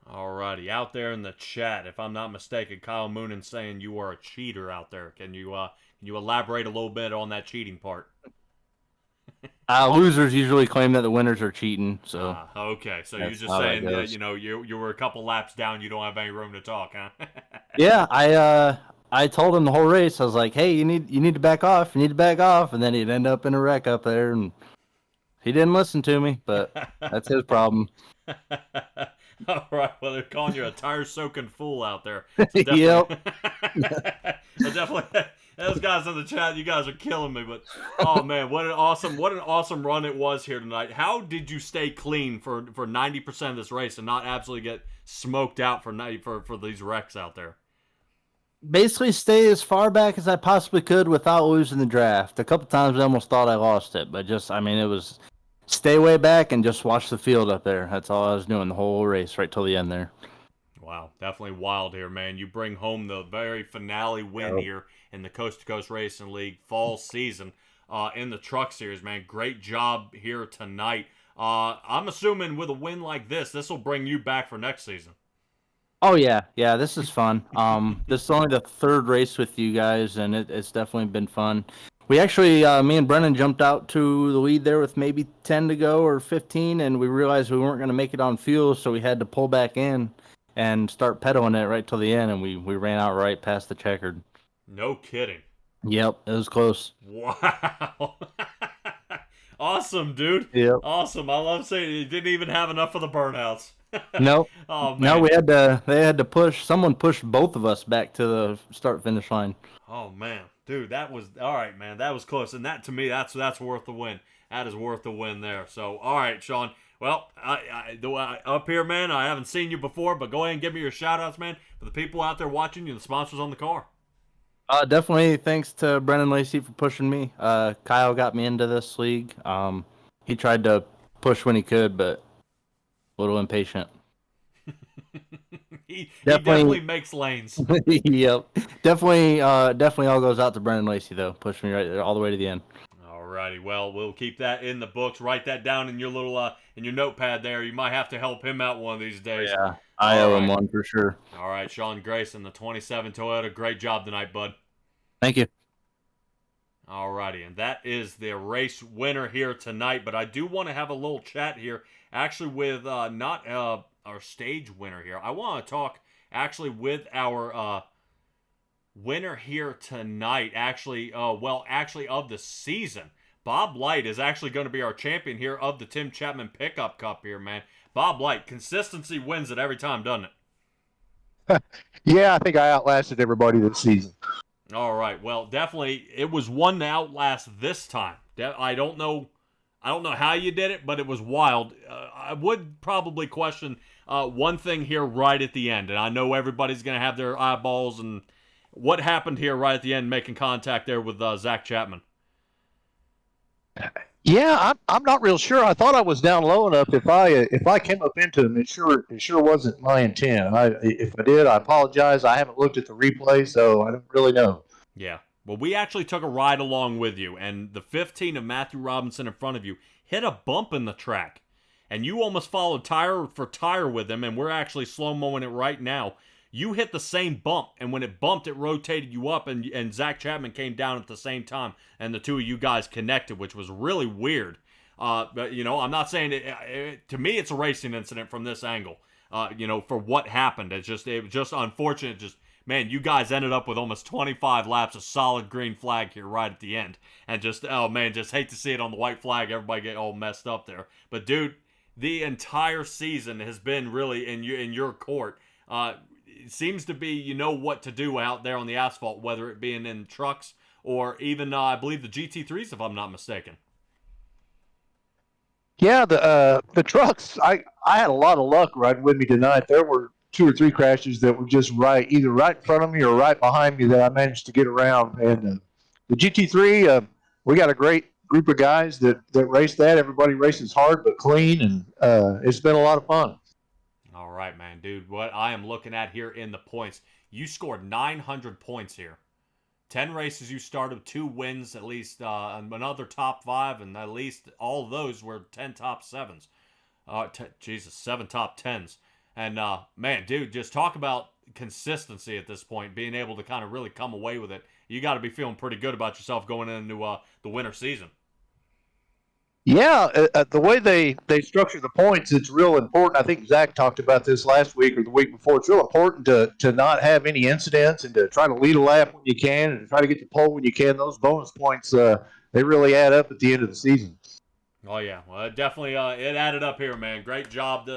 Alrighty, out there in the chat, if I'm not mistaken, Kyle Moonin saying you are a cheater out there. Can you elaborate a little bit on that cheating part? Losers usually claim that the winners are cheating. So okay, so you're just saying that you were a couple laps down, you don't have any room to talk, huh? Yeah, I told him the whole race. I was like, hey, you need to back off. You need to back off, and then he'd end up in a wreck up there, and he didn't listen to me. But that's his problem. All right, well, they're calling you a tire-soaking fool out there. So Yep. So definitely, those guys in the chat, you guys are killing me. But oh man, what an awesome run it was here tonight. How did you stay clean for 90% of this race and not absolutely get smoked out for these wrecks out there? Basically, stay as far back as I possibly could without losing the draft. A couple times I almost thought I lost it, but it was stay way back and just watch the field up there. That's all I was doing the whole race right till the end there. Wow, definitely wild here, man. You bring home the very finale win here in the Coast2Coast Racing League fall season in the Truck Series, man. Great job here tonight. I'm assuming with a win like this will bring you back for next season. Oh, yeah. Yeah, this is fun. This is only the third race with you guys, and it's definitely been fun. We actually, me and Brennan jumped out to the lead there with maybe 10 to go or 15, and we realized we weren't going to make it on fuel, so we had to pull back in and start pedaling it right till the end, and we ran out right past the checkered. No kidding. Yep, it was close. Wow. Awesome, dude. Yep. Awesome. I love saying you didn't even have enough of the burnouts. Nope. Oh, man. No, they had to push. Someone pushed both of us back to the start-finish line. Oh, man. Dude, that was all right, man. That was close. And that, to me, that's worth the win. That is worth the win there. So, all right, Sean. Well, up here, man, I haven't seen you before, but go ahead and give me your shout-outs, man, for the people out there watching you and the sponsors on the car. Definitely thanks to Brendan Lacey for pushing me. Kyle got me into this league. He tried to push when he could, but a little impatient. he definitely makes lanes. Yep. Definitely all goes out to Brendan Lacey, though. Pushed me right there all the way to the end. Alrighty, well, we'll keep that in the books. Write that down in your little in your notepad there. You might have to help him out one of these days. Yeah, I owe him one for sure. All right, Sean Grayson, the 27 Toyota. Great job tonight, bud. Thank you. Alrighty, and that is the race winner here tonight. But I do want to have a little chat here, actually, with not our stage winner here. I want to talk actually with our winner here tonight. Actually, of the season. Bob Light is actually going to be our champion here of the Tim Chapman Pickup Cup here, man. Bob Light, consistency wins it every time, doesn't it? Yeah, I think I outlasted everybody this season. All right. Well, definitely, it was one to outlast this time. I don't know how you did it, but it was wild. I would probably question one thing here right at the end, and I know everybody's going to have their eyeballs and what happened here right at the end, making contact there with Zach Chapman. Yeah, I'm not real sure. I thought I was down low enough. If I came up into him, it sure wasn't my intent. If I did, I apologize. I haven't looked at the replay, so I don't really know. Yeah. Well, we actually took a ride along with you, and the 15 of Matthew Robinson in front of you hit a bump in the track, and you almost followed tire for tire with him, and we're actually slow-moing it right now. You hit the same bump, and when it bumped, it rotated you up, and Zach Chapman came down at the same time, and the two of you guys connected, which was really weird. But, you know, I'm not saying to me it's a racing incident from this angle, you know, for what happened. It was just unfortunate. Man, you guys ended up with almost 25 laps of solid green flag here right at the end. And just hate to see it on the white flag. Everybody get all messed up there. But, dude, the entire season has been really in your court. It seems to be you know what to do out there on the asphalt, whether it being in trucks or even, I believe, the GT3s, if I'm not mistaken. Yeah, the trucks, I had a lot of luck riding with me tonight. There were 2 or 3 crashes that were just either right in front of me or right behind me that I managed to get around. And the GT3, we got a great group of guys that race that. Everybody races hard but clean, and it's been a lot of fun. All right, man, dude. What I am looking at here in the points, you scored 900 points here. 10 races you started, 2 wins, at least another top 5, and at least all of those were 10 top 7s. 7 top 10s. And, man, dude, just talk about consistency at this point, being able to kind of really come away with it. You got to be feeling pretty good about yourself going into the winter season. Yeah, the way they structure the points, it's real important. I think Zach talked about this last week or the week before. It's real important to not have any incidents and to try to lead a lap when you can and to try to get the pole when you can. Those bonus points, they really add up at the end of the season. Oh, yeah. Well, it definitely it added up here, man. Great job,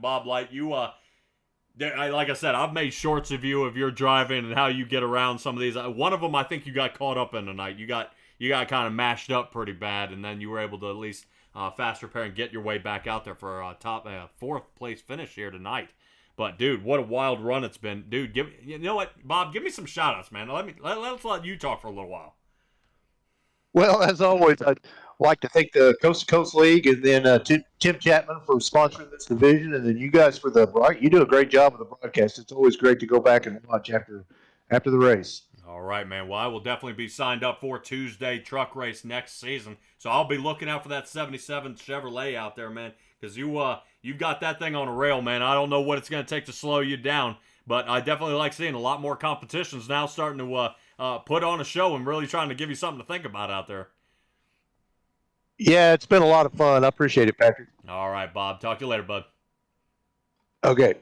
Bob Light. You, like I said, I've made shorts of you of your driving and how you get around some of these. One of them I think you got caught up in tonight. You got kind of mashed up pretty bad, and then you were able to at least fast repair and get your way back out there for a top 4th place finish here tonight. But, dude, what a wild run it's been. Dude, you know what, Bob, give me some shout-outs, man. Let's let you talk for a little while. Well, as always, I'd like to thank the Coast2Coast League and then Tim Chapman for sponsoring this division, and then you guys for you do a great job with the broadcast. It's always great to go back and watch after the race. All right, man. Well, I will definitely be signed up for Tuesday truck race next season, so I'll be looking out for that 77 Chevrolet out there, man, because you've got that thing on a rail, man. I don't know what it's going to take to slow you down, but I definitely like seeing a lot more competitions now starting to put on a show and really trying to give you something to think about out there. Yeah, it's been a lot of fun. I appreciate it, Patrick. All right, Bob. Talk to you later, bud. Okay.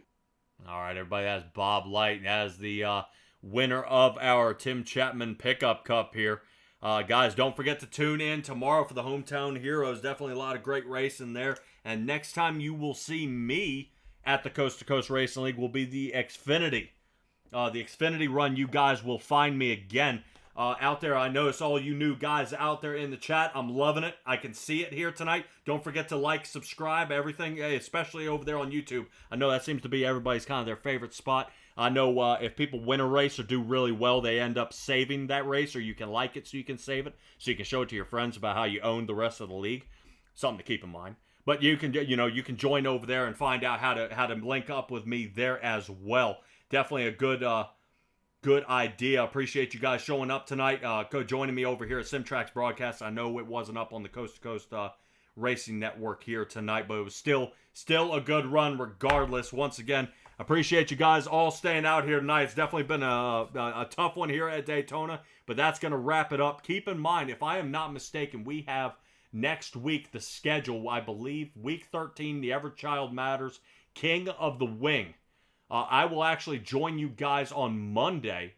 All right, everybody. That's Bob Light as the winner of our Tim Chapman Pickup Cup here. Guys, don't forget to tune in tomorrow for the Hometown Heroes. Definitely a lot of great racing there. And next time you will see me at the Coast2Coast Racing League will be the Xfinity. The Xfinity run, you guys will find me again out there. I notice all you new guys out there in the chat. I'm loving it. I can see it here tonight. Don't forget to like, subscribe, everything, especially over there on YouTube. I know that seems to be everybody's kind of their favorite spot. I know if people win a race or do really well, they end up saving that race, or you can like it so you can save it, so you can show it to your friends about how you own the rest of the league. Something to keep in mind. But you can join over there and find out how to link up with me there as well. Definitely a good idea. Appreciate you guys showing up tonight. Joining me over here at Simtrax Broadcast. I know it wasn't up on the Coast2Coast Racing Network here tonight, but it was still a good run regardless. Once again, appreciate you guys all staying out here tonight. It's definitely been a tough one here at Daytona, but that's going to wrap it up. Keep in mind, if I am not mistaken, we have next week the schedule, I believe, week 13, the Everchild Matters, King of the Wing. I will actually join you guys on Monday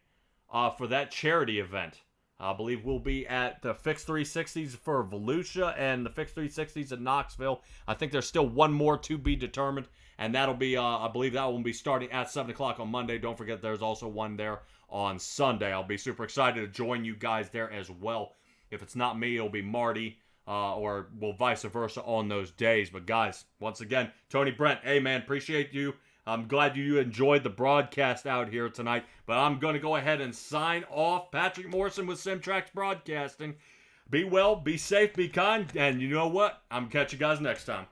for that charity event. I believe we'll be at the Fixed 360s for Volusia and the Fixed 360s at Knoxville. I think there's still one more to be determined, and that'll be, I believe that will be starting at 7 o'clock on Monday. Don't forget there's also one there on Sunday. I'll be super excited to join you guys there as well. If it's not me, it'll be Marty, or well, vice versa on those days. But guys, once again, Tony Brent, hey man, appreciate you. I'm glad you enjoyed the broadcast out here tonight. But I'm going to go ahead and sign off. Patrick Morrison with Simtrax Broadcasting. Be well, be safe, be kind, and you know what? I'm going to catch you guys next time.